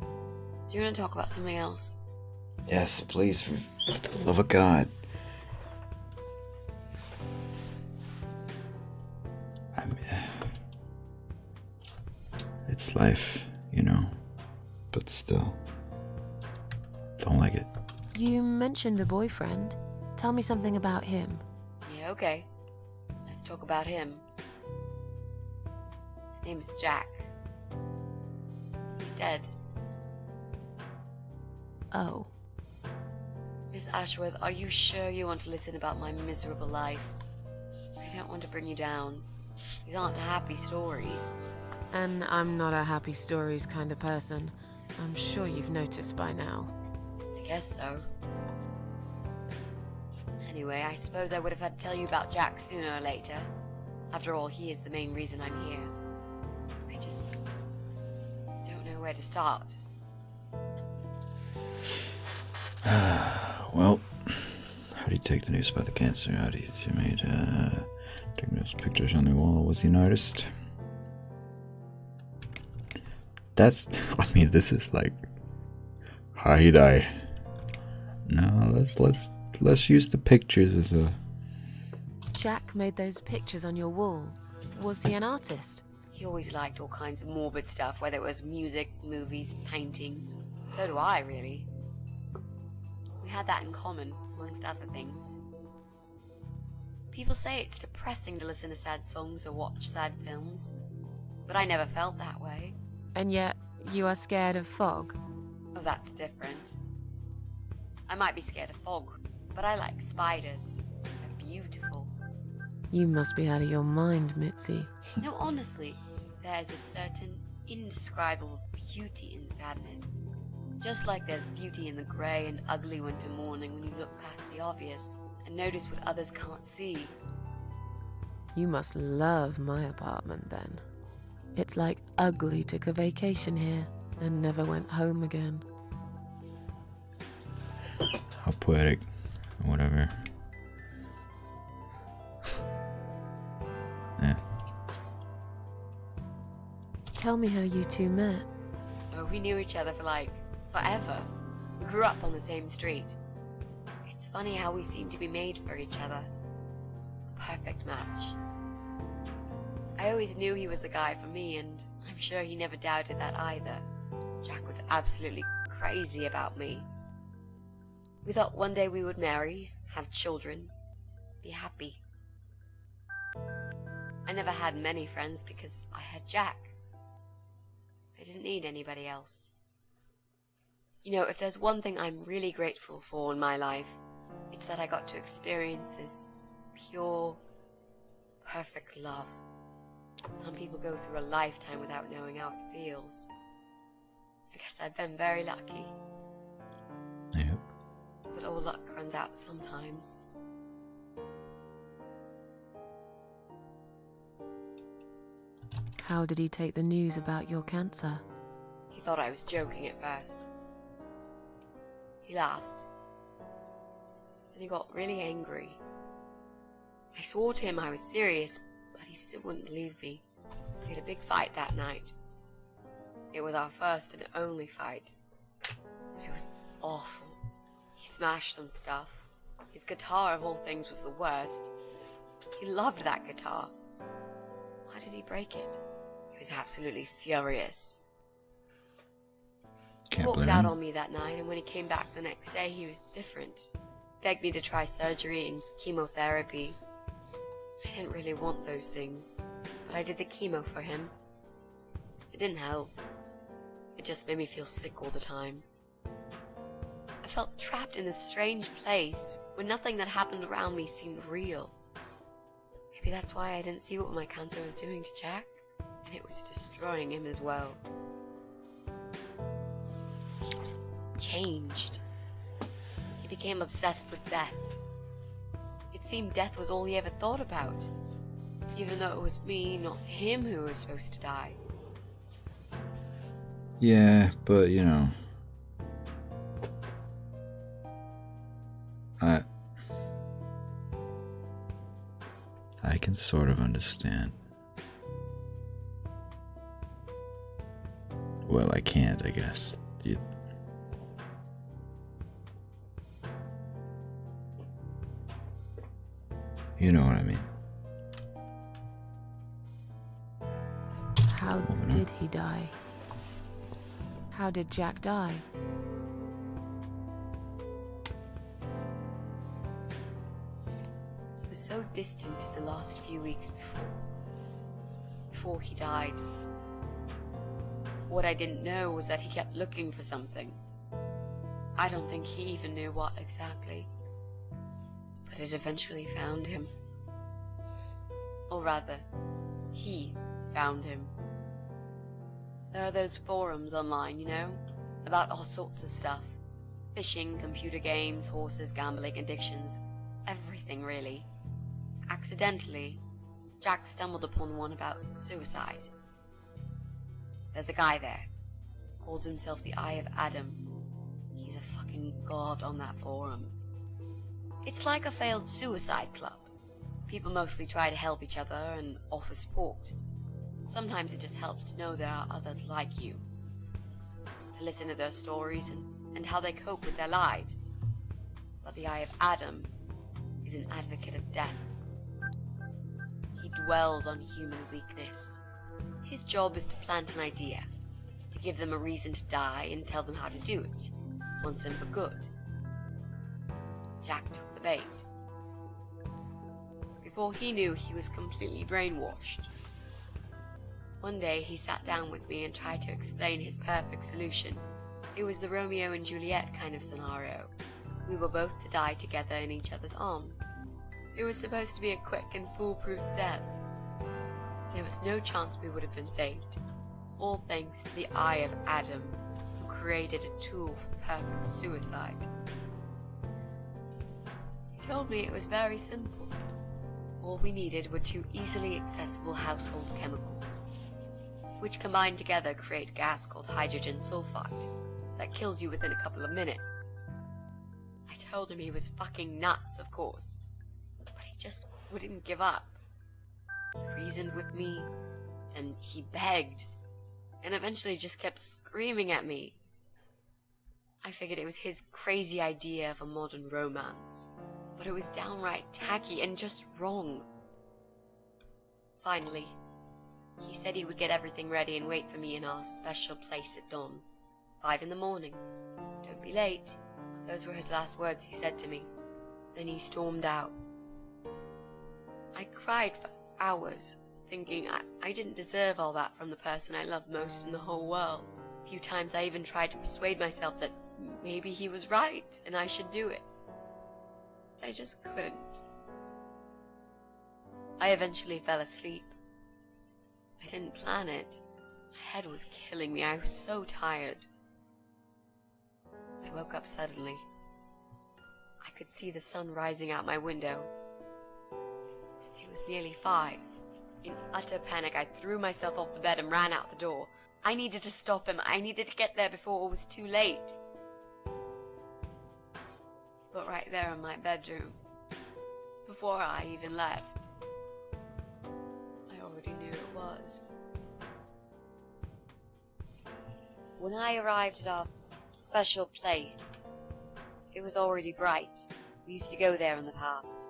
Do you want to talk about something else? Yes, please, for the love of God. It's life, you know, but still, don't like it. You mentioned a boyfriend. Tell me something about him. Yeah, okay. Let's talk about him. His name is Jack. He's dead. Oh. Miss Ashworth, are you sure you want to listen about my miserable life? I don't want to bring you down. These aren't happy stories. And I'm not a happy stories kind of person. I'm sure you've noticed by now. I guess so. Anyway, I suppose I would have had to tell you about Jack sooner or later. After all, he is the main reason I'm here. I just don't know where to start. Well, how do you take the news about the cancer? How do you made taking those pictures on the wall? Was he an artist? That's, I mean, this is like how he died. No, let's use the pictures as a... Jack made those pictures on your wall. Was he an artist? He always liked all kinds of morbid stuff, whether it was music, movies, paintings. So do I, really. We had that in common, amongst other things. People say it's depressing to listen to sad songs or watch sad films, but I never felt that way. And yet, you are scared of fog? Oh, that's different. I might be scared of fog, but I like spiders. They're beautiful. You must be out of your mind, Mitzi. No, honestly, there's a certain indescribable beauty in sadness. Just like there's beauty in the grey and ugly winter morning when you look past the obvious. and notice what others can't see. You must love my apartment then. It's like Ugly took a vacation here and never went home again. How poetic. Whatever. Yeah. Tell me how you two met. Oh, we knew each other for like forever. We grew up on the same street. It's funny how we seem to be made for each other. A perfect match. I always knew he was the guy for me, and I'm sure he never doubted that either. Jack was absolutely crazy about me. We thought one day we would marry, have children, be happy. I never had many friends because I had Jack. I didn't need anybody else. You know, if there's one thing I'm really grateful for in my life, it's that I got to experience this pure, perfect love. Some people go through a lifetime without knowing how it feels. I guess I've been very lucky. Yep. But all luck runs out sometimes. How did he take the news about your cancer? He thought I was joking at first. He laughed. Then he got really angry. I swore to him I was serious, but he still wouldn't believe me. We had a big fight that night. It was our first and only fight. It was awful. He smashed some stuff. His guitar, of all things, was the worst. He loved that guitar. Why did he break it? He was absolutely furious. He Can't walked blame out him. on me that night, and when he came back the next day, he was different. Begged me to try surgery and chemotherapy. I didn't really want those things, but I did the chemo for him. It didn't help. It just made me feel sick all the time. I felt trapped in this strange place where nothing that happened around me seemed real. Maybe that's why I didn't see what my cancer was doing to Jack, and it was destroying him as well. Changed. He became obsessed with death. It seemed death was all he ever thought about, even though it was me, not him, who was supposed to die. Yeah, but you know, I can sort of understand. Well, I can't, I guess. You know what I mean. How did he die? How did Jack die? He was so distant the last few weeks before he died. What I didn't know was that he kept looking for something. I don't think he even knew what exactly. But it eventually found him. Or rather, he found him. There are those forums online, you know, about all sorts of stuff. Fishing, computer games, horses, gambling, addictions, everything really. Accidentally, Jack stumbled upon one about suicide. There's a guy there, calls himself the Eye of Adam. He's a fucking god on that forum. It's like a failed suicide club. People mostly try to help each other and offer support. Sometimes it just helps to know there are others like you. To listen to their stories and how they cope with their lives. But the Eye of Adam is an advocate of death. He dwells on human weakness. His job is to plant an idea, to give them a reason to die and tell them how to do it, once and for good. Jack took the bait. Before he knew, he was completely brainwashed. One day he sat down with me and tried to explain his perfect solution. It was the Romeo and Juliet kind of scenario. We were both to die together in each other's arms. It was supposed to be a quick and foolproof death. There was no chance we would have been saved. All thanks to the Eye of Adam, who created a tool for perfect suicide. told me it was very simple. All we needed were 2 easily accessible household chemicals, which combined together create a gas called hydrogen sulfide that kills you within a couple of minutes. I told him he was fucking nuts, of course, but he just wouldn't give up. He reasoned with me, then he begged, and eventually just kept screaming at me. I figured it was his crazy idea of a modern romance, but it was downright tacky and just wrong. Finally, he said he would get everything ready and wait for me in our special place at dawn. 5 in the morning. Don't be late. Those were his last words he said to me. Then he stormed out. I cried for hours, thinking I didn't deserve all that from the person I loved most in the whole world. A few times I even tried to persuade myself that maybe he was right and I should do it. I just couldn't. I eventually fell asleep. I didn't plan it. My head was killing me. I was so tired. I woke up suddenly. I could see the sun rising out my window. It was nearly 5. In utter panic, I threw myself off the bed and ran out the door. I needed to stop him. I needed to get there before it was too late. But right there in my bedroom, before I even left, I already knew it was. When I arrived at our special place, it was already bright. We used to go there in the past,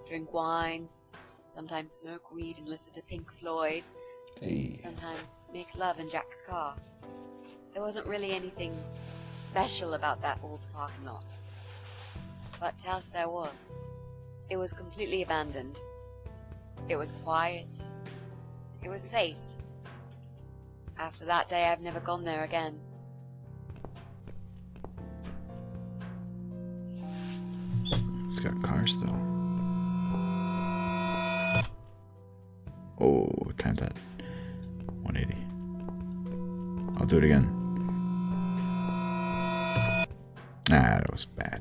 drink wine, sometimes smoke weed and listen to Pink Floyd, sometimes make love in Jack's car. There wasn't really anything special about that old parking lot. But to us there was. It was completely abandoned. It was quiet. It was safe. After that day, I've never gone there again. It's got cars though. Oh, timed that. 180. I'll do it again. Ah, that was bad.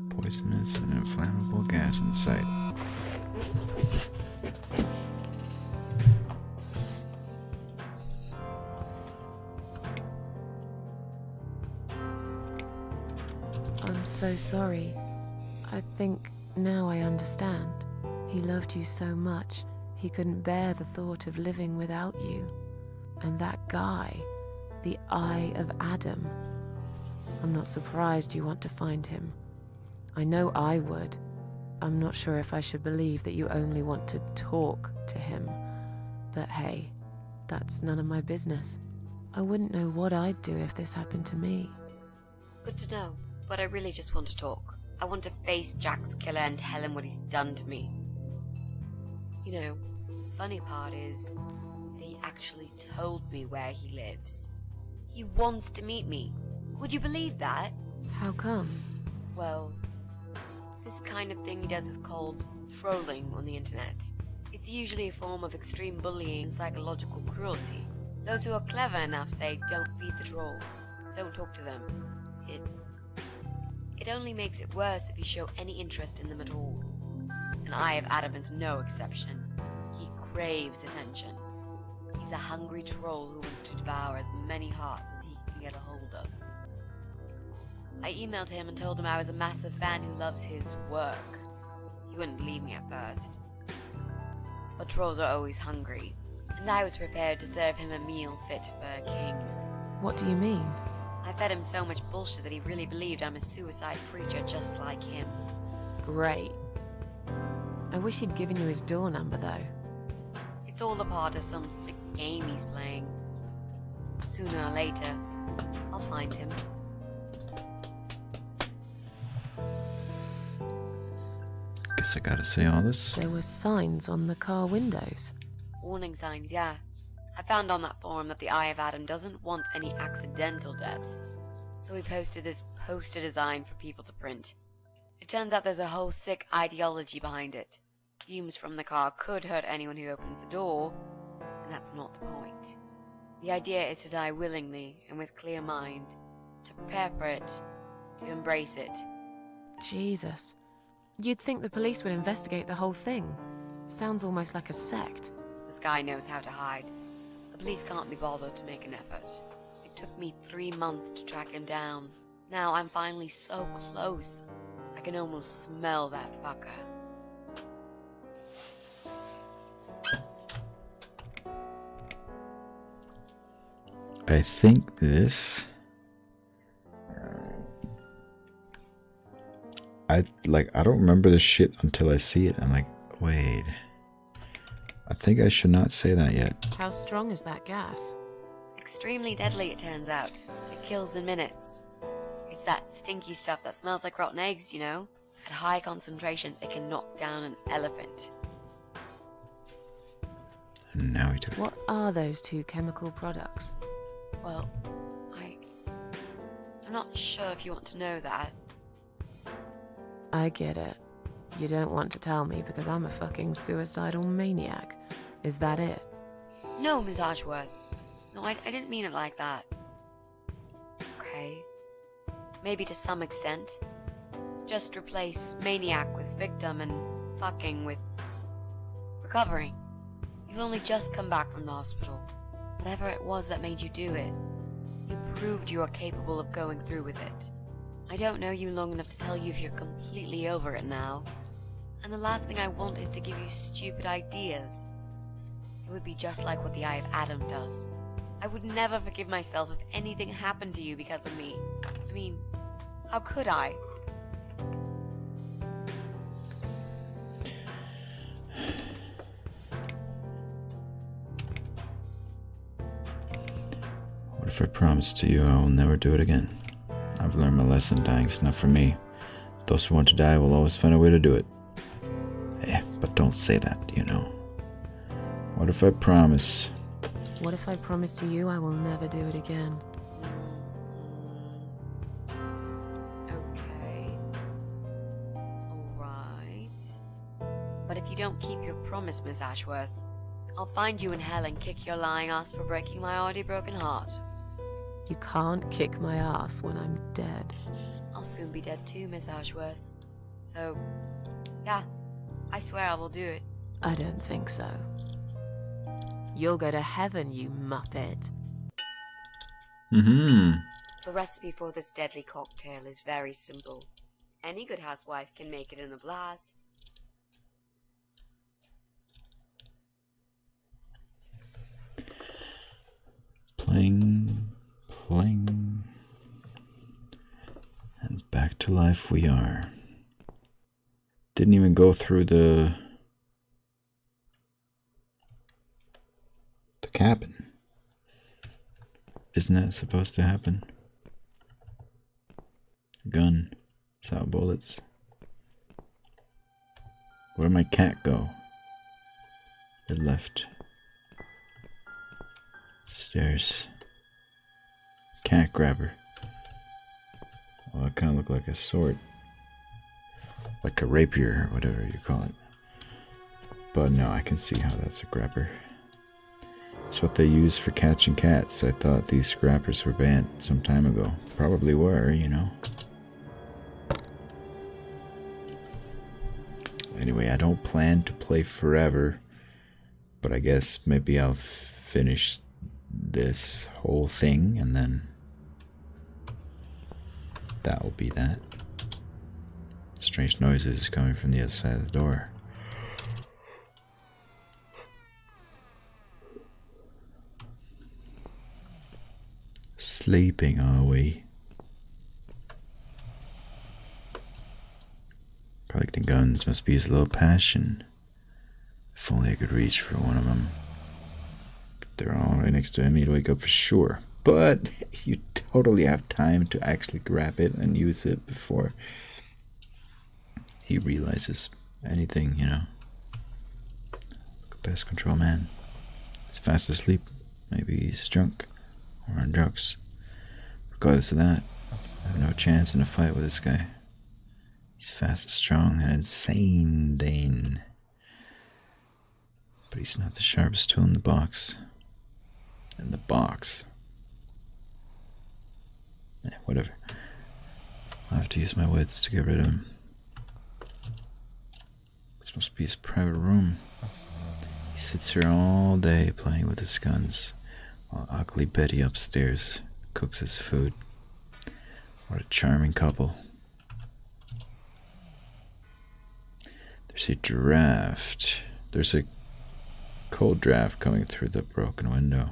Poisonous and inflammable gas in sight. I'm so sorry. I think now I understand. He loved you so much, he couldn't bear the thought of living without you. And that guy, the Eye of Adam. I'm not surprised you want to find him. I know I would. I'm not sure if I should believe that you only want to talk to him. But hey, that's none of my business. I wouldn't know what I'd do if this happened to me. Good to know, but I really just want to talk. I want to face Jack's killer and tell him what he's done to me. You know, the funny part is that he actually told me where he lives. He wants to meet me. Would you believe that? How come? Well, this kind of thing he does is called trolling on the internet. It's usually a form of extreme bullying and psychological cruelty. Those who are clever enough say, don't feed the troll. Don't talk to them. It only makes it worse if you show any interest in them at all. And Eye of Adam is no exception. He craves attention. He's a hungry troll who wants to devour as many hearts as he can get a hold of. I emailed him and told him I was a massive fan who loves his work. He wouldn't believe me at first. But trolls are always hungry, and I was prepared to serve him a meal fit for a king. What do you mean? I fed him so much bullshit that he really believed I'm a suicide preacher just like him. Great. I wish he'd given you his door number, though. It's all a part of some sick game he's playing. Sooner or later, I'll find him. Guess I gotta say all this. There were signs on the car windows. Warning signs, yeah. I found on that forum that the Eye of Adam doesn't want any accidental deaths. So we posted this poster design for people to print. It turns out there's a whole sick ideology behind it. fumes from the car could hurt anyone who opens the door, and that's not the point. The idea is to die willingly and with clear mind, to prepare for it, to embrace it. Jesus. You'd think the police would investigate the whole thing. Sounds almost like a sect. This guy knows how to hide. The police can't be bothered to make an effort. It took me 3 months to track him down. Now I'm finally so close. I can almost smell that fucker. I think this... I don't remember this shit until I see it. I'm like, wait. I think I should not say that yet. How strong is that gas? Extremely deadly, it turns out. It kills in minutes. It's that stinky stuff that smells like rotten eggs, you know? At high concentrations, it can knock down an elephant. And now we do it. What are those two chemical products? Well, I'm not sure if you want to know that. I get it. You don't want to tell me because I'm a fucking suicidal maniac. Is that it? No, Miss Ashworth. No, I didn't mean it like that. Okay. Maybe to some extent. Just replace maniac with victim and fucking with recovering. You've only just come back from the hospital. Whatever it was that made you do it, you proved you are capable of going through with it. I don't know you long enough to tell you if you're completely over it now. And the last thing I want is to give you stupid ideas. It would be just like what the Eye of Adam does. I would never forgive myself if anything happened to you because of me. I mean, how could I? What if I promise to you I will never do it again? I've learned my lesson. Dying's not for me. Those who want to die will always find a way to do it. But don't say that, you know. What if I promise? What if I promise to you I will never do it again? Okay. Alright. But if you don't keep your promise, Miss Ashworth, I'll find you in hell and kick your lying ass for breaking my already broken heart. You can't kick my ass when I'm dead. I'll soon be dead too, Miss Ashworth. So, yeah, I swear I will do it. I don't think so. You'll go to heaven, you muppet. The recipe for this deadly cocktail is very simple. Any good housewife can make it in a blast. Pling, pling. And back to life we are. Didn't even go through the cabin. Isn't that supposed to happen? Gun. Saw bullets. Where'd my cat go? It left. Stairs. Cat grabber. Oh, it kind of looked like a sword. Like a rapier or whatever you call it. But no, I can see how that's a grabber. It's what they use for catching cats. I thought these grabbers were banned some time ago. Probably were, you know. Anyway, I don't plan to play forever. But I guess maybe I'll finish this whole thing and then that will be that. Strange noises coming from the other side of the door. Sleeping, are we? Collecting guns must be his little passion. If only I could reach for one of them. They're all right next to him. He'd wake up for sure. But you totally have time to actually grab it and use it before he realizes anything, you know. Pest control man. He's fast asleep. Maybe he's drunk or on drugs. Regardless of that, I have no chance in a fight with this guy. He's fast and strong and insane, Dane. But he's not the sharpest tool in the box. In the box. Whatever. I'll have to use my wits to get rid of him. This must be his private room. He sits here all day playing with his guns, while ugly Betty upstairs cooks his food. What a charming couple. There's a draft. There's a cold draft coming through the broken window.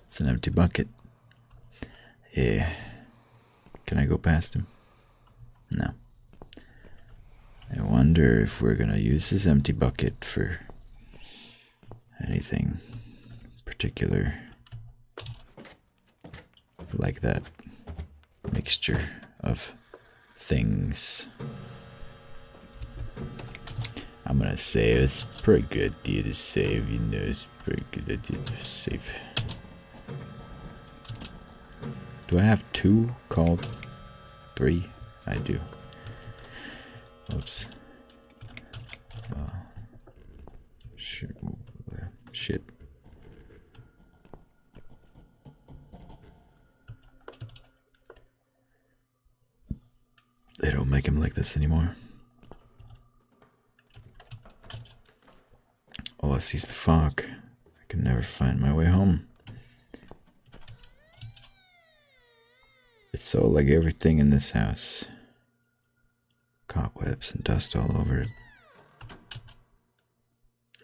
It's an empty bucket. Yeah. Can I go past him? No. I wonder if we're gonna use this empty bucket for anything particular. Like that mixture of things. I'm gonna save. It's a pretty good idea to save, you know, it's a pretty good idea to save. Do I have 2 called? 3? I do. Oops. Shit. Shit. They don't make him like this anymore. All I see is the fog. I can never find my way home. It's so like everything in this house. Cobwebs and dust all over it.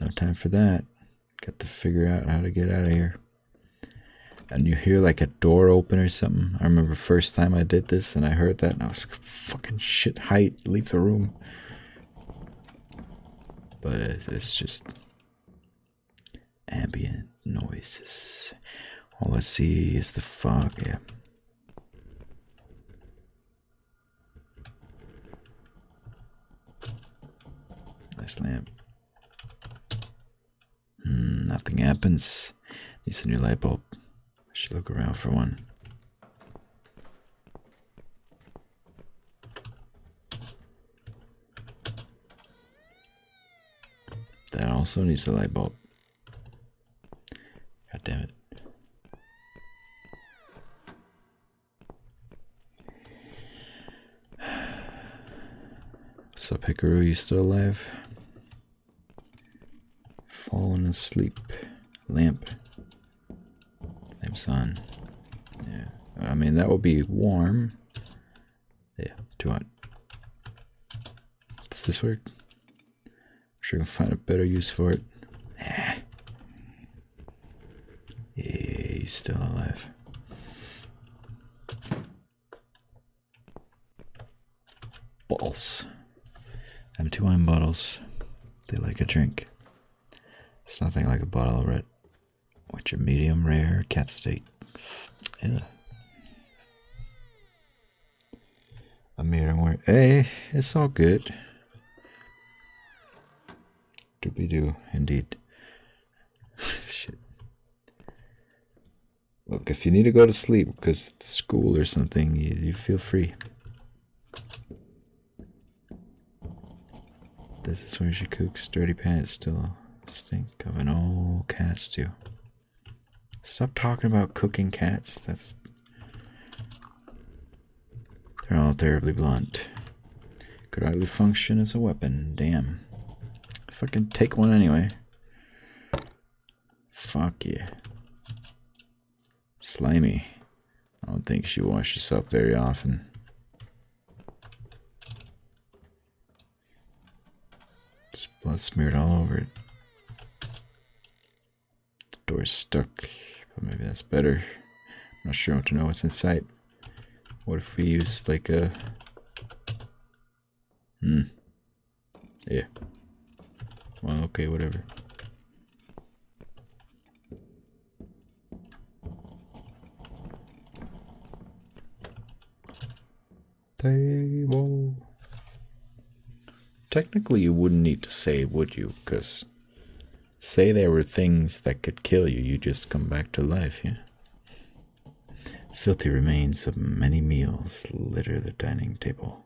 No time for that. Got to figure out how to get out of here. And you hear like a door open or something. I remember first time I did this and I heard that and I was like, fucking shit, height, leave the room. But it's just ambient noises. All I see is the fog, yeah. Nice lamp. Nothing happens. Needs a new light bulb. I should look around for one. That also needs a light bulb. God damn it. What's up, Hikaru? You still alive? Fallen asleep. Lamp. Lamp's on. Yeah. I mean, that will be warm. Yeah, too hot. Does this work? I'm sure I can find a better use for it. Nah. Yeah, he's still alive. Bottles. Empty wine bottles. They like a drink. It's nothing like a bottle of red. Which a medium rare cat steak. Yeah. A medium rare. Hey, it's all good. Doobie-doo, indeed. Shit. Look, if you need to go to sleep because it's school or something, you feel free. This is where she cooks. Dirty pants still stink of an old cat stew. Stop talking about cooking cats. They're all terribly blunt. Could hardly function as a weapon. Damn. Fucking take one anyway. Fuck yeah. Slimy. I don't think she washes up very often. There's blood smeared all over it. The door's stuck, but maybe that's better. I'm not sure what to know what's inside. What if we use like a... Yeah. Well, okay, whatever. Table. Technically, you wouldn't need to save, would you? Because say there were things that could kill you, you just come back to life, yeah? Filthy remains of many meals litter the dining table.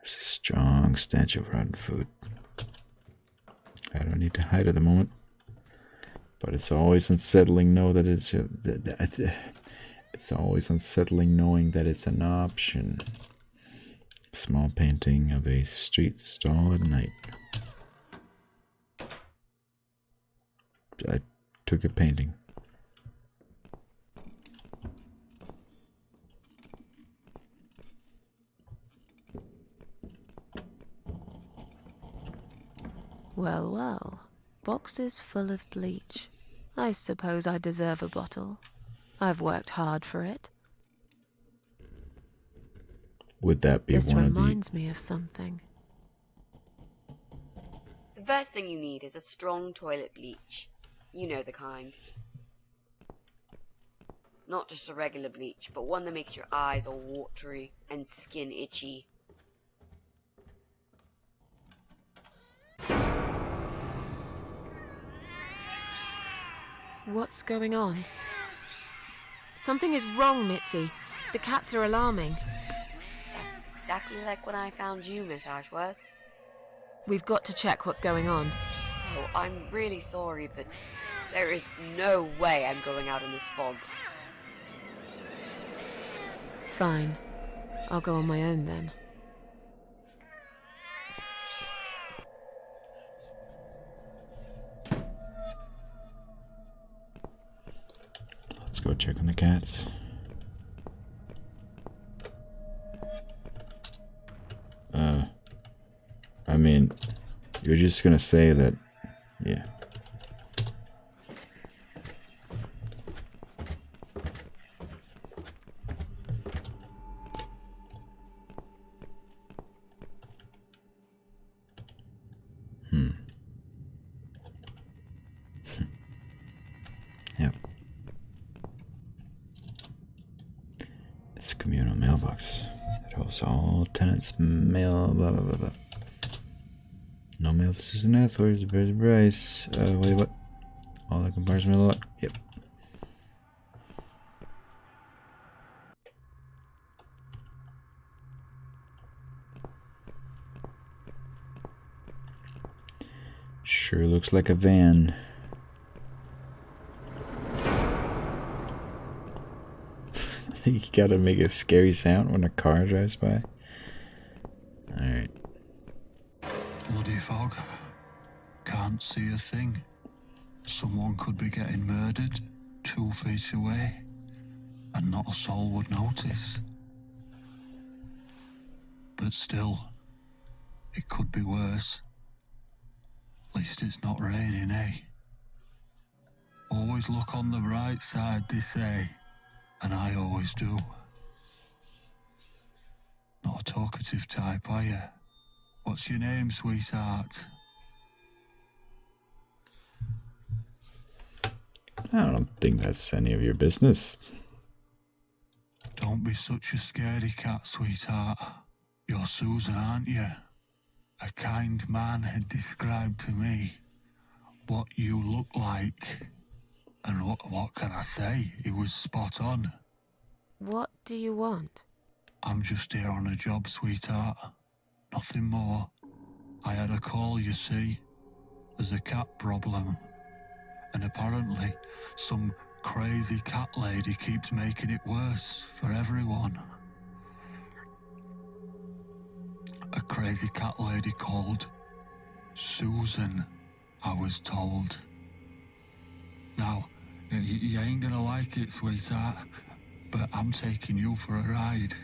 There's a strong stench of rotten food. I don't need to hide at the moment, but it's always unsettling it's always unsettling knowing that it's an option. Small painting of a street stall at night. I took a painting. Well, well. Boxes full of bleach. I suppose I deserve a bottle. I've worked hard for it. Would that be This one of the... reminds me of something. The first thing you need is a strong toilet bleach. You know the kind. Not just a regular bleach, but one that makes your eyes all watery and skin itchy. What's going on? Something is wrong, Mitzi. The cats are alarming. That's exactly like when I found you, Miss Ashworth. We've got to check what's going on. Oh, I'm really sorry, but there is no way I'm going out in this fog. Fine. I'll go on my own then. Let's go check on the cats. I mean, you're just gonna say that, yeah. Yep. It's a communal mailbox. It holds all tenants' mail, blah, blah, blah, blah. No mail for Susan F. Where's the Bryce? Wait, what? All the compartment lock? Yep. Sure looks like a van. You gotta make a scary sound when a car drives by. Alright. Bloody fog. Can't see a thing. Someone could be getting murdered 2 feet away, and not a soul would notice. But still, it could be worse. At least it's not raining, eh? Always look on the bright side, they say, and I always do. Not a talkative type, are you? What's your name, sweetheart? I don't think that's any of your business. Don't be such a scaredy cat, sweetheart. You're Susan, aren't you? A kind man had described to me what you look like. And what can I say? He was spot on. What do you want? I'm just here on a job, sweetheart. Nothing more. I had a call, you see. There's a cat problem. And apparently, some crazy cat lady keeps making it worse for everyone. A crazy cat lady called Susan, I was told. Now, you ain't gonna like it, sweetheart, but I'm taking you for a ride.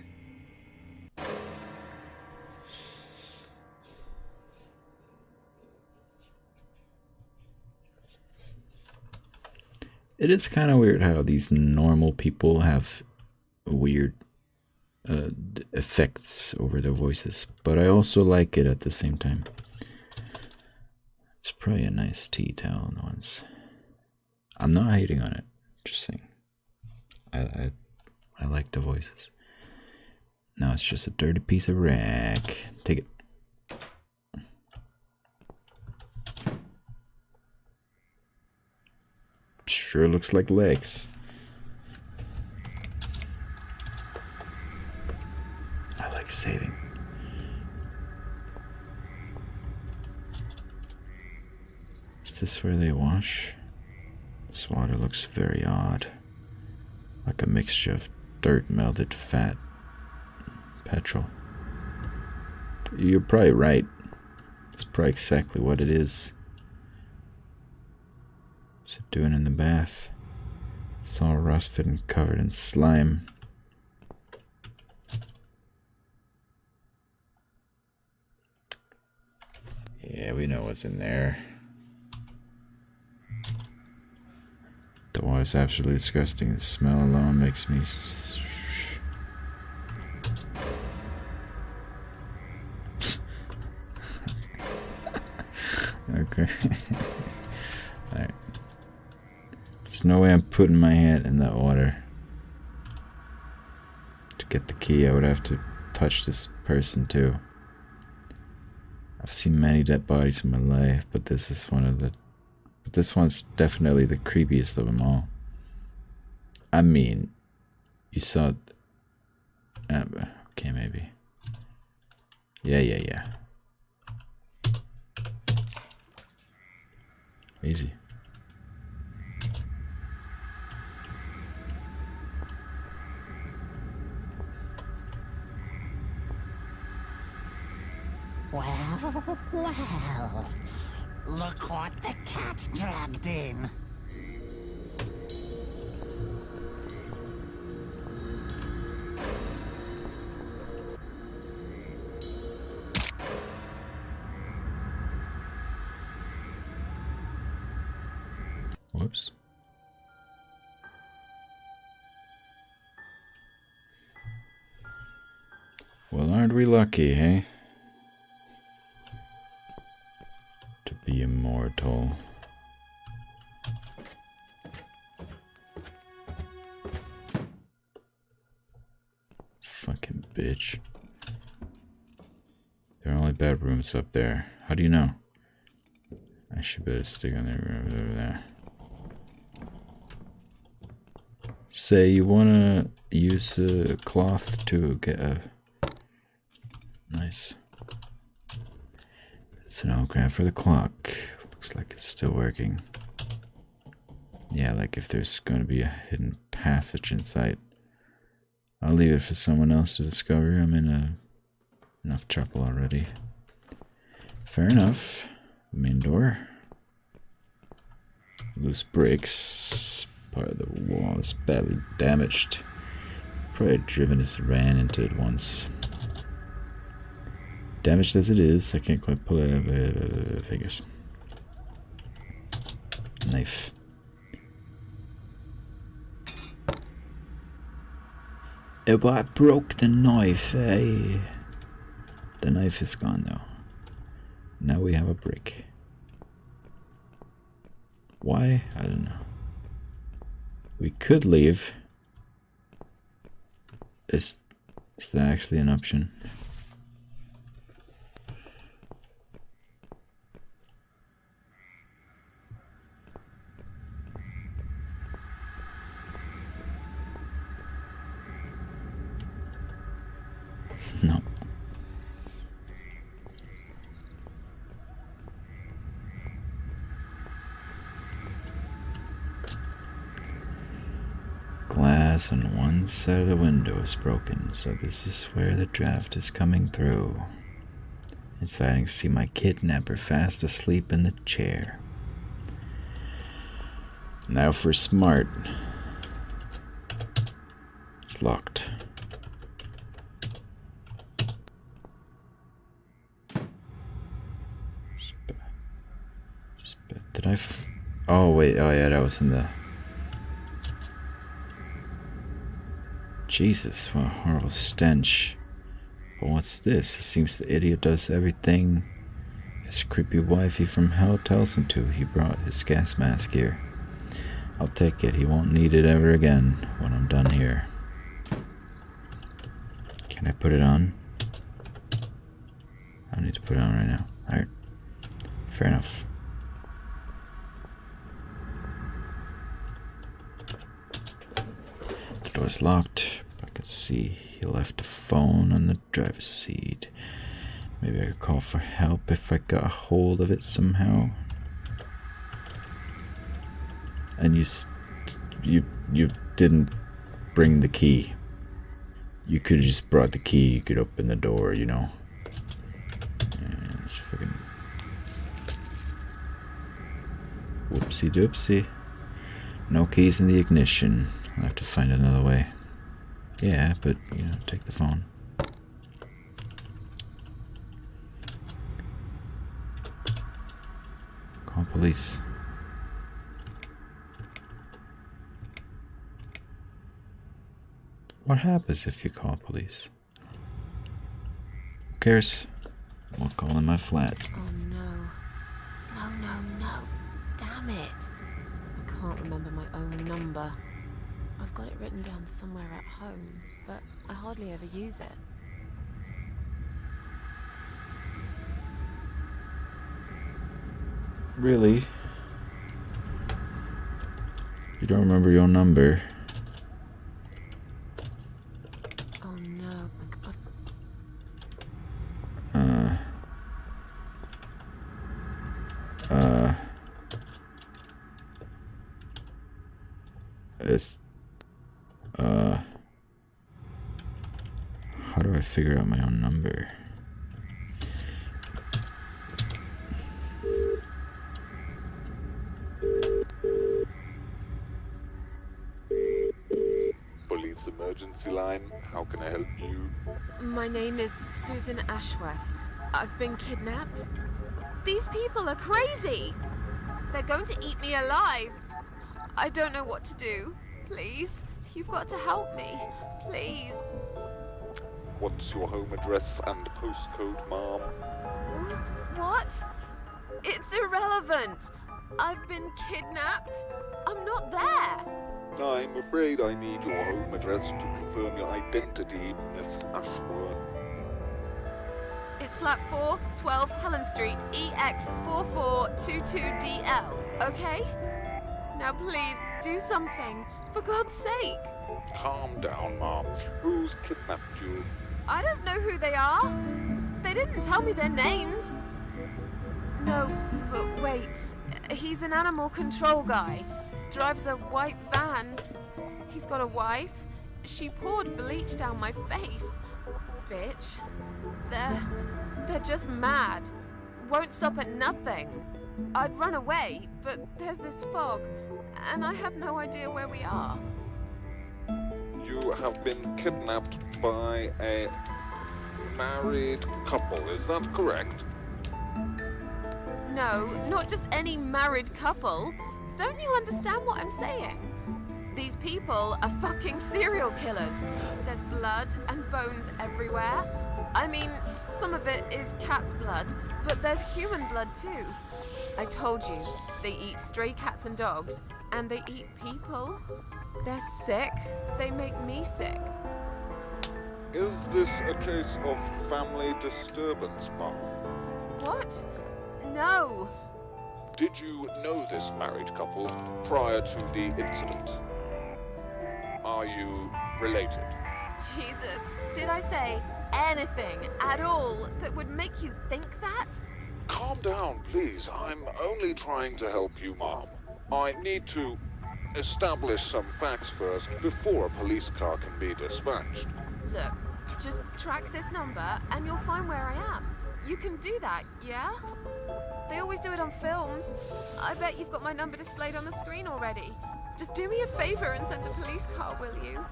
It is kind of weird how these normal people have weird effects over their voices, but I also like it at the same time. It's probably a nice tea towel in the ones. I'm not hating on it, just saying. I like the voices. Now it's just a dirty piece of rag. Take it. Sure looks like legs. I like saving. Is this where they wash? This water looks very odd. Like a mixture of dirt, melted fat, petrol. You're probably right. It's probably exactly what it is. What's it doing in the bath? It's all rusted and covered in slime. Yeah, we know what's in there. The water's absolutely disgusting. The smell alone makes me... Okay. Alright. There's no way I'm putting my hand in that water. To get the key, I would have to touch this person too. I've seen many dead bodies in my life, but this is one of the... But this one's definitely the creepiest of them all. I mean, you saw... okay, maybe. Yeah. Easy. Well, look what the cat dragged in. Whoops. Well, aren't we lucky, hey? To be immortal. Fucking bitch. There are only bedrooms up there. How do you know? I should better stick on their rooms over there. Say you wanna use a cloth to get a nice. It's an hologram for the clock. Looks like it's still working. Yeah, like if there's gonna be a hidden passage inside. I'll leave it for someone else to discover. I'm in enough trouble already. Fair enough. Main door. Loose bricks. Part of the wall is badly damaged. Probably driven as it ran into it once. Damaged as it is, I can't quite pull it. Figures. Knife. Oh, I broke the knife, eh? The knife is gone though. Now we have a brick. Why? I don't know. We could leave. Is that actually an option? No. Glass on one side of the window is broken, so this is where the draft is coming through. Inside I can see my kidnapper fast asleep in the chair. Now for smart. It's locked. Did I oh wait, oh yeah, that was in the... Jesus, what a horrible stench. But what's this? It seems the idiot does everything his creepy wifey from hell tells him to. He brought his gas mask here. I'll take it. He won't need it ever again when I'm done here. Can I put it on? I don't need to put it on right now. Alright. Fair enough. The door's locked. I can see he left the phone on the driver's seat. Maybe I could call for help if I got a hold of it somehow. And you didn't bring the key. You could have just brought the key. You could open the door, you know. And it's fucking whoopsie doopsie. No keys in the ignition. I'll have to find another way. Yeah, but you know, take the phone. Call police. What happens if you call police? Who cares? We'll call in my flat. Oh no. No. Damn it. I can't remember my own number. I've got it written down somewhere at home, but I hardly ever use it. Really? You don't remember your number? Oh no. It's how do I figure out my own number? Police emergency line, how can I help you? My name is Susan Ashworth. I've been kidnapped. These people are crazy! They're going to eat me alive. I don't know what to do. Please, you've got to help me. Please. What's your home address and postcode, ma'am? What? It's irrelevant. I've been kidnapped. I'm not there. I'm afraid I need your home address to confirm your identity, Miss Ashworth. It's flat 4, 12 Helen Street, EX4422DL, okay? Now please, do something. For God's sake. Calm down, ma'am. Who's kidnapped you? I don't know who they are. They didn't tell me their names. No, but wait. He's an animal control guy. Drives a white van. He's got a wife. She poured bleach down my face. Bitch. They're just mad. Won't stop at nothing. I'd run away, but there's this fog, and I have no idea where we are. You have been kidnapped by a married couple, is that correct? No, not just any married couple. Don't you understand what I'm saying? These people are fucking serial killers. There's blood and bones everywhere. I mean, some of it is cat's blood, but there's human blood too. I told you, they eat stray cats and dogs, and they eat people. They're sick. They make me sick. Is this a case of family disturbance, ma'am? What? No. Did you know this married couple prior to the incident? Are you related? Jesus, did I say anything at all that would make you think that? Calm down, please. I'm only trying to help you, ma'am. I need to establish some facts first before a police car can be dispatched. Look, just track this number and you'll find where I am. You can do that, yeah? They always do it on films. I bet you've got my number displayed on the screen already. Just do me a favor and send the police car, will you?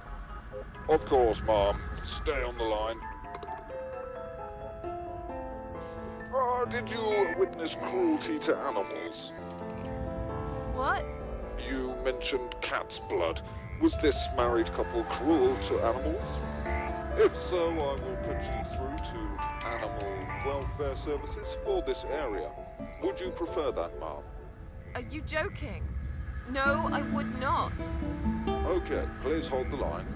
Of course, ma'am. Stay on the line. Did you witness cruelty to animals? What? You mentioned cat's blood. Was this married couple cruel to animals? If so, I will put you through to Animal Welfare Services for this area. Would you prefer that, ma'am? Are you joking? No, I would not. Okay, please hold the line.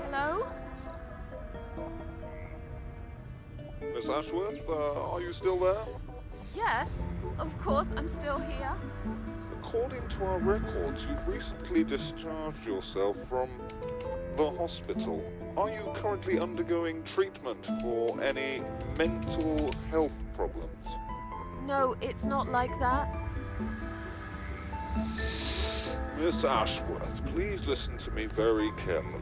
Hello? Miss Ashworth, are you still there? Yes, of course I'm still here. According to our records, you've recently discharged yourself from the hospital. Are you currently undergoing treatment for any mental health problems? No, it's not like that. Miss Ashworth, please listen to me very carefully.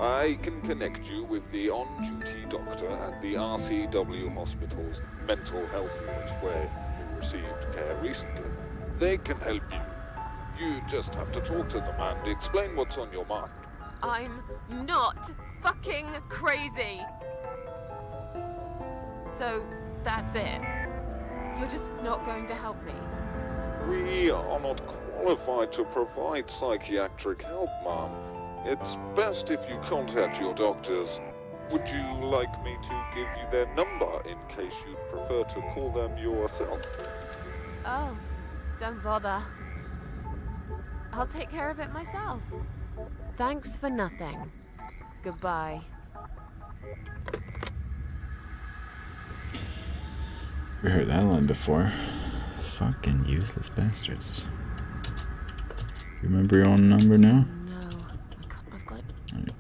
I can connect you with the on-duty doctor at the RCW Hospital's mental health unit where you received care recently. They can help you. You just have to talk to them and explain what's on your mind. I'm not fucking crazy. So, that's it. You're just not going to help me. We are not qualified to provide psychiatric help, ma'am. It's best if you contact your doctors. Would you like me to give you their number in case you'd prefer to call them yourself? Oh, don't bother. I'll take care of it myself. Thanks for nothing. Goodbye. We heard that line before. Fucking useless bastards. You remember your own number now? No, I've got it.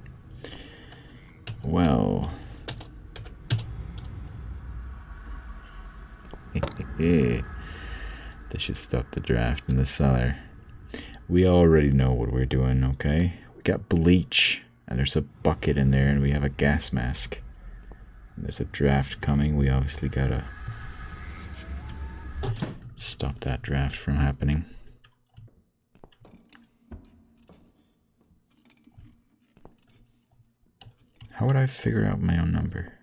Well. They should stop the draft in the cellar. We already know what we're doing, okay? We got bleach, and there's a bucket in there, and we have a gas mask. And there's a draft coming. We obviously gotta stop that draft from happening. How would I figure out my own number?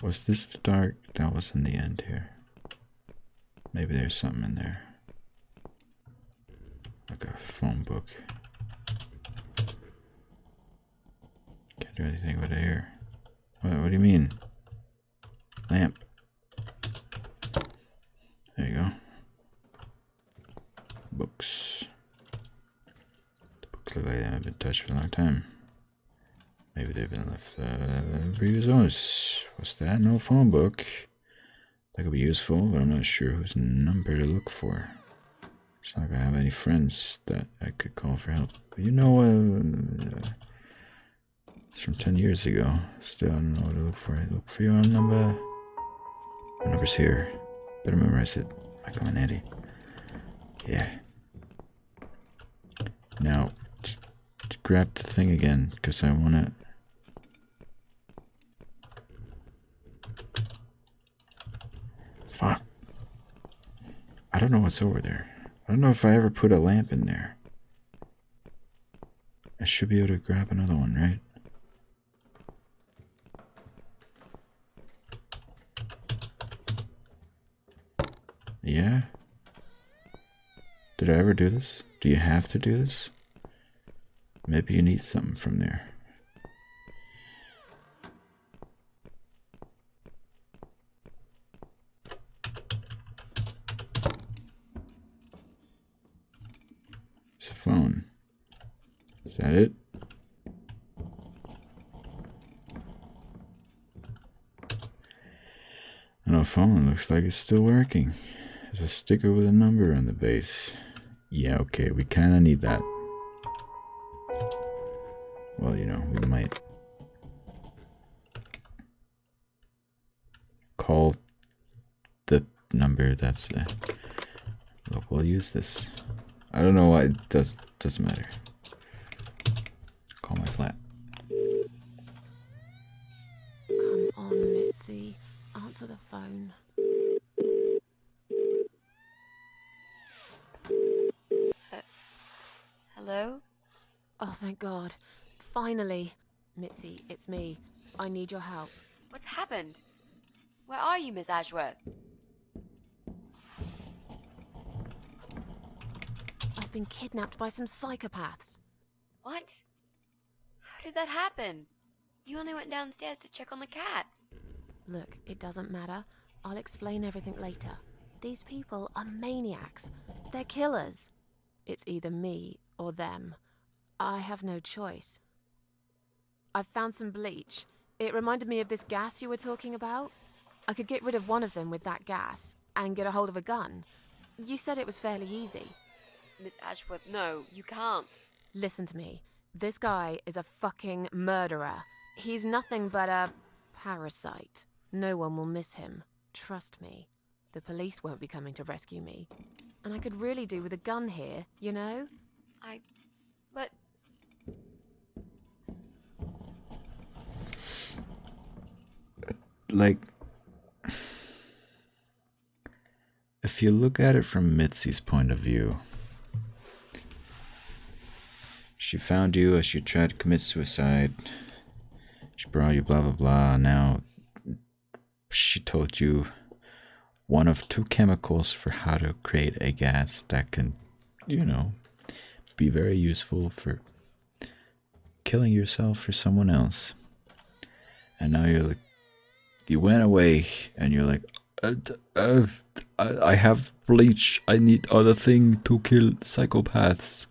Was this the dark? That was in the end here. Maybe there's something in there. Like a phone book. Can't do anything with it here. What do you mean? Lamp. There you go. Books. The books look like they haven't been touched for a long time. Maybe they've been left previous owners. What's that? No phone book. That could be useful, but I'm not sure whose number to look for. It's not like I have any friends that I could call for help. But you know, it's from 10 years ago. Still, I don't know what to look for. Look for your own number. My number's here. Better memorize it. Like I'm an Eddie. Yeah. Now, grab the thing again, because I want to... Fuck. I don't know what's over there. I don't know if I ever put a lamp in there. I should be able to grab another one, right? Yeah? Did I ever do this? Do you have to do this? Maybe you need something from there. It's a phone. Is that it? No phone. Looks like it's still working. There's a sticker with a number on the base. Yeah, okay, we kind of need that. Well, you know, we might call the number that's look, we'll use this. I don't know why it doesn't matter. Call my flat. Come on, Mitzi. Answer the phone. Hello? Oh, thank God. Finally. Mitzi, it's me. I need your help. What's happened? Where are you, Miss Ashworth? I've been kidnapped by some psychopaths. What? How did that happen? You only went downstairs to check on the cats. Look, it doesn't matter. I'll explain everything later. These people are maniacs. They're killers. It's either me or them. I have no choice. I've found some bleach. It reminded me of this gas you were talking about. I could get rid of one of them with that gas and get a hold of a gun. You said it was fairly easy. Miss Ashworth, no, you can't. Listen to me. This guy is a fucking murderer. He's nothing but a parasite. No one will miss him. Trust me. The police won't be coming to rescue me. And I could really do with a gun here, you know? But... Like, if you look at it from Mitzi's point of view, she found you as you tried to commit suicide. She brought you blah blah blah. Now she told you one of two chemicals for how to create a gas that can, you know, be very useful for killing yourself or someone else. And now you're like, you went away and you're like, I have bleach. I need other thing to kill psychopaths.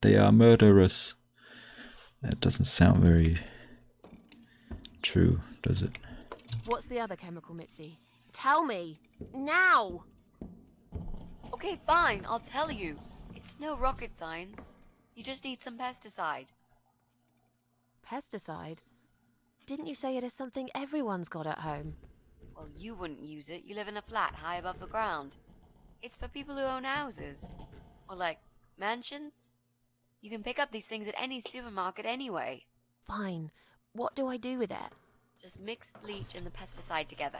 They are murderers. That doesn't sound very true, does it? What's the other chemical, Mitzi? Tell me! Now! Okay, fine, I'll tell you. It's no rocket science. You just need some pesticide. Pesticide? Didn't you say it is something everyone's got at home? Well, you wouldn't use it. You live in a flat high above the ground. It's for people who own houses. Or like, mansions. You can pick up these things at any supermarket anyway. Fine. What do I do with it? Just mix bleach and the pesticide together.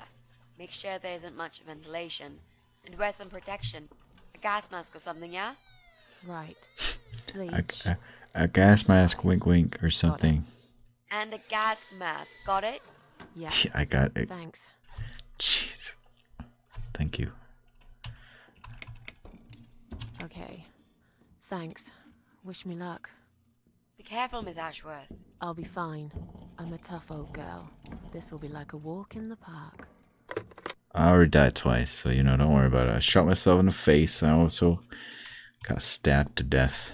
Make sure there isn't much ventilation. And wear some protection. A gas mask or something, yeah? Right. Bleach. A gas mask, wink wink, or something. And a gas mask. Got it? Yeah. I got it. Thanks. Jeez. Thank you. Okay. Thanks. Wish me luck. Be careful, Miss Ashworth. I'll be fine. I'm a tough old girl. This'll be like a walk in the park. I already died twice, so you know, don't worry about it. I shot myself in the face. I also got stabbed to death.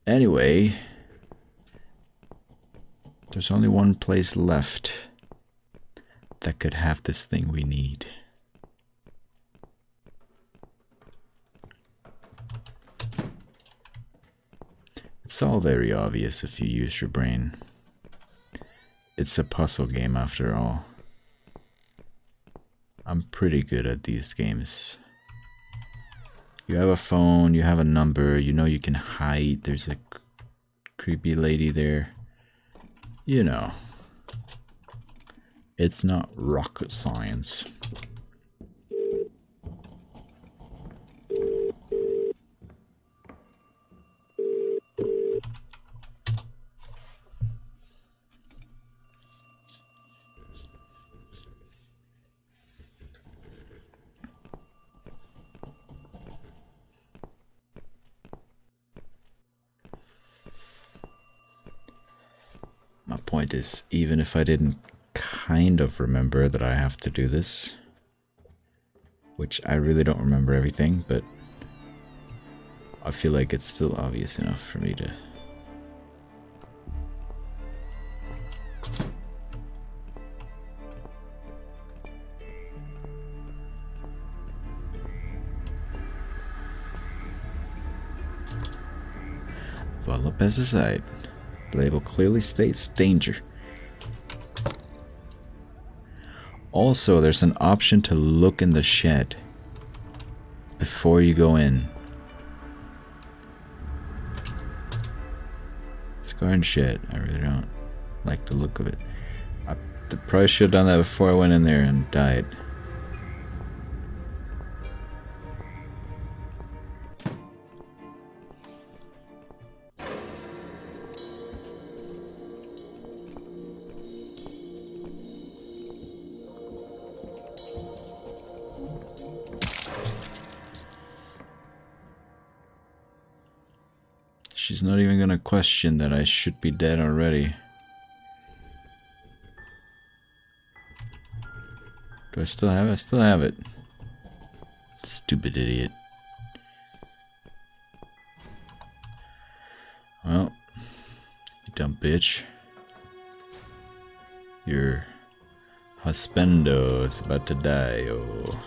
Anyway, there's only one place left that could have this thing we need. It's all very obvious if you use your brain. It's a puzzle game after all. I'm pretty good at these games. You have a phone, you have a number, you know you can hide. There's a creepy lady there. You know. It's not rocket science. My point is, even if I didn't kind of remember that I have to do this, which I really don't remember everything, but I feel like it's still obvious enough for me to... Follow pesticide. Label clearly states danger. Also, there's an option to look in the shed before you go in. It's a garden shed. I really don't like the look of it. I probably should have done that before I went in there and died. She's not even gonna question that I should be dead already. Do I still have it? I still have it. Stupid idiot. Well, you dumb bitch. Your husbando is about to die, oh.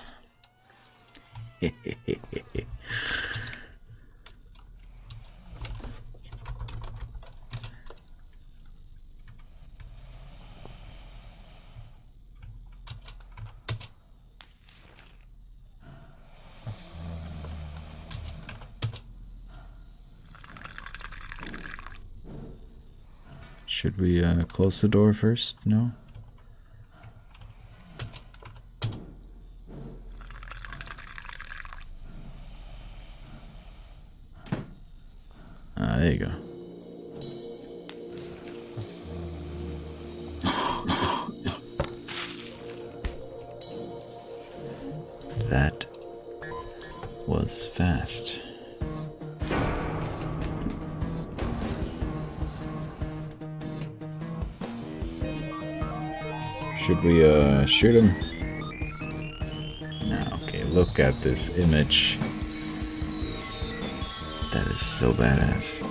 Should we close the door first? No? There you go. That was fast. Should we shoot him? No, okay, look at this image. That is so badass.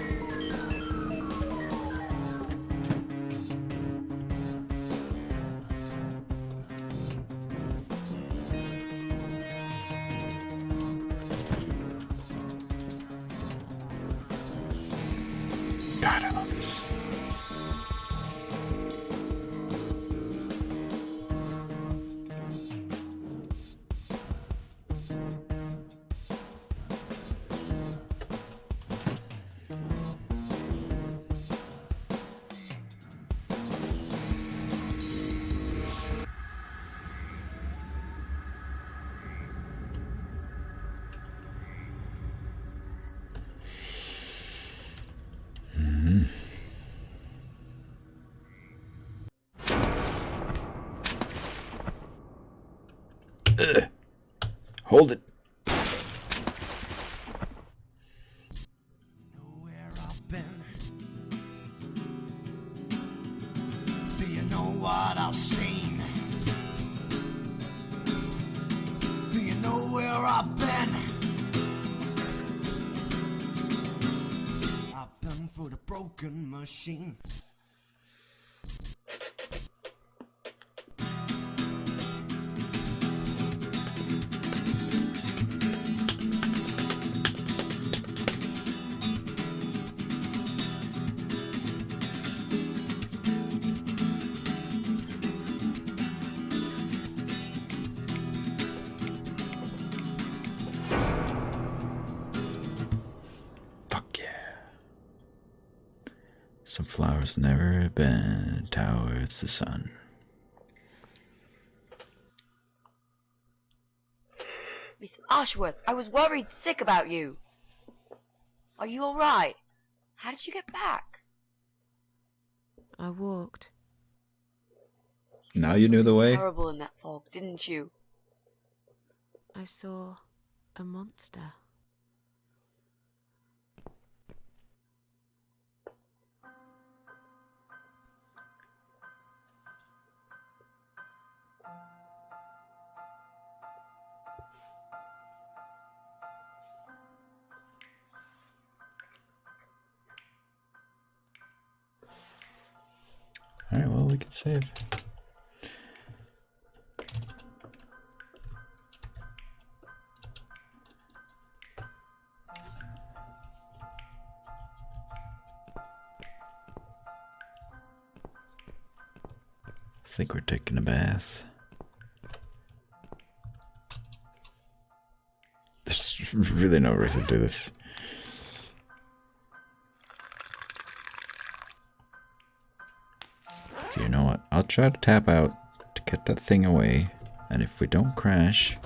God, I love this. Hold it. Where I've been. Do you know what I've seen? Do you know where I've been? I've been for the broken machine. Some flowers never bend towards the sun. Miss Ashworth, I was worried sick about you. Are you alright? How did you get back? I walked. Now you knew the way? Terrible in that fog, didn't you? I saw a monster. Alright, well, we can save. I think we're taking a bath. There's really no reason to do this. You know what? I'll try to tap out to get that thing away, and if we don't crash,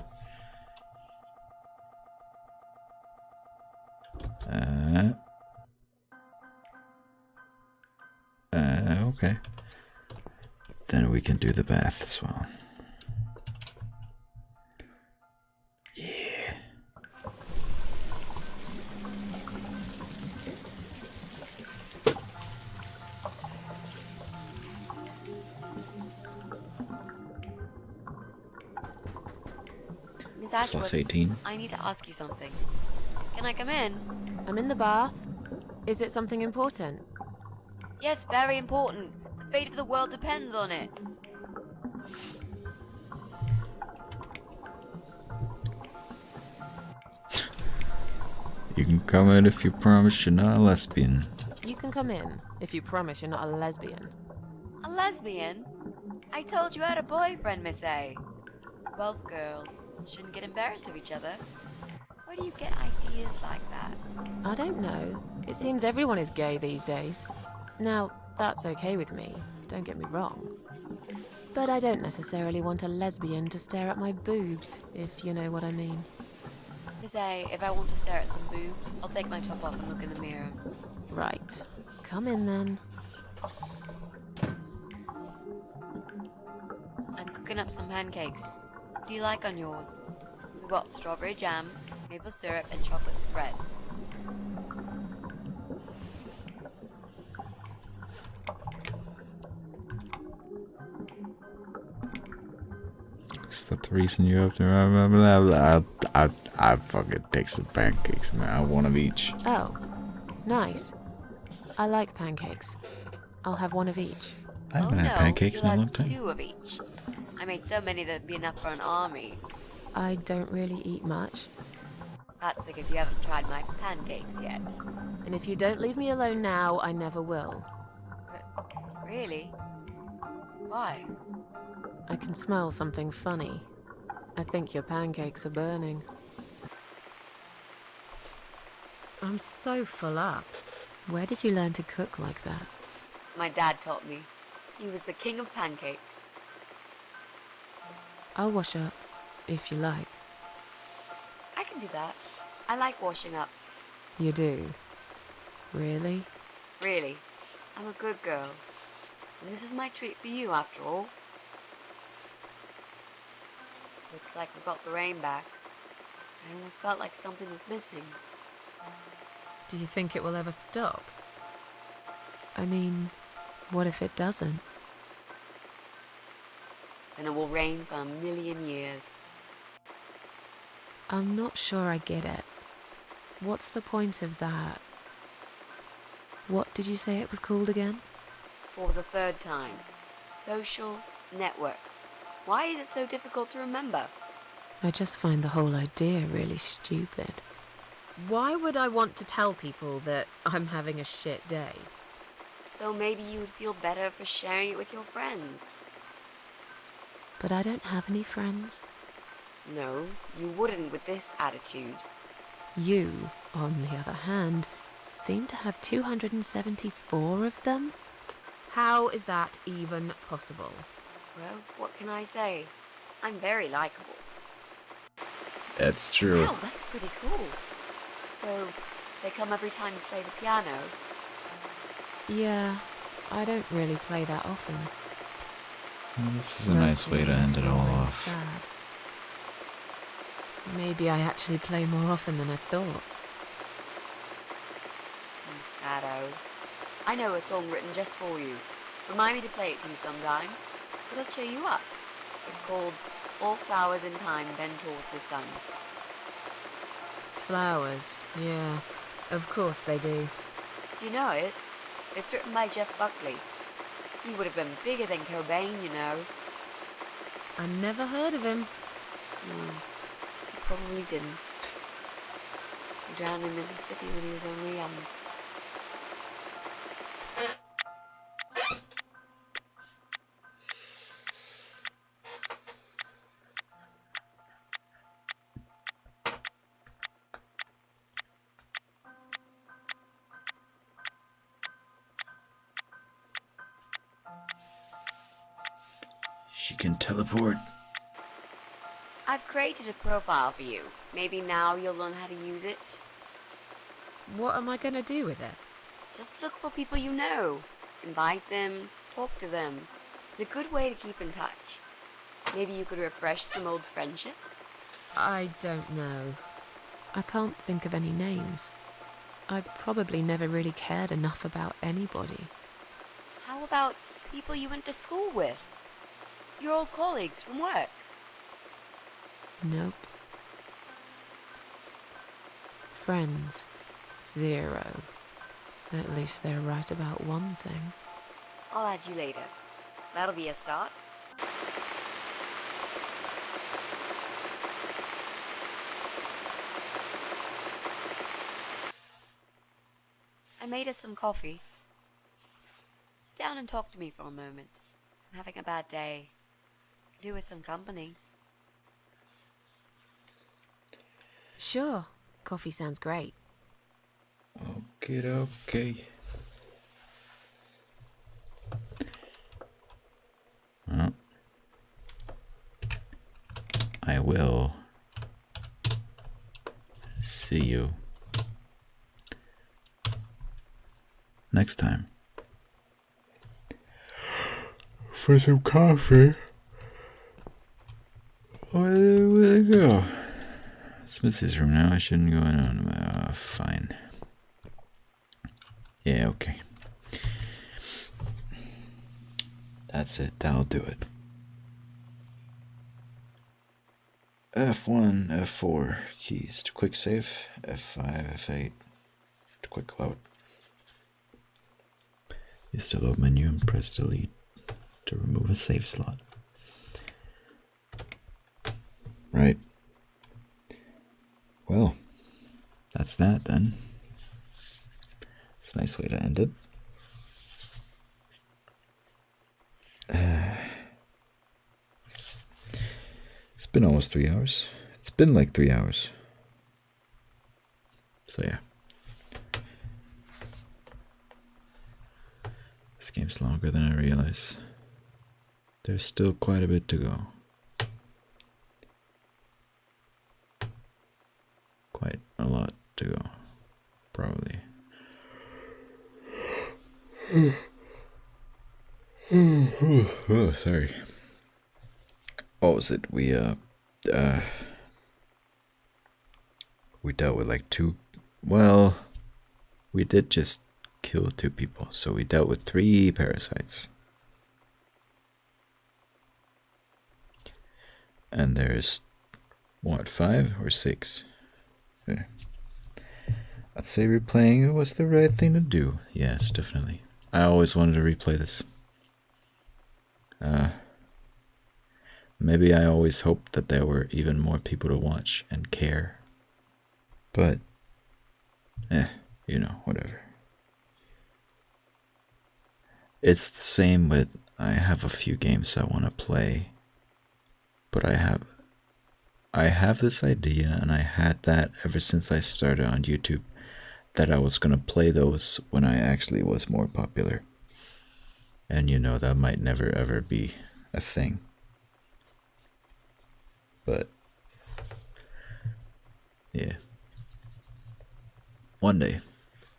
okay, then we can do the bath as well. Yeah. Miss Ashworth, Plus 18. I need to ask you something. Can I come in? I'm in the bath. Is it something important? Yes, very important. The fate of the world depends on it. You can come in if you promise you're not a lesbian. You can come in if you promise you're not a lesbian. A lesbian? I told you I had a boyfriend, Miss A. Both girls shouldn't get embarrassed of each other. Where do you get ideas like that? I don't know. It seems everyone is gay these days. Now, That's okay with me, don't get me wrong. But I don't necessarily want a lesbian to stare at my boobs, if you know what I mean. To say, if I want to stare at some boobs, I'll take my top off and look in the mirror. Right. Come in then. I'm cooking up some pancakes. What do you like on yours? We've got strawberry jam, maple syrup, and chocolate spread. It's the reason you're up to. I fucking take some pancakes, man. I want of each. Oh, nice. I like pancakes. I'll have one of each. I haven't had pancakes in a long time. 2 of each. I made so many that'd be enough for an army. I don't really eat much. That's because you haven't tried my pancakes yet. And if you don't leave me alone now, I never will. Really? Why? I can smell something funny. I think your pancakes are burning. I'm so full up. Where did you learn to cook like that? My dad taught me. He was the king of pancakes. I'll wash up, if you like. I can do that. I like washing up. You do? Really? Really. I'm a good girl. And this is my treat for you, after all. Looks like we got the rain back. I almost felt like something was missing. Do you think it will ever stop? I mean, what if it doesn't? Then it will rain for 1,000,000 years. I'm not sure I get it. What's the point of that? What did you say it was called again? For the 3rd time. Social network. Why is it so difficult to remember? I just find the whole idea really stupid. Why would I want to tell people that I'm having a shit day? So maybe you would feel better for sharing it with your friends. But I don't have any friends. No, you wouldn't with this attitude. You, on the other hand, seem to have 274 of them? How is that even possible? Well, what can I say? I'm very likable. That's true. Wow, that's pretty cool. So, they come every time you play the piano? Yeah, I don't really play that often. Well, this is a nice way to end it all off. Sad. Maybe I actually play more often than I thought. You saddo. I know a song written just for you. Remind me to play it to you sometimes. It'll cheer you up. It's called All Flowers in Time Bend Towards the Sun. Flowers, yeah. Of course they do. Do you know it? It's written by Jeff Buckley. He would have been bigger than Cobain, you know. I never heard of him. He probably didn't. He drowned in Mississippi when he was only young. She can teleport. I've created a profile for you. Maybe now you'll learn how to use it. What am I gonna do with it? Just look for people you know. Invite them, talk to them. It's a good way to keep in touch. Maybe you could refresh some old friendships? I don't know. I can't think of any names. I probably never really cared enough about anybody. How about people you went to school with? Your old colleagues from work? Nope. Friends. 0. At least they're right about one thing. I'll add you later. That'll be a start. I made us some coffee. Sit down and talk to me for a moment. I'm having a bad day. Could do with some company. Sure. Coffee sounds great. Okay. see you next time for some coffee. Where did it go? Smithy's room now. I shouldn't go in. Fine. Yeah, okay. That's it. That'll do it. F1, F4 keys to quick save. F5, F8 to quick load. Use the load menu and press delete to remove a save slot. Right. Well, that's that then. It's a nice way to end it. It's been almost 3 hours. It's been like 3 hours. So yeah. This game's longer than I realize. There's still quite a bit to go. Quite a lot to go. Probably. Oh, sorry. What was it? We dealt with like two. Well, we did just kill 2 people, so we dealt with 3 parasites. And there's what, 5 or 6? Yeah. I'd say replaying it was the right thing to do. Yes, definitely. I always wanted to replay this. Maybe I always hoped that there were even more people to watch and care. But, you know, whatever. It's the same with, I have a few games I want to play, but I have this idea, and I had that ever since I started on YouTube, that I was going to play those when I actually was more popular. And you know, that might never ever be a thing. But, yeah. One day,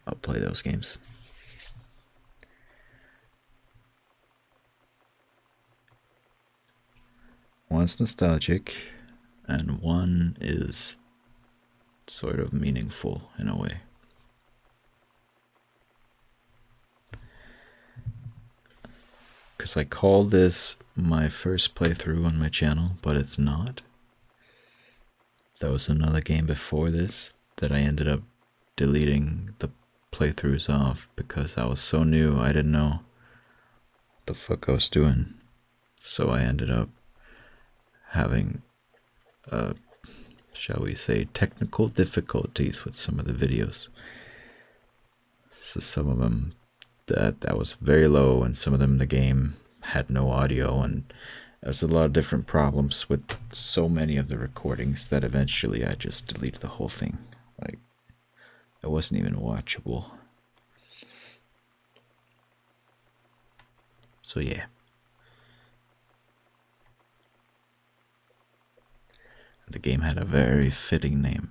I'll play those games. One's nostalgic, and one is sort of meaningful in a way. Because I called this my first playthrough on my channel, but it's not. There was another game before this that I ended up deleting the playthroughs off because I was so new, I didn't know what the fuck I was doing. So I ended up having, shall we say, technical difficulties with some of the videos. So some of them that was very low, and some of them the game had no audio, and there's a lot of different problems with so many of the recordings that eventually I just deleted the whole thing. Like, it wasn't even watchable. So yeah. The game had a very fitting name.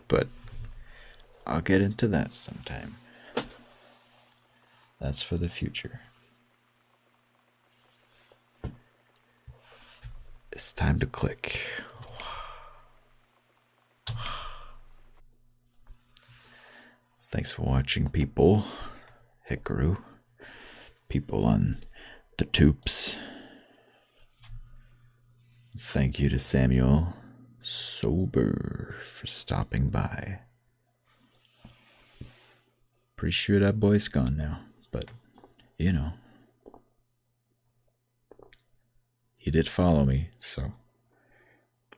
But I'll get into that sometime. That's for the future. It's time to click. Thanks for watching, people. Hikaru. People on the tubes. Thank you to Samuel Sober for stopping by. Pretty sure that boy's gone now, but you know. He did follow me, so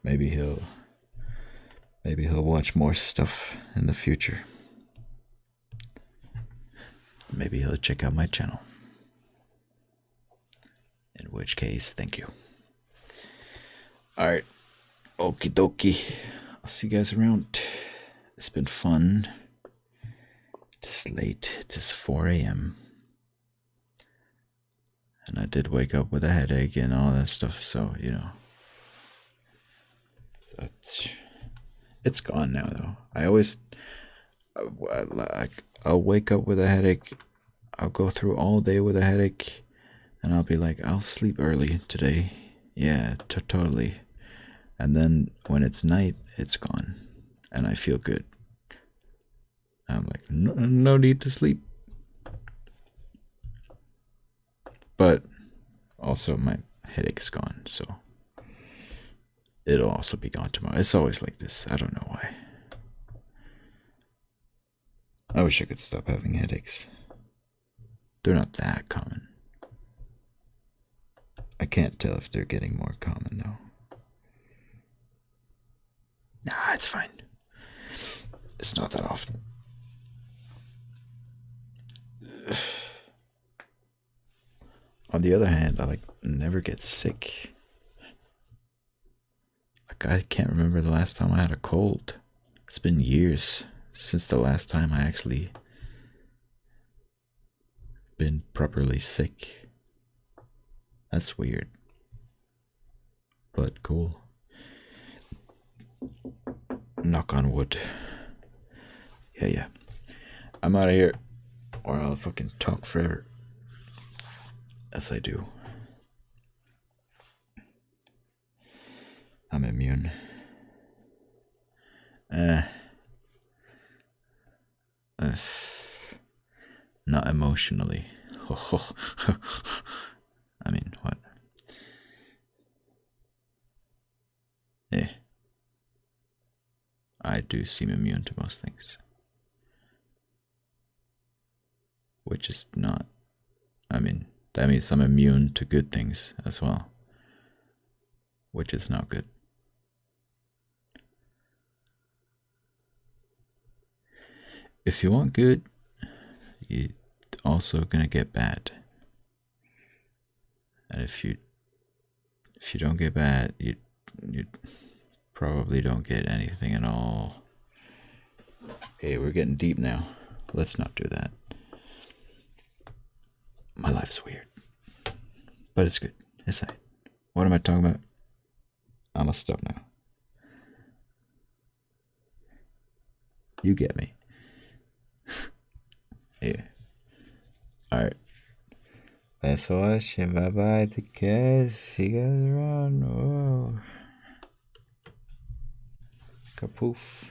maybe he'll watch more stuff in the future. Maybe he'll check out my channel. In which case, thank you. Alright. Okie dokie. I'll see you guys around. It's been fun. It's late. It's 4 a.m. And I did wake up with a headache and all that stuff, so, you know. That's It's gone now, though. I always, I'll wake up with a headache. I'll go through all day with a headache, and I'll be like, I'll sleep early today. Yeah, totally. And then when it's night, it's gone, and I feel good. I'm like, no need to sleep. But also my headache's gone, so it'll also be gone tomorrow. It's always like this. I don't know why. I wish I could stop having headaches. They're not that common. I can't tell if they're getting more common, though. Nah, it's fine. It's not that often. On the other hand, I never get sick. I can't remember the last time I had a cold. It's been years since the last time I actually been properly sick. That's weird. But cool. Knock on wood. Yeah. I'm out of here, or I'll fucking talk forever. As I do. I'm immune. Not emotionally. I mean, what? I do seem immune to most things. Which is not... I mean, that means I'm immune to good things as well. Which is not good. If you want good, you're also gonna get bad. And if you don't get bad, you probably don't get anything at all. Okay, we're getting deep now. Let's not do that. My life's weird. But it's good. It's fine. What am I talking about? I'm gonna stop now. You get me. Yeah. Alright. Thanks for watching. Bye bye. Take care. See you guys around. Whoa. Kapoof.